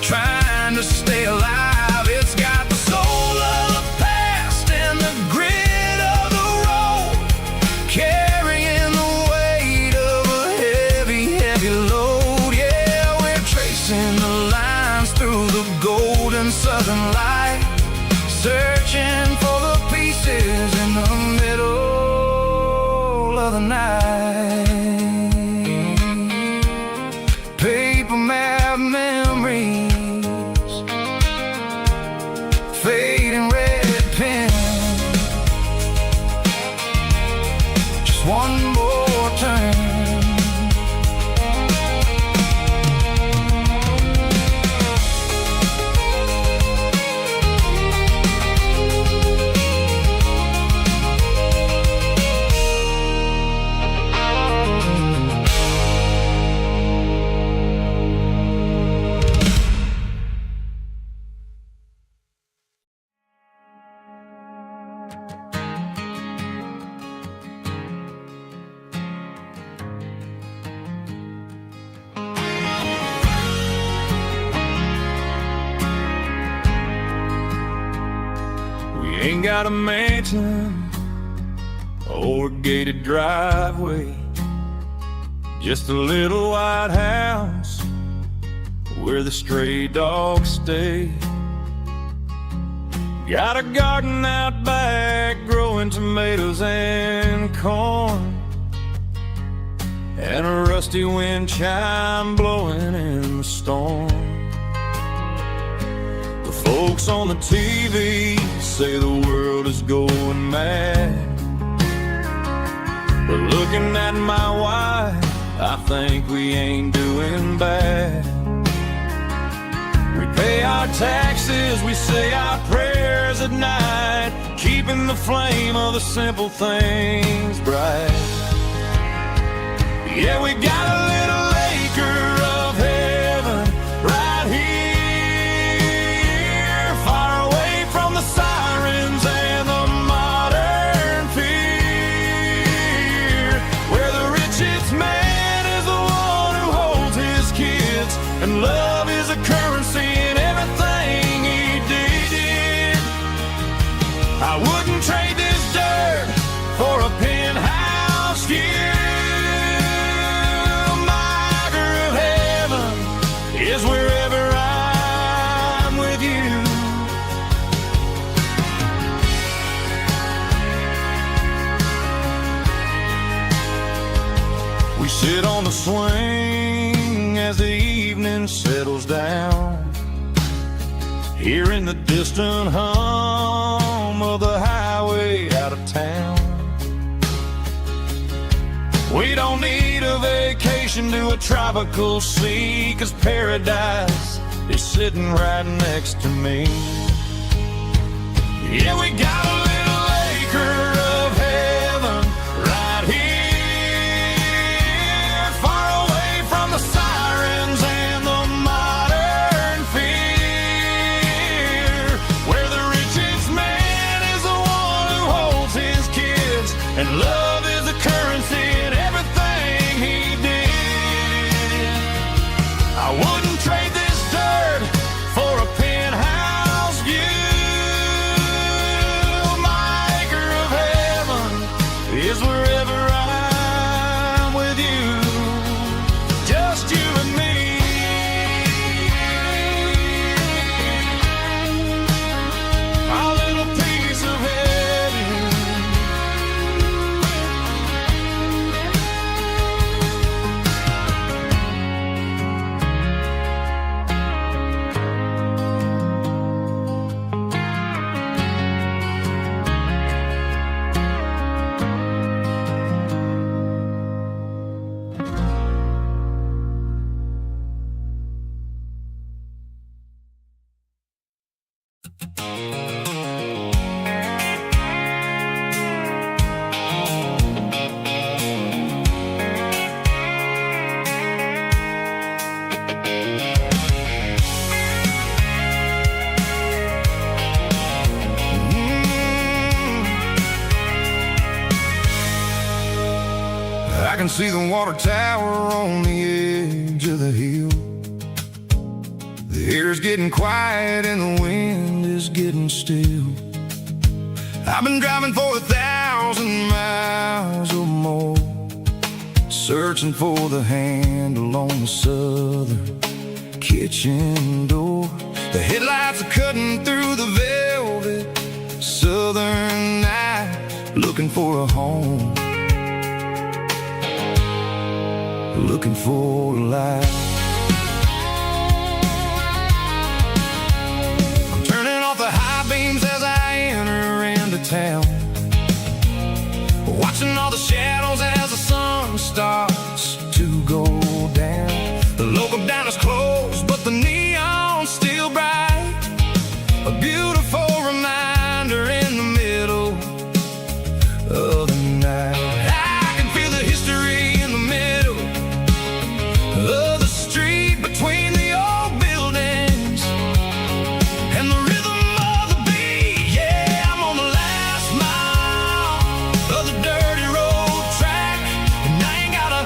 trying to stay alive. It's got the soul of the past and the grit of the road, carrying the weight of a heavy, heavy load. Yeah, ain't got a mansion or a gated driveway, just a little white house where the stray dogs stay. Got a garden out back growing tomatoes and corn, and a rusty wind chime blowing in the storm. The folks on the TV say the world is going mad, but looking at my wife, I think we ain't doing bad. We pay our taxes, we say our prayers at night, keeping the flame of the simple things bright. Yeah, we got a little acre of heaven right here, far away from the sirens and the modern fear, where the richest man is the one who holds his kids, and love is a currency in everything he did. I wouldn't trade this dirt for a penthouse view. Is wherever I'm with you. We sit on the swing as the evening settles down, hearing the distant hum of the highway out of town. We don't need a vacation to a tropical sea, 'cause paradise is sitting right next to me. Yeah, we got a little acre of heaven right here, far away from the sirens and the modern fear, where the richest man is the one who holds his kids, and love is a currency in everything he did. I wouldn't trade this dirt for a penthouse view. My acre of heaven is wherever I'm with you, just you and me. Our little piece of heaven. I can see the water tower on the edge of the hill. The air's getting quiet and the wind is getting still. I've been driving for 1,000 miles or more, searching for the handle on the southern kitchen door. The headlights are cutting through the velvet southern night, looking for a home, looking for a life. I'm turning off the high beams as I enter into town, watching all the shadows as the sun starts to go down. The local diner's closed, but the neon's still bright, a beautiful reminder in the middle of the night. I can feel the history in the middle of the street, between the old buildings and the rhythm of the beat. Yeah, I'm on the last mile of the dirty road track, and I ain't got a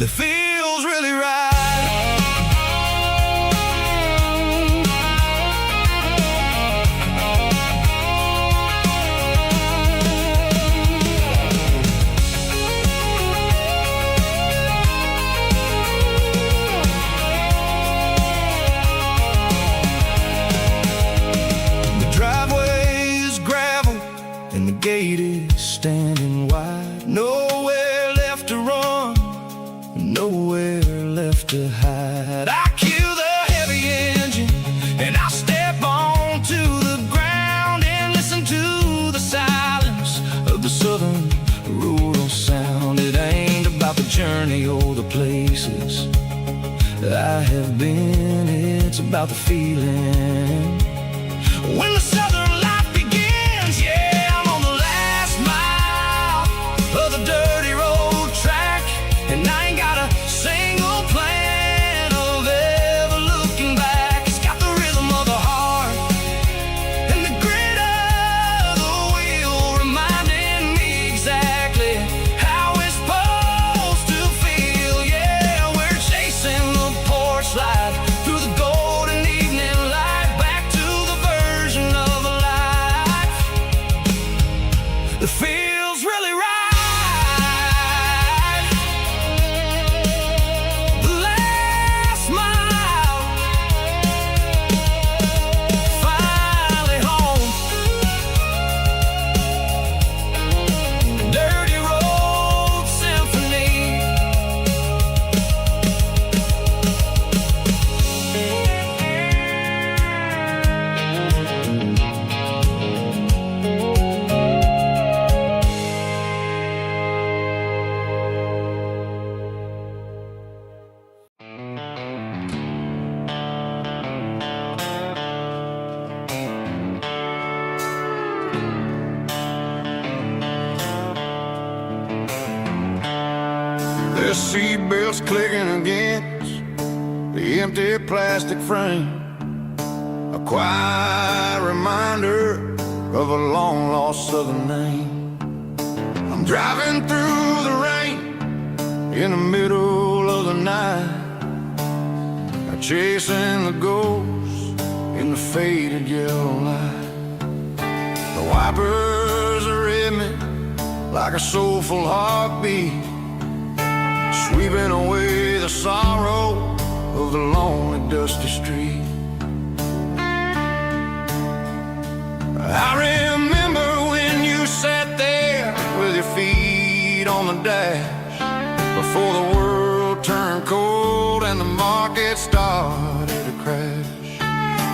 that feels really right. Gate is standing wide, nowhere left to run, nowhere left to hide. I kill the heavy engine and I step onto the ground and listen to the silence of the southern rural sound. It ain't about the journey or the places I have been, it's about the feeling when the southern life begins. Yeah, of the dirty road track, and I ain't got a single plan of ever looking back. It's got the rhythm of the heart and the grit of the wheel, reminding me exactly how it's supposed to feel. Yeah, we're chasing the porch light through the golden evening light, back to the version of a life that feels really right. The seatbelts clicking against the empty plastic frame, a quiet reminder of a long-lost southern name. I'm driving through the rain in the middle of the night, chasing the ghosts in the faded yellow light. The wipers are in me like a soulful heartbeat, sweeping away the sorrow of the lonely, dusty street. I remember when you sat there with your feet on the dash, before the world turned cold and the market started to crash.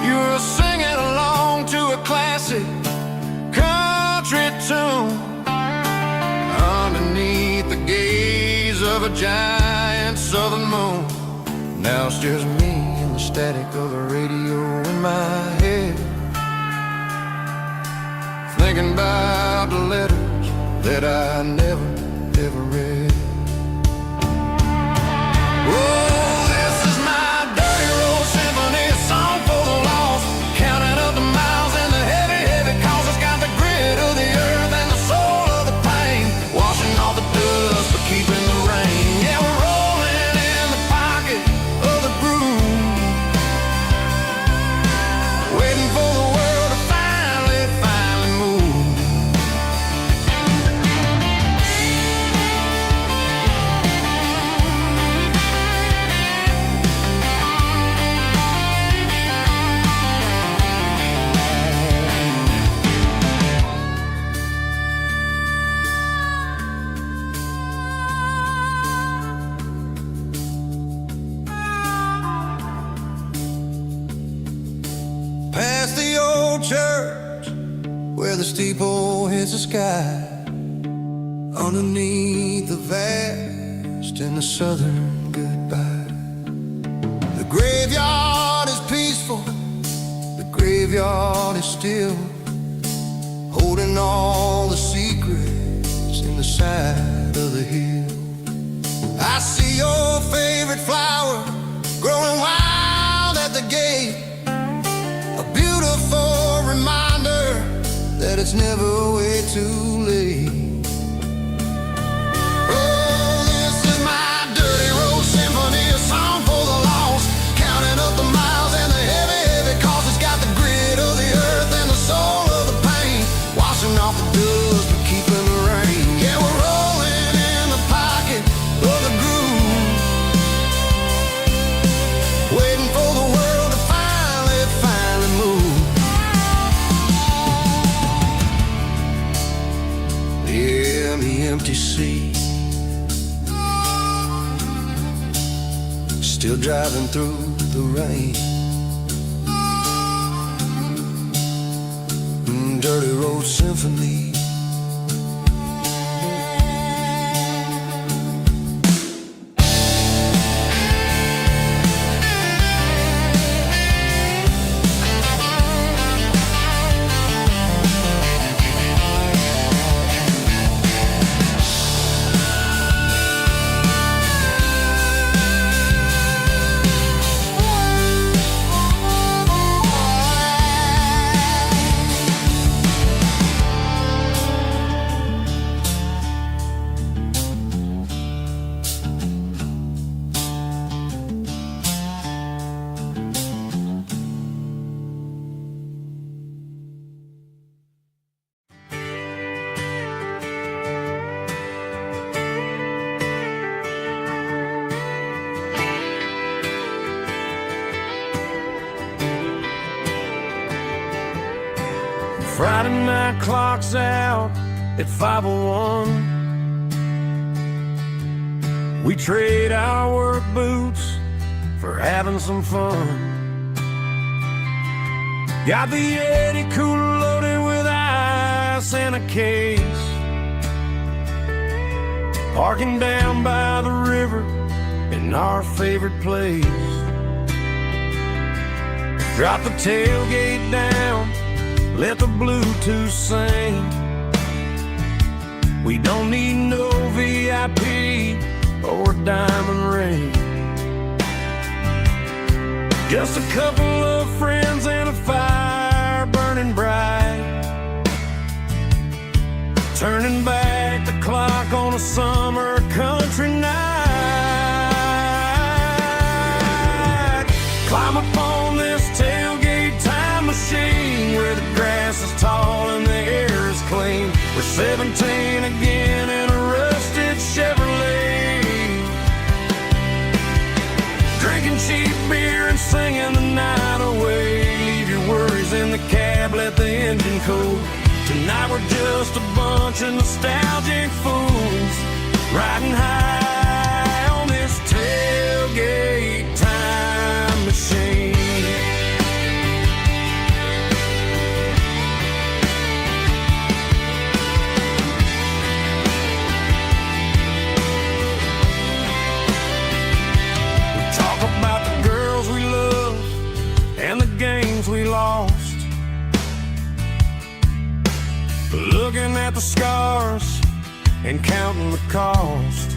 You were singing along to a classic country tune underneath the gaze of a giant southern moon. Now it's just me and the static of the radio in my head, thinking about the letters that I never, ever read. Oh, this is my dirty road symphony, a song for the lost, counting up the miles and the heavy, heavy calls. It's got the grit of the earth and the soul of the pain, washing off the dust but keeping the rain. Yeah, we're rolling in the pocket of the groove, waiting for the world to finally move. Past the old church where the steeple hits the sky, underneath the vast and the southern goodbye. The graveyard is peaceful, the graveyard is still, holding all the secrets in the side of the hill. I see your favorite flower growing wild at the gate, a beautiful reminder that it's never way too late. Oh, this is my dirty road still driving through the rain. Dirty Road Symphony. Friday night clock's out at 5:01. We trade our work boots for having some fun. Got the Yeti cooler loaded with ice and a case, parking down by the river in our favorite place. Drop the tailgate down, let the Bluetooth sing. We don't need no VIP or diamond ring. Just a couple of friends and a fire burning bright, turning back the clock on a summer country night. Climb up on this tailgate time machine where the grass is tall and the air is clean. We're 17 again in a rusted Chevrolet, drinking cheap beer and singing the night away. Leave your worries in the cab, let the engine cool. Tonight we're just a bunch of nostalgic fools, riding high on this tailgate time machine. We lost, looking at the scars and counting the cost.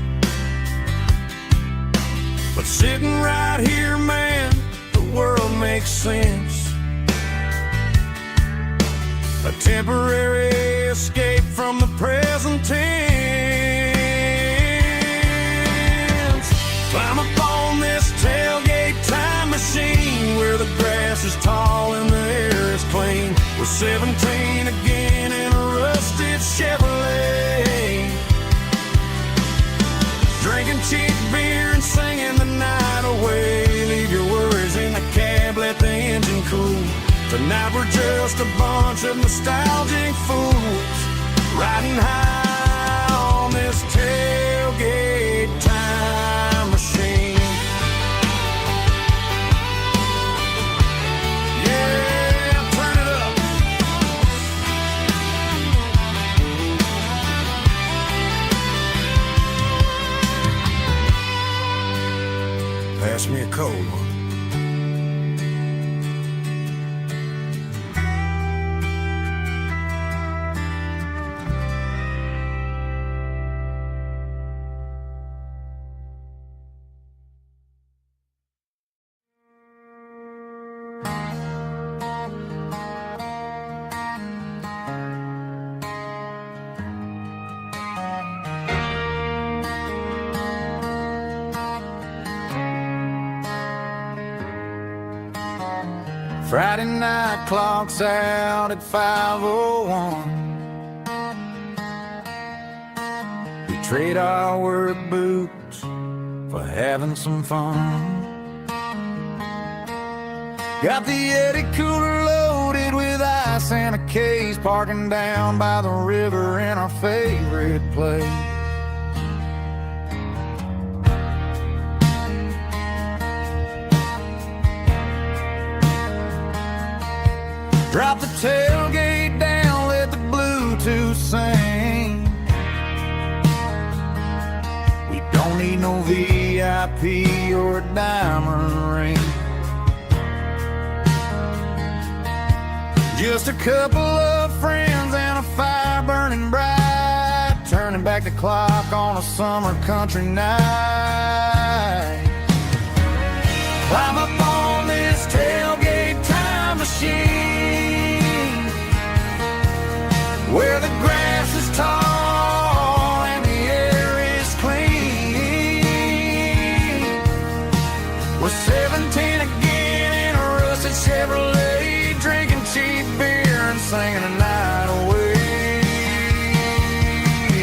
But sitting right here, man, the world makes sense. A temporary escape from the present tense. Climb up on this tailgate time machine where the grass is tall and the air is clean. We're 17 again in a rusted Chevrolet, drinking cheap beer and singing the night away. Leave your worries in the cab, let the engine cool. Tonight we're just a bunch of nostalgic fools, riding high on this tailgate time machine. Pass me a cold one. Friday night clock's out at 5:01. We trade our work boots for having some fun. Got the Yeti cooler loaded with ice and a case, parking down by the river in our favorite place. Drop the tailgate down, let the Bluetooth sing. We don't need no VIP or a diamond ring. Just a couple of friends and a fire burning bright, turning back the clock on a summer country night. Climb up on this tailgate time machine, where the grass is tall and the air is clean. We're 17 again in a rusted Chevrolet, drinking cheap beer and singing the night away.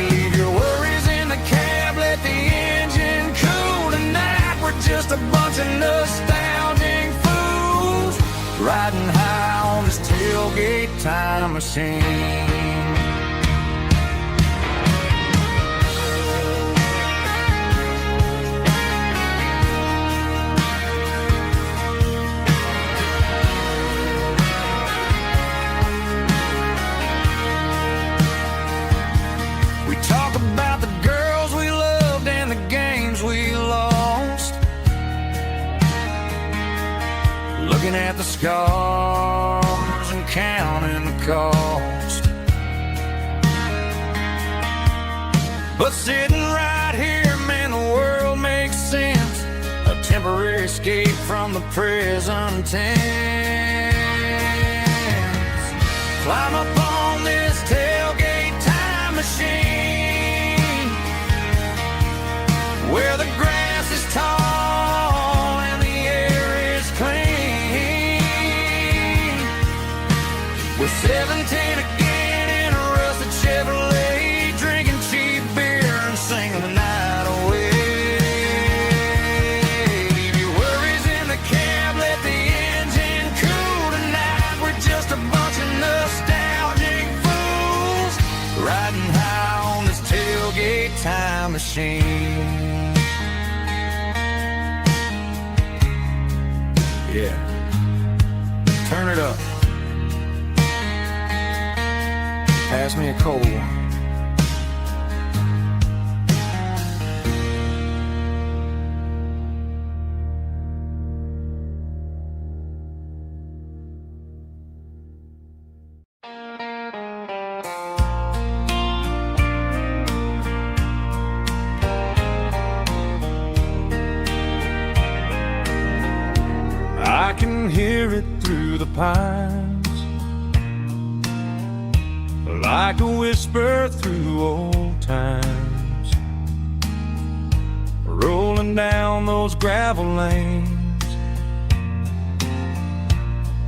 Leave your worries in the cab, let the engine cool tonight. We're just a bunch of nostalgic fools, riding high on this tailgate time machine. Looking at the scars and counting the cost. But sitting right here, man, the world makes sense. A temporary escape from the present tense. Climb up on this tailgate time machine, where the grass is tall and the air is clean. We're 17 again in a rusted Chevrolet, drinking cheap beer and singing the night away. Leave your worries in the cab, let the engine cool tonight. We're just a bunch of nostalgic fools, riding high on this tailgate time machine. Yeah, turn it up. Pass me a cold one. I can hear it through the pines, like a whisper through old times, rolling down those gravel lanes,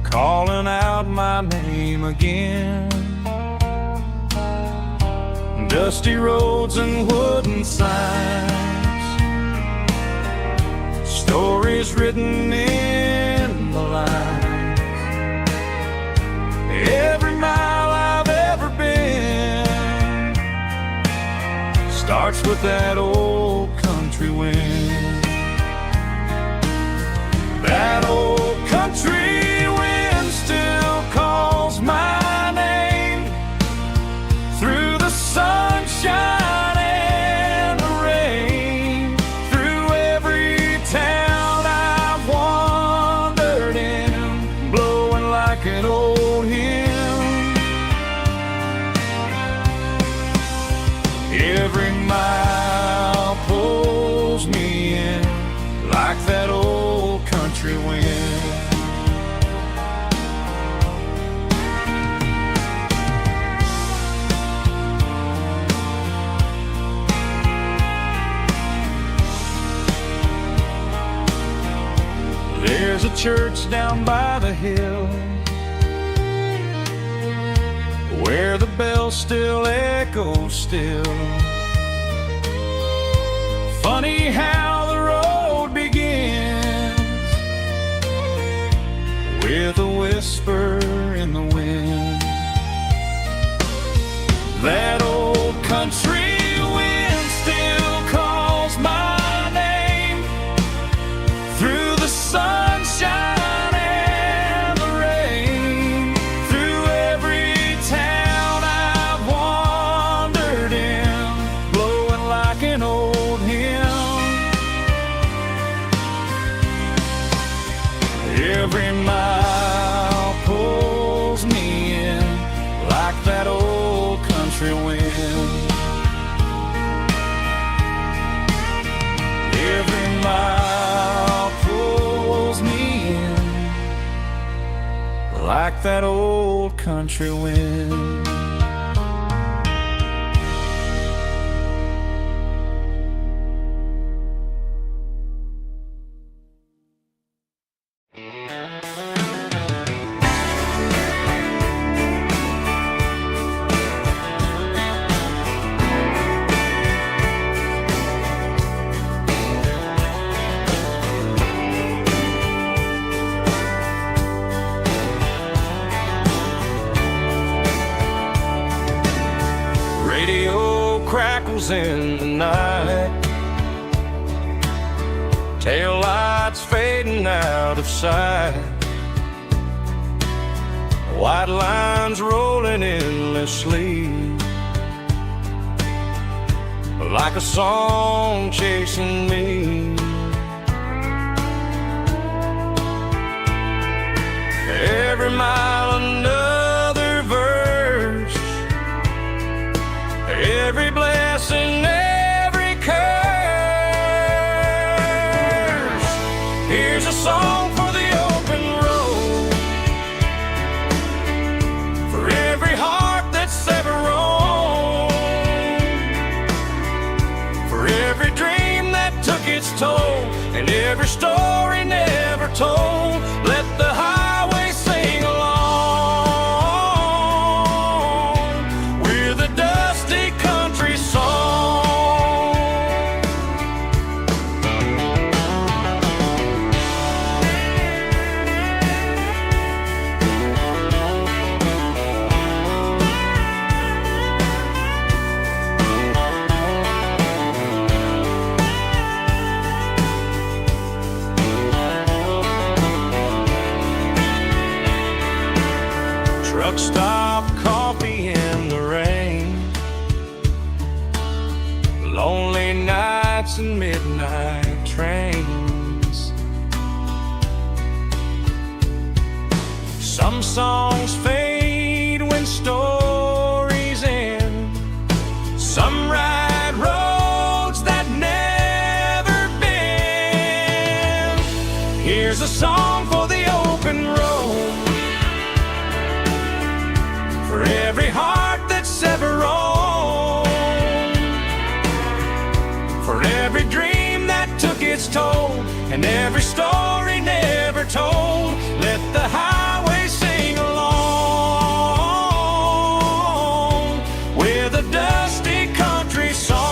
calling out my name again. Dusty roads and wooden signs, stories written in the lines. Every mile I've ever been starts with that old country wind. That old country wind still calls my name through the sunshine and the rain, through every town I've wandered in, blowing like an old hymn. Every mile pulls me in like that old country wind. There's a church down by the hill where the bells still echo still. Funny how the road begins with a whisper in the wind. That old country wind still calls my name through the sunshine and the rain, through Every mile pulls me in like that old country wind. Every mile pulls me in like that old country wind. Crackles in the night, tail lights fading out of sight, white lines rolling endlessly, like a song chasing me. Every mile another verse, every blessing, every curse. Here's a song for the open road, for every heart that's ever roamed, for every dream that took its toll, and every story never told. Let the highway sing along with a dusty country song. Truck stop, coffee in the rain, lonely nights and midnight trains. Some songs fade when stories end, some ride roads that never bend. Here's a song for the open road, for every heart that's ever roamed, for every dream that took its toll, and every story never told. Let the highway sing along with a dusty country song.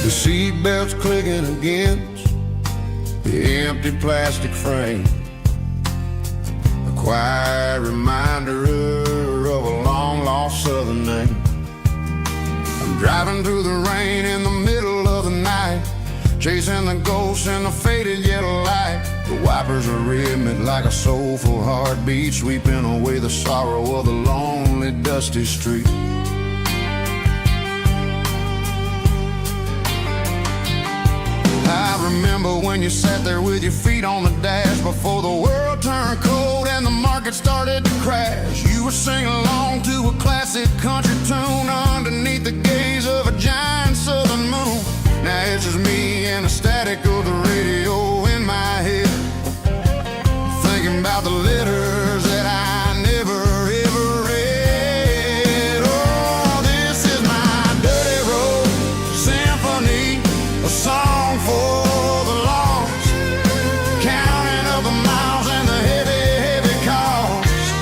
The seatbelt's clicking against the empty plastic frame, a quiet reminder of a long-lost southern name. I'm driving through the rain in the middle of the night, chasing the ghosts in the faded yellow light. The wipers are rhythmic like a soulful heartbeat, sweeping away the sorrow of the lonely, dusty street. you sat there with your feet on the dash before the world turned cold and the market started to crash. You were singing along to a classic country tune underneath the gaze of a giant southern moon. Now it's just me and the static of the radio in my head, thinking about the letters that I never ever read. Oh, this is my dirty road symphony, a song for the lost, counting up the miles and the heavy, heavy cost.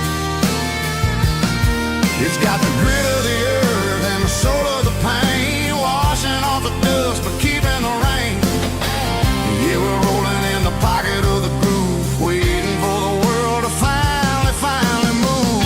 It's got the grit of the earth and the soul of the pain, washing off the dust but keeping the rain. Yeah, we're rolling in the pocket of the groove, waiting for the world to finally move.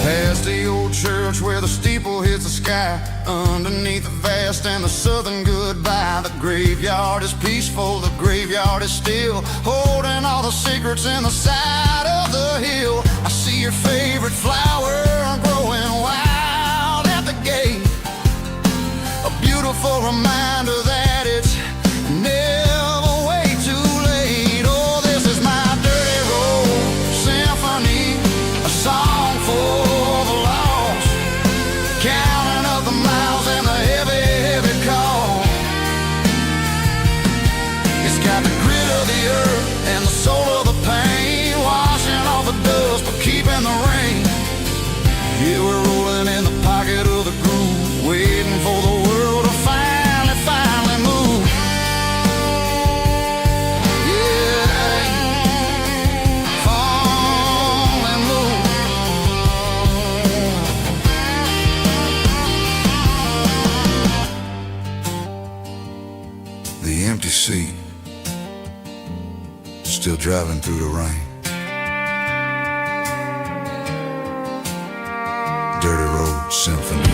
Past the old church where the steeple hits the sky, underneath the vast and the southern goodbye. The graveyard is peaceful, the graveyard is still, holding all the secrets in the side of the hill. I see your favorite flower growing wild at the gate, a beautiful reminder that it's never way too late. Oh, this is my dirty road symphony, a song for the lost, counting up the miles and the heavy, heavy call. It's got the grit of the earth and the soul of the pain, washing off the dust but keeping the rain. Yeah, we're rolling in the pocket of the groove, waiting for the world to finally move. Yeah, fall and move. The empty seat, still driving through the rain. Dirty Road Symphony.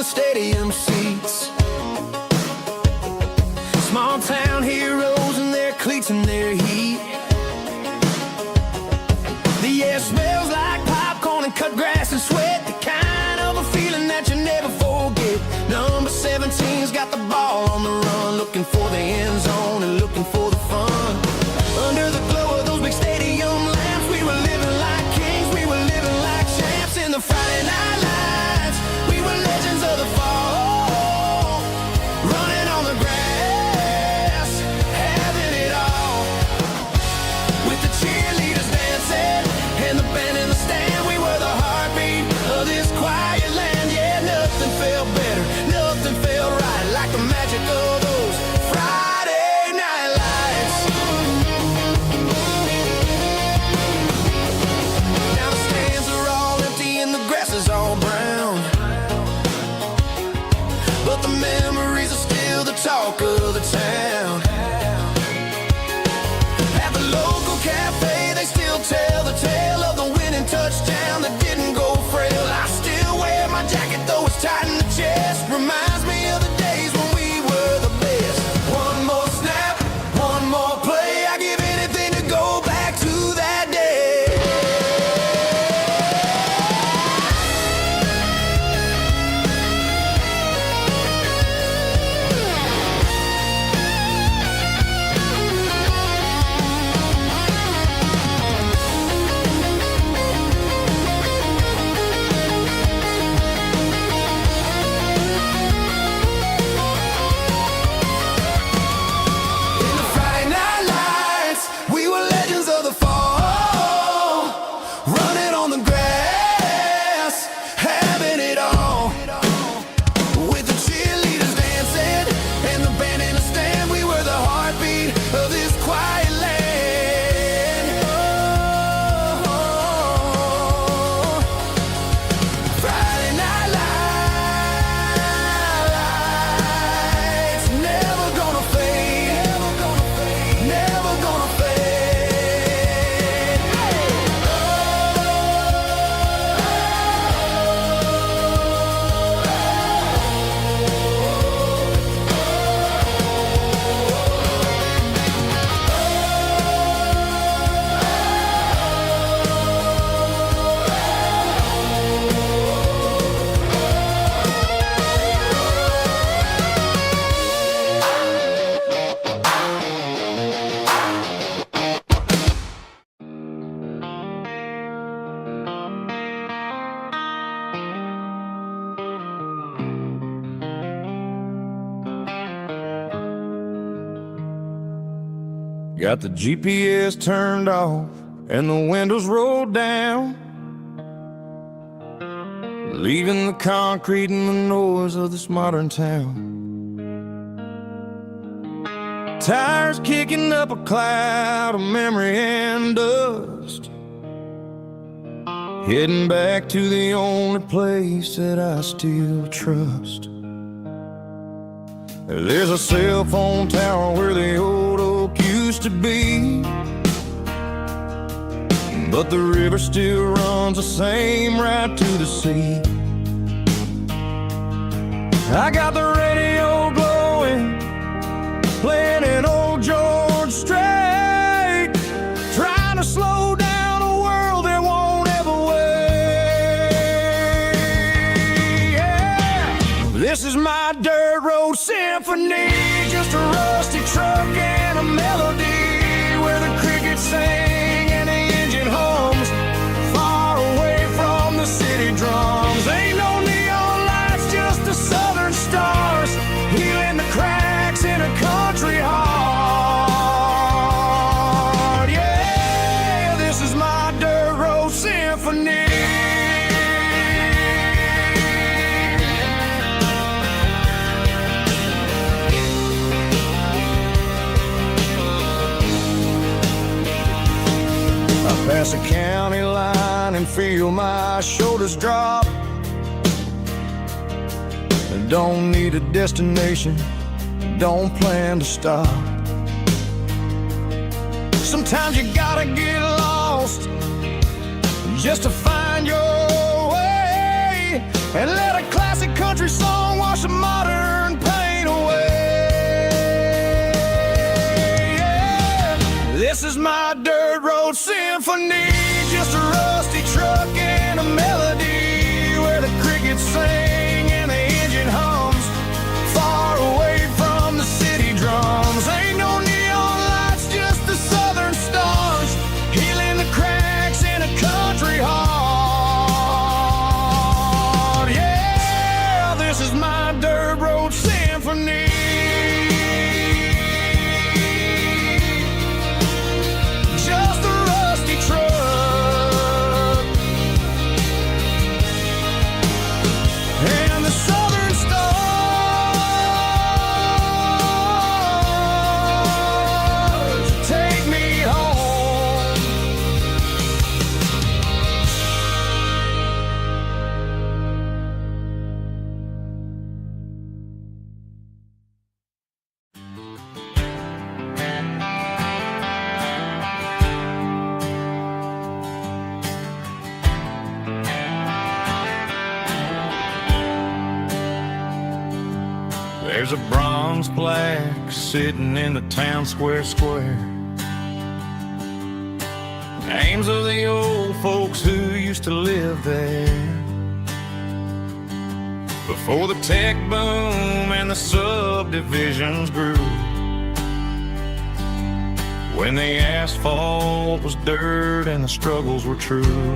Stadium seats, small town heroes in their cleats and their heat. The air smells like popcorn and cut grass and sweat, the kind of a feeling that you never forget. Number 17's got the ball on the run, looking for the end zone and looking for the fun. Under the glow of those big stadium lamps, we were living like kings, we were living like champs in the Friday night lights. We were legends of the fall, running on the grass, having it all. With the cheerleaders dancing and the band in the stand, we were the heartbeat of this quiet land. Yeah, nothing felt better, nothing felt right, like the magic of those Friday night lights. Got the GPS turned off and the windows rolled down, leaving the concrete and the noise of this modern town. Tires kicking up a cloud of memory and dust, heading back to the only place that I still trust. There's a cell phone tower where the old oak used to be, but the river still runs the same right to the sea. I got the radio glowing, playing an old George Strait, trying to slow down a world that won't ever wait. Yeah. This is my dirt road symphony, just a rusty truck and a melody where the crickets sing and the engine hums, far away from the city drums. Ain't no neon lights, just the southern stars, healing the cracks in a country heart. Yeah, this is my dirt road symphony. Pass a county line and feel my shoulders drop. Don't need a destination, don't plan to stop. Sometimes you gotta get lost just to find your way, and let a classic country song wash a modern pain away. Yeah. This is my dirt road symphony, just a rusty truck and a melody where the crickets sing and the engine hums, far away from the city drums. Ain't no neon lights, just the southern stars, healing the cracks in a country heart. Yeah, this is my dirt road symphony. There's a bronze plaque sitting in the town square. Names of the old folks who used to live there before the tech boom and the subdivisions grew, when the asphalt was dirt and the struggles were true.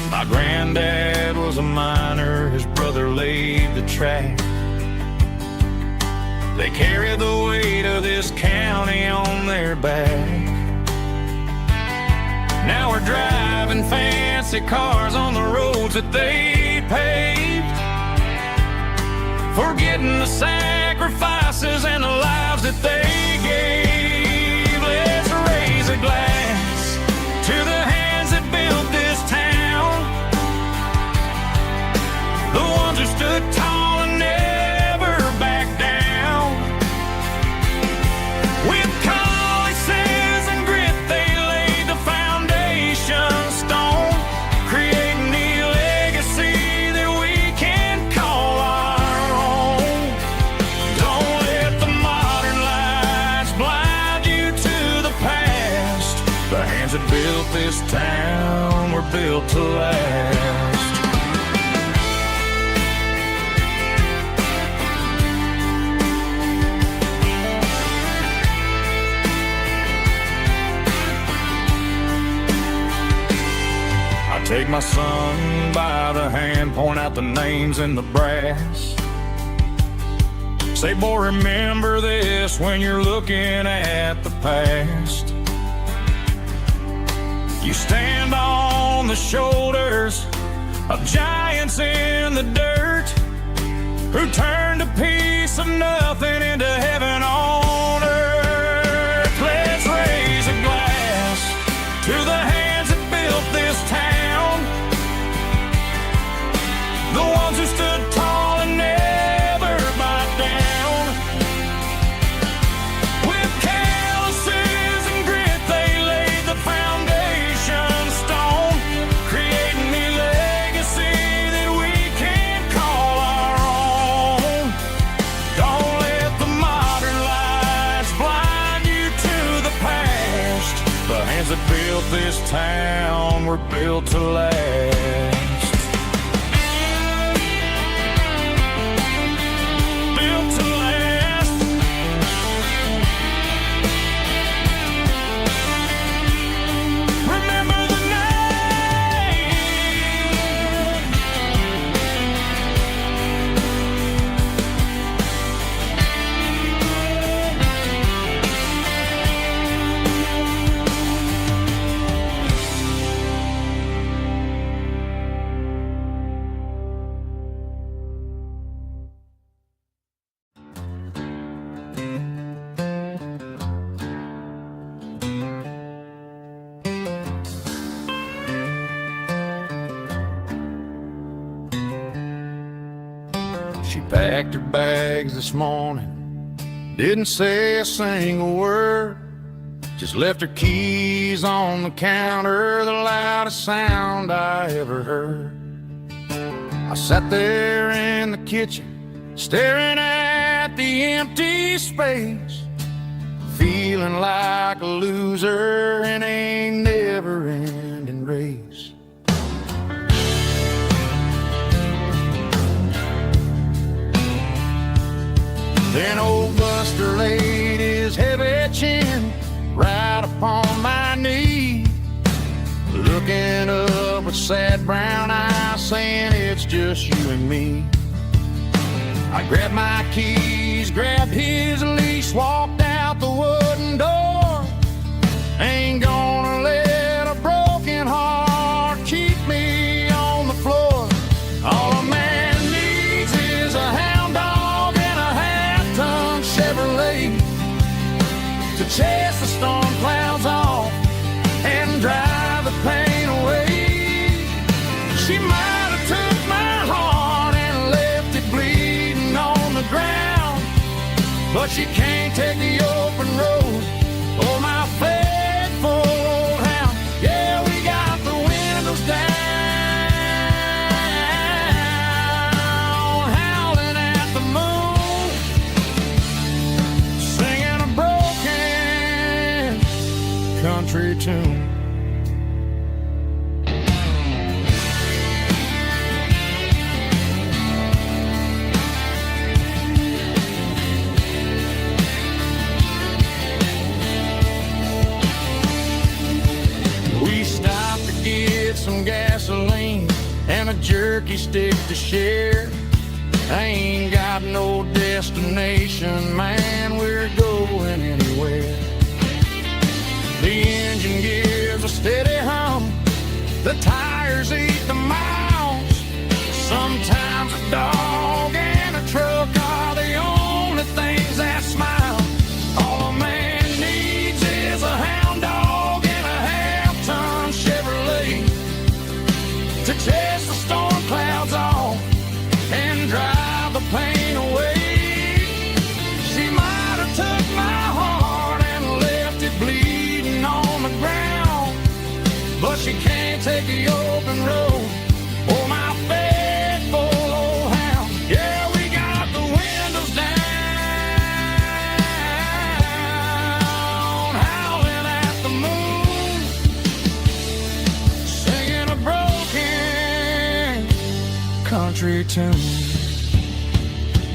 My granddad was a miner, his brother laid the track. They carried the weight of this county on their back. Now we're driving fancy cars on the roads that they paved, forgetting the sacrifices and the lives that they gave. Let's raise a glass to the hands that built this town, the ones who stood tall and never backed down. With calluses and grit, they laid the foundation stone, creating the legacy that we can call our own. Don't let the modern lights blind you to the past. The hands that built this town were built to last. Take my son by the hand, point out the names in the brass, Say, boy, remember this when you're looking at the past. You stand on the shoulders of giants in the dirt who turned a piece of nothing into heaven on earth. Let's raise a glass to the hands that built this town, the ones who stood tall and never backed down. With calluses and grit, they laid the foundation stone, creating a legacy that we can call our own. Don't let the modern lights blind you to the past. The hands that built this town were built to last. Built to last. Remember the name. She packed her bags this morning, didn't say a single word, just left her keys on the counter, the loudest sound I ever heard. I sat there in the kitchen, staring at the empty space, feeling like a loser in a never-ending race. Then old Buster laid his heavy chin right upon my knee, looking up with sad brown eyes, saying it's just you and me. I grabbed my keys, grabbed his leash, walked out the wooden door. Ain't gonna let a broken heart keep me on the floor. All a man needs is a hound dog and a half-ton Chevrolet to chase the storm clouds off and drive the pain away. She might have took my heart and left it bleeding on the ground, but she can't take the open road or my faithful old hound. Yeah, we got the windows down, howling at the moon, singing a broken country tune. We stopped to get some gasoline and a jerky stick to share. I ain't got no destination, man, we're going anywhere. The engine gives a steady hum, the tires eat the miles. Sometimes a dog and a truck are the only things that smile. All a man needs is a hound dog and a half-ton Chevrolet to chase the storm clouds off and drive the pain away. She might have took my heart and left it bleeding on the ground, but she can't take the open road or my faithful old hound. Yeah, we got the windows down, howling at the moon, singing a broken country tune.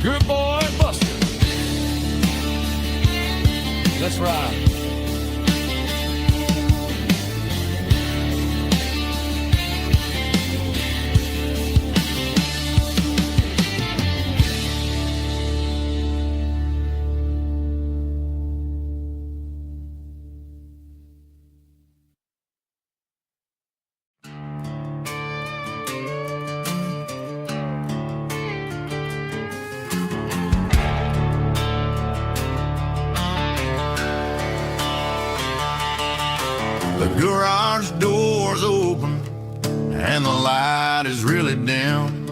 Good boy, Buster. Let's ride. The garage door's open and the light is really dim.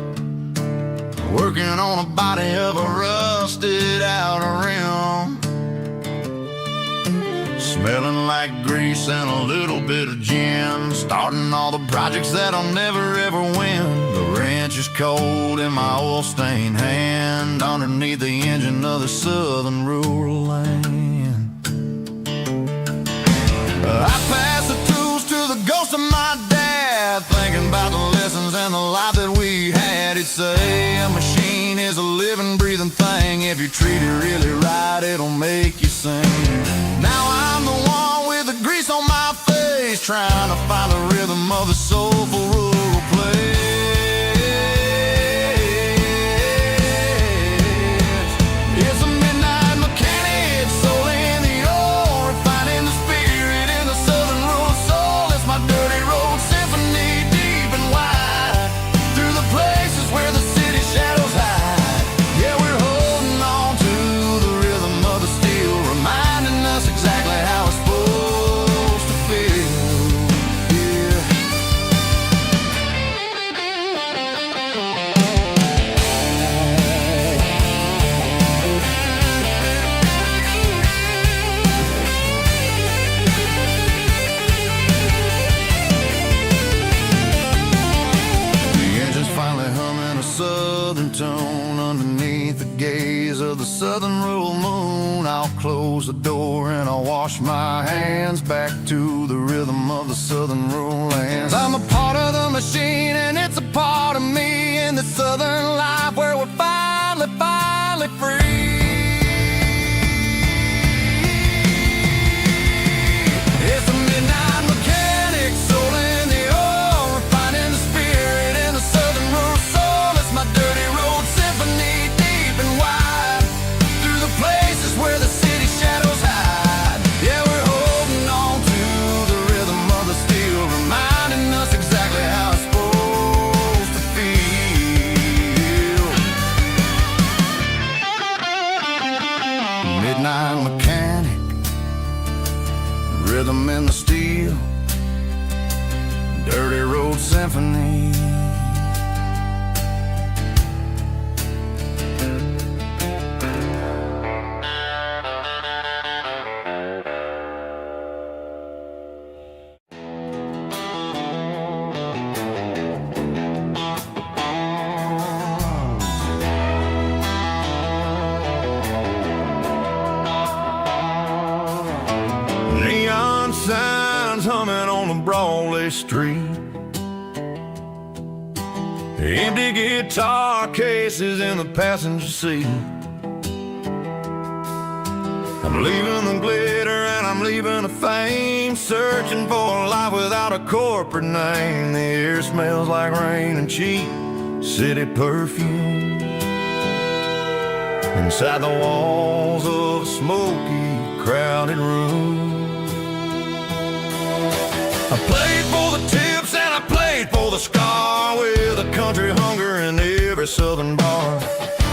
Working on a body of a rusted out rim. Smelling like grease and a little bit of gin. Starting all the projects that I'll never ever win. The wrench is cold in my oil-stained hand, underneath the engine of the southern rural land. I pass the tools to the ghost of my dad, thinking about the lessons and the life that we had. He'd say a machine is a living, breathing thing. If you treat it really right, it'll make you sing. Now I'm the one with the grease on my face, trying to find the rhythm of the soulful rural place. It's a midnight mechanic, soul in the ore, refining the spirit in the southern rural soul. It's my dirty road symphony, deep and wide, through the places where the city shadows hide. Yeah, we're holding on to the rhythm of the steel, reminding us exactly how it's supposed to feel. Yeah. The engine's finally humming a southern tone underneath the gaze of the southern rural moon. I'll close the door and I'll wash my hands, back to the rhythm of the southern rural lands. I'm a part of the machine and it's a part of me, in the southern life where we're finally free. It's a midnight mechanic, soul in the ore, refining the spirit in the southern rural soul. It's my dirty road symphony, deep and wide, through the places where the city shadows hide. Yeah, we're holding on to the rhythm of the steel, reminding us exactly how it's supposed to feel. Midnight mechanic, rhythm in the steel, dirty road symphony. Neon signs humming on the Broadway street, empty guitar cases in the passenger seat. I'm leaving the glitter and I'm leaving the fame, searching for a life without a corporate name. The air smells like rain and cheap city perfume, inside the walls of a smoky, crowded room. I played for the tips and I played for the scar, with a country hunger in every southern bar.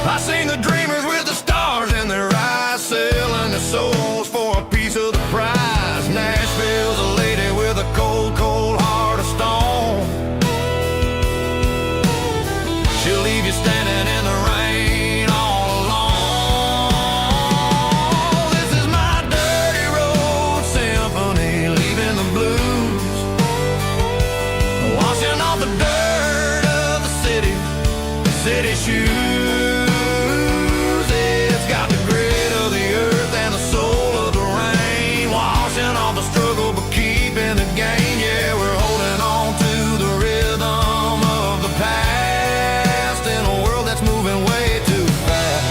I seen the dreamers with the stars in their eyes, selling their souls for a piece of the prize. Nashville's a lady with a cold, cold heart of stone. She'll leave you standing in the rain all alone. This is my dirty road symphony, leaving the blues, washing off the dirt of the city shoes. It's got the grit of the earth and the soul of the rain, washing off the struggle but keeping the gain. Yeah, we're holding on to the rhythm of the past, in a world that's moving way too fast.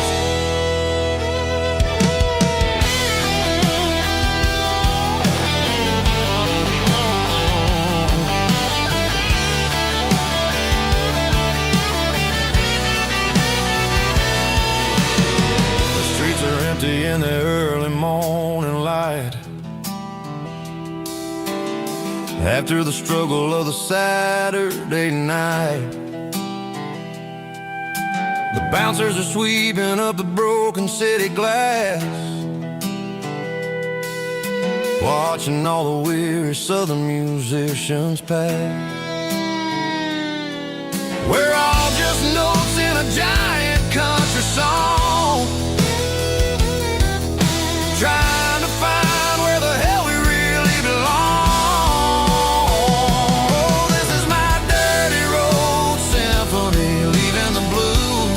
In the early morning light, after the struggle of the Saturday night, the bouncers are sweeping up the broken city glass. watching all the weary southern musicians pass. We're all just notes in a giant country song, trying to find where the hell we really belong. Oh, this is my dirty road symphony, leaving the blues,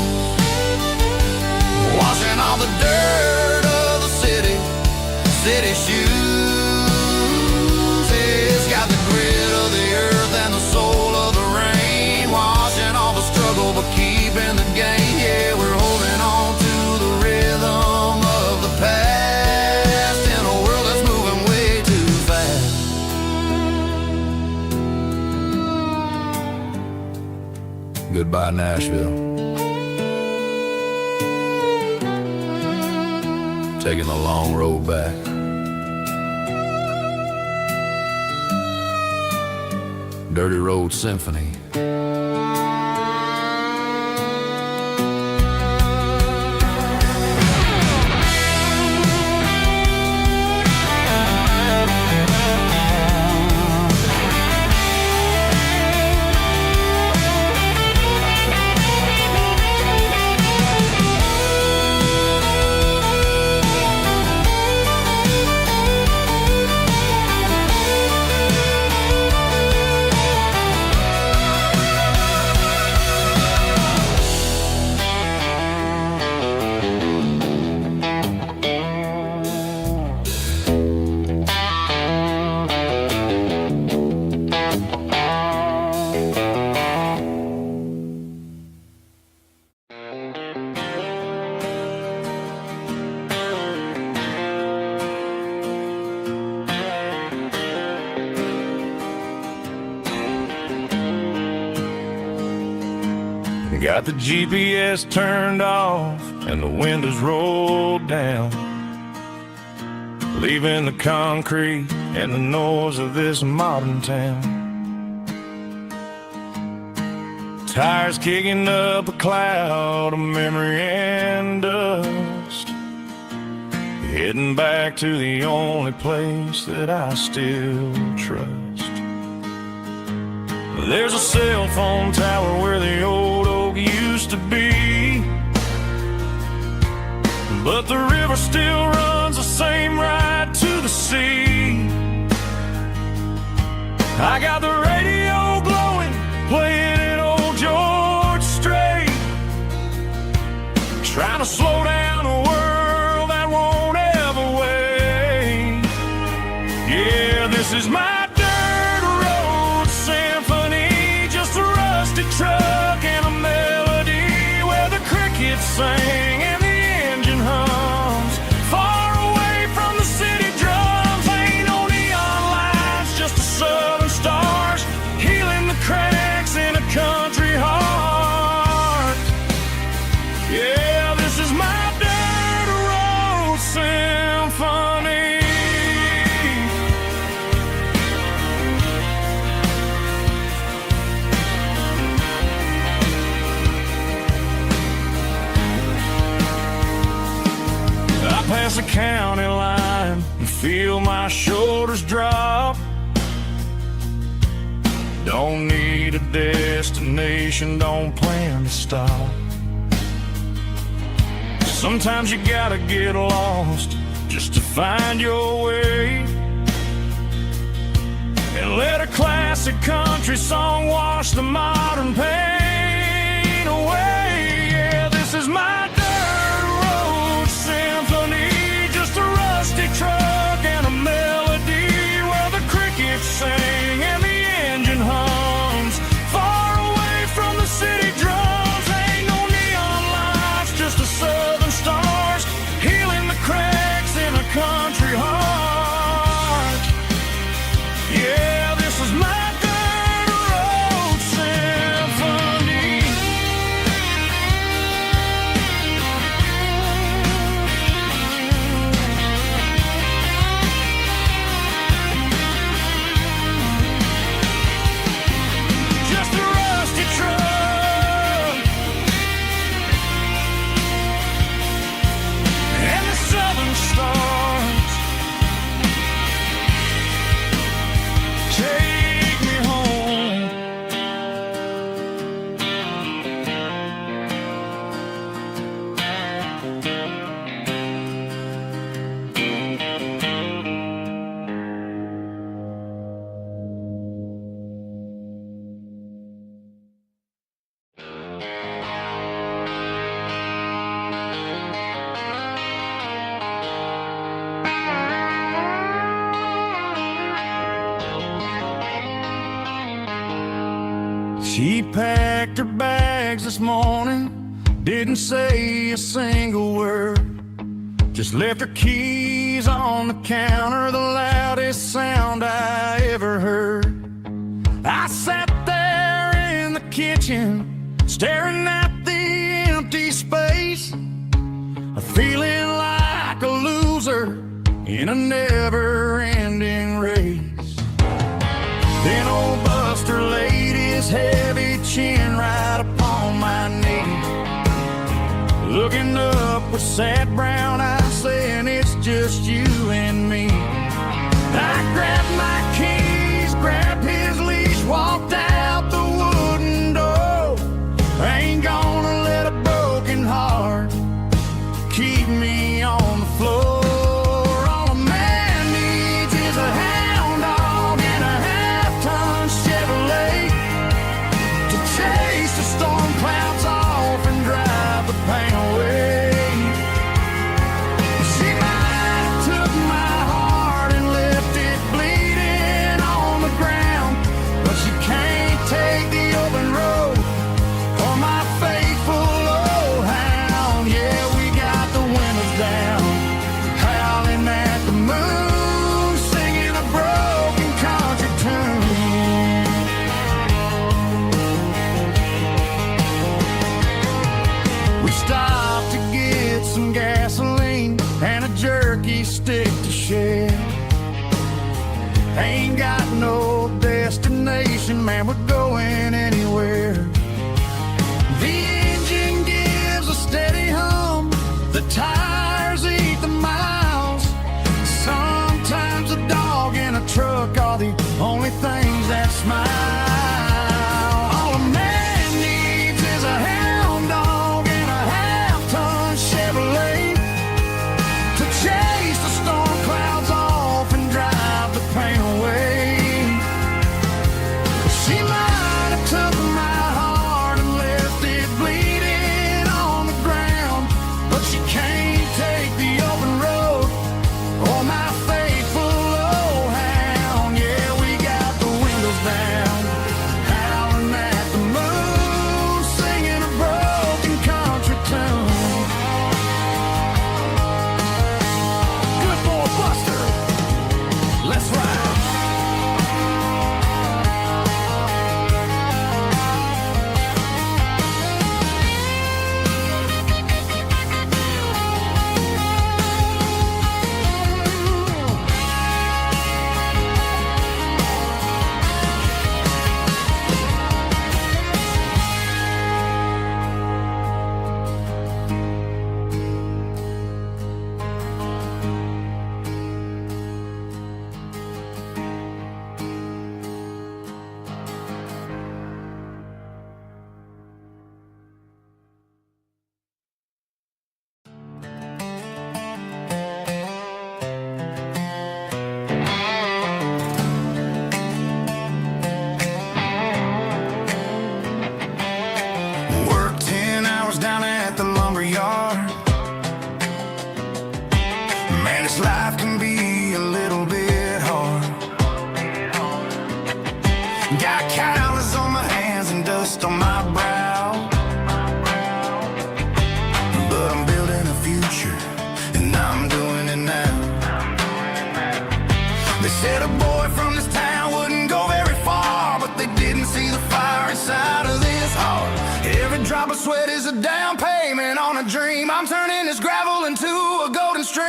washing all the dirt of the city shoes. It's got the grit of the earth and the soul of the rain, washing all the struggle but keeping the gain. Yeah, we're holding on to the rhythm of the past in a world that's moving way too fast. Goodbye, Nashville. Taking the long road back. Dirty Road Symphony. Got the GPS turned off and the windows rolled down, leaving the concrete and the noise of this modern town. Tires kicking up a cloud of memory and dust, heading back to the only place that I still trust. There's a cell phone tower where the old oak used to be, but the river still runs the same right to the sea. I got the radio glowing, playing an old George Strait, trying to slow down a world that won't ever wait. Yeah, this is my truck and a melody where the crickets sing and the engine hums, far away from the city drums. Ain't no neon lights, just the southern stars healing the cracks in a country heart. Yeah, this is my dirt road symphony. Past the county line and feel my shoulders drop. Don't need a destination, don't plan to stop. Sometimes you gotta get lost just to find your way, and let a classic country song wash the modern pain away. Yeah, this is my truck and a melody where the crickets sing and the engine hums, far away from the city drums. Ain't no neon lights, just the southern stars healing the cracks in a country heart. Yeah, this is my dirt road symphony. She packed her bags this morning, didn't say a single word, just left her keys on the counter, the loudest sound I ever heard. I sat there in the kitchen, staring at the empty space, feeling like a loser in a never-ending race. Then old Buster laid his heavy chin right upon my knee, looking up with sad brown eyes, saying it's just you and me. I grabbed my keys, grabbed his leash, walked out the wooden door. I ain't gonna let a broken heart keep me on the floor. All a man needs is a hound dog and a half-ton Chevrolet to chase the storm clouds off and drive the pain away. She might have took my heart and left it bleeding on the ground, but she can't take the open road or my faithful old hound. Yeah, we got the windows down, howling at the moon, singing a broken country tune. We stopped to get some gasoline and a jerky stick to share. Ain't got no destination, man, we're going anywhere. The engine gives a steady hum, the tires eat the miles. Sometimes a dog in a truck are the only things that smile. All a man needs is a hound dog and a half-ton Chevrolet to chase the storm clouds off and drive the pain away. She might have took my heart and left it bleeding on the ground, but she can't take the open road or my faithful old hound. Yeah, we got the windows down, howling at the moon, singing a broken country tune. Good boy Buster, let's ride. Worked 10 hours down at the lumber yard. Man, this life can be a little bit hard. Got calluses on my hands and dust on my brow, but I'm building a future and I'm doing it now. They said a boy from this town wouldn't go very far, but they didn't see the fire inside of this heart. Every drop of sweat is a down payment on a dream. I'm turning this gravel into a golden stream.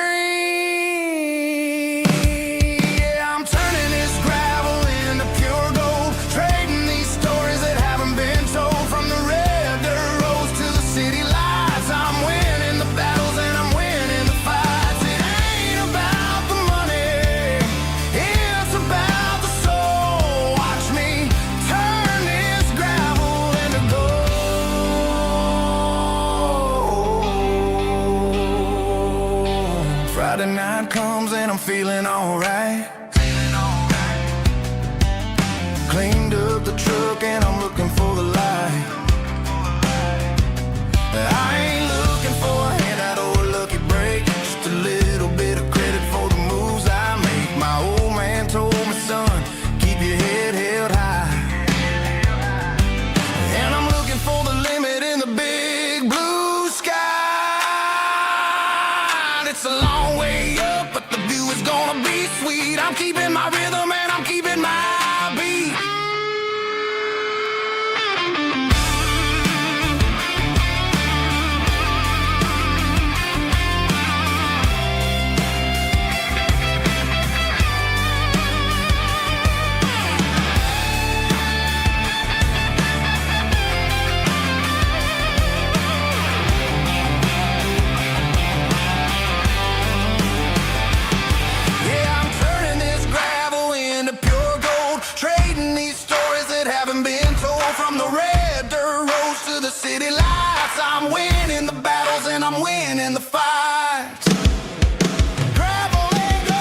Yeah, I'm turning this gravel into pure gold, trading these stories that haven't been told. From the red dirt roads to the city lights, I'm winning the battles and I'm winning the fights. It ain't about the money, it's about the soul. Watch me turn this gravel into gold. Friday night comes and I'm feeling alright. Cleaned up the truck and I'm looking for the light. I ain't looking for a handout or a lucky break, just a little bit of credit for the moves I make. My old man told me, son, keep your head held high. from the red dirt roads to the city lights. I'm winning the battles and I'm winning the fights. Travel and go.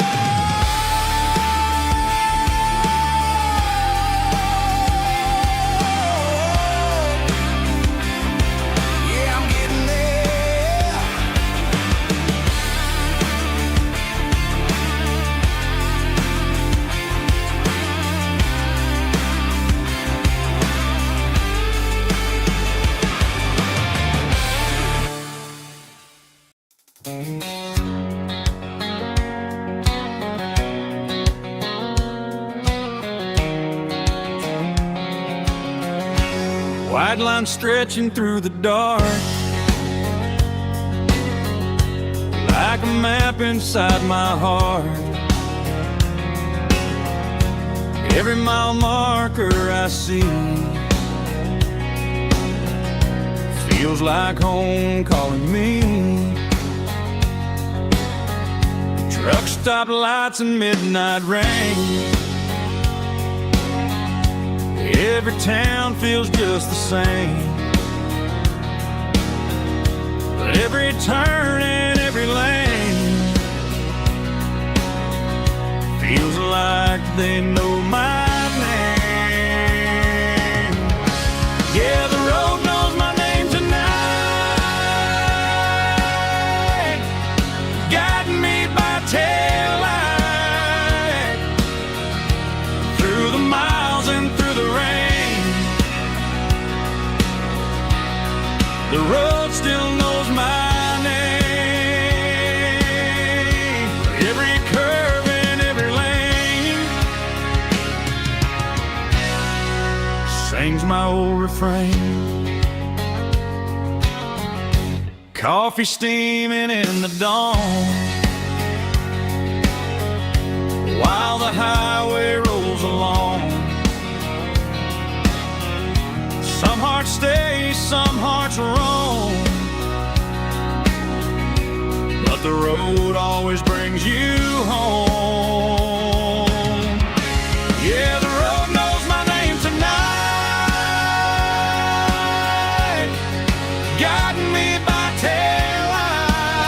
Yeah, I'm getting there. White line stretching through the dark, like a map inside my heart. Every mile marker I see feels like home calling me. Truck stop lights and midnight rain. Every town feels just the same, but every turn and every lane feels like they know my name. Yeah, the road knows my name tonight, guiding me by taillight through the miles and through the rain. The road still knows my name. Every curve and every lane sings my old refrain. Coffee steaming in the dawn, while the highway rolls along. Some hearts stay, some hearts roam, but the road always brings you home. Yeah, the road knows my name tonight, guiding me by taillight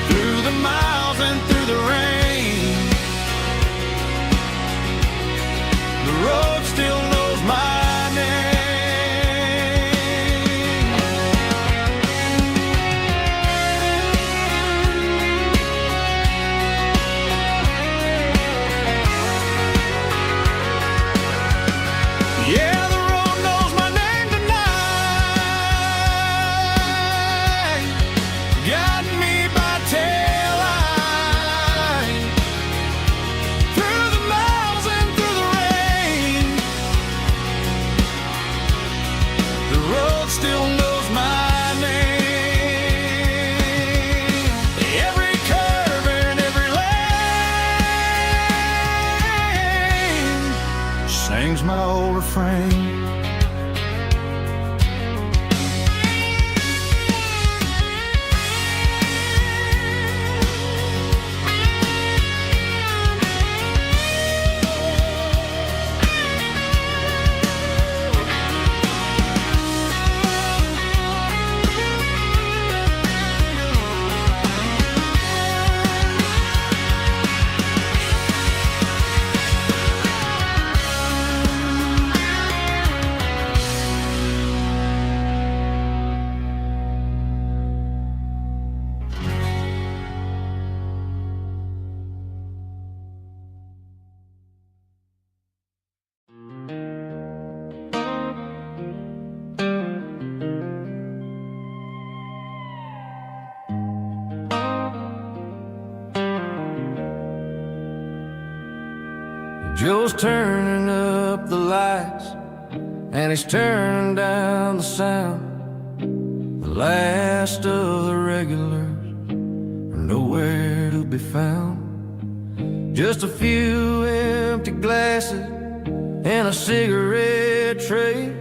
through the miles and through the rain. The road still knows my name. Yeah, the road knows my name tonight, guiding me by taillight through the miles and through the rain. The road still knows my name. Every curve and every lane sings my old refrain. Joe's turning up the lights, and he's turning down the sound. The last of the regulars are nowhere to be found. Just a few empty glasses and a cigarette tray,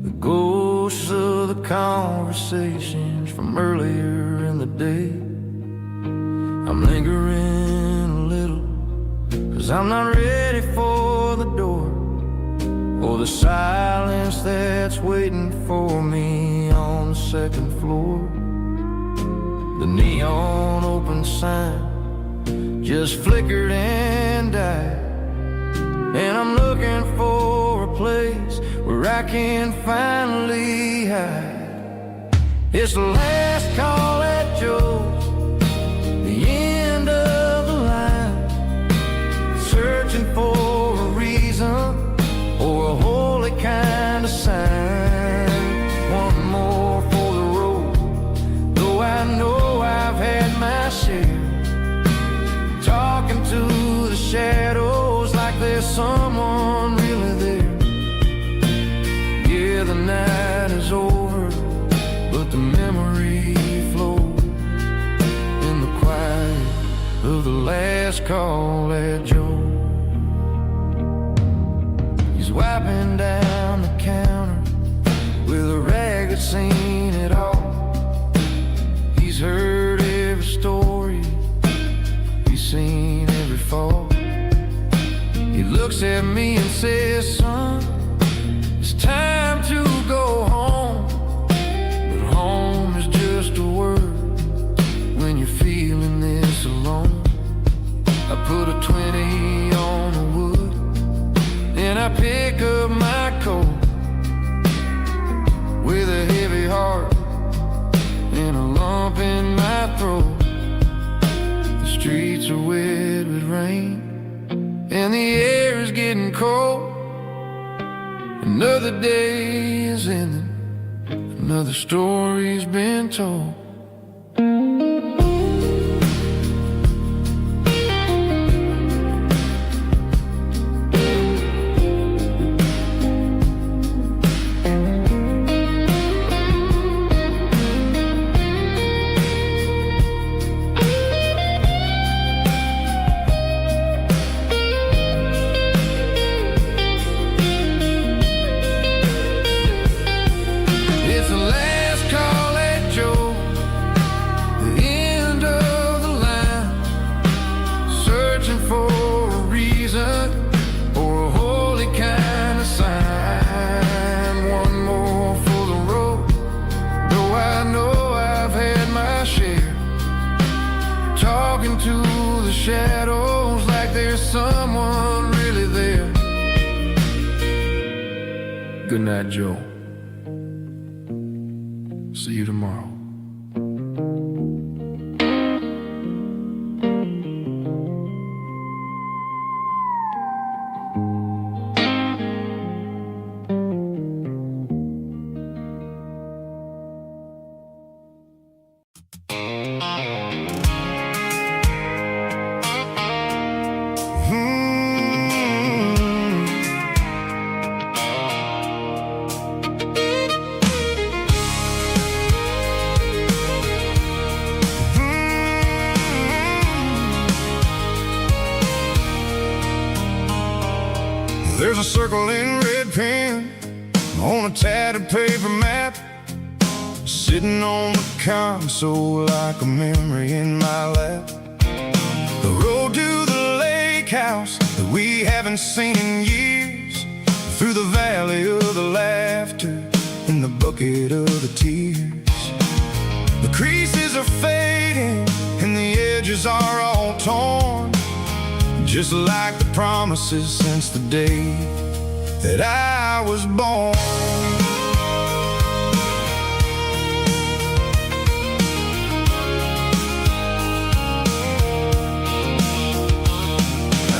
the ghosts of the conversations from earlier in the day. I'm lingering a little, 'cause I'm not ready for the door. or the silence that's waiting for me on the second floor. The neon open sign just flickered and died, and I'm looking for a place where I can finally hide. It's the last call at Joe's, the end of the line, searching for a reason or a holy kind of sign. One more for the road, though I know I've had my share, talking to the shadows like there's someone really there. Yeah, the night is over, but the memory flows in the quiet of the last call at Joe. He's wiping down the counter with a rag that's seen it all. He's heard every story, he's seen every fall. He looks at me and says, son, it's time to go home. But home is just a word when you're feeling this alone. I put a 20 on the wood, and I pick up my coat with a heavy heart and a lump in my throat. The streets are wet with rain, and the air is getting cold. Another day is ending, another story's been told. To the shadows like there's someone really there. Good night, Joe. See you tomorrow. There's a circle in red pen on a tattered paper map, sitting on the console like a memory in my lap. The road to the lake house that we haven't seen in years, through the valley of the laughter and the bucket of the tears. The creases are fading and the edges are all torn, just like the promises since the day that I was born.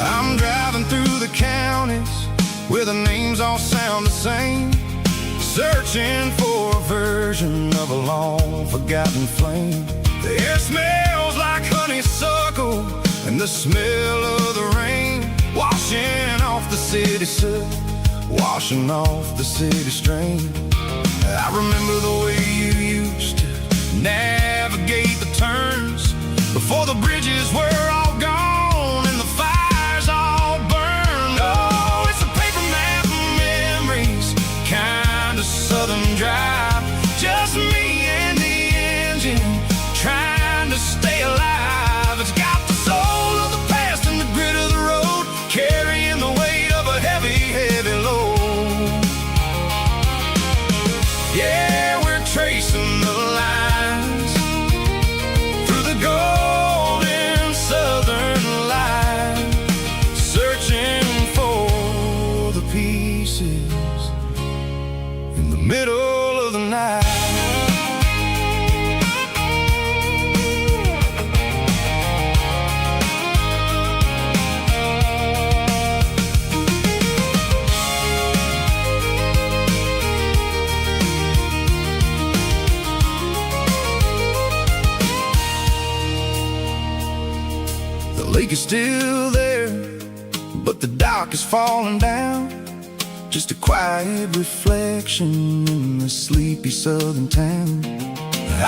I'm driving through the counties where the names all sound the same, searching for a version of a long forgotten flame. The air smells like honeysuckle and the smell of the rain, washing off the city soot, washing off the city strain. I remember the way you used to navigate the turns before the bridges were all gone and the fires all burned. Oh, it's a paper map of memories, kind of southern drive, just me and the engine trying to stay alive. It's got the soul of the past and the grit of the road, carrying the weight of a heavy, heavy load. still there, but the dock is falling down. Just a quiet reflection in the sleepy southern town.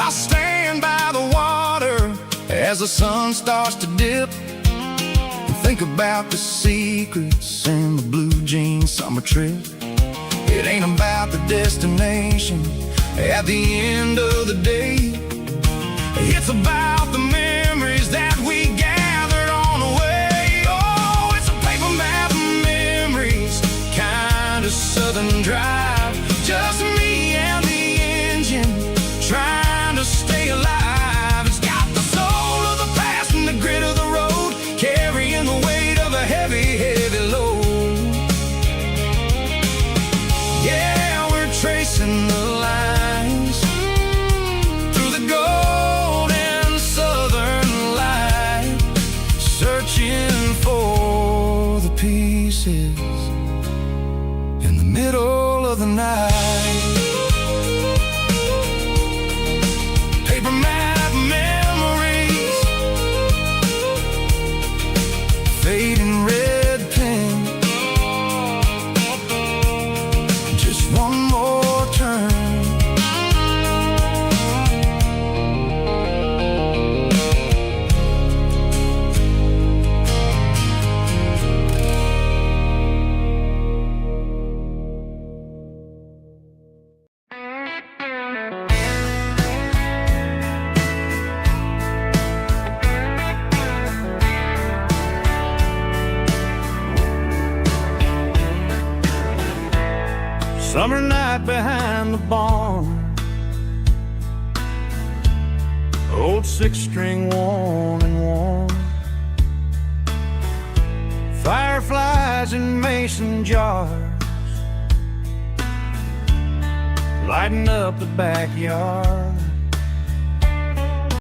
I stand by the water as the sun starts to dip, and think about the secrets and the blue jean summer trip. It ain't about the destination at the end of the day. It's about the memories that we gathered on the way. Oh, it's a paper map of memories, kind of southern drive. Just me and the engine, trying to stay alive. It's got the soul of the past and the grit of the road, carrying the weight of a heavy, heavy load. Yeah, we're tracing the lines through the golden southern light, searching for the pieces in the middle of the night. Paper map memories, fading red pen, just one more turn. Summer night behind the barn, old six-string worn and worn, fireflies in mason jars, lighting up the backyard.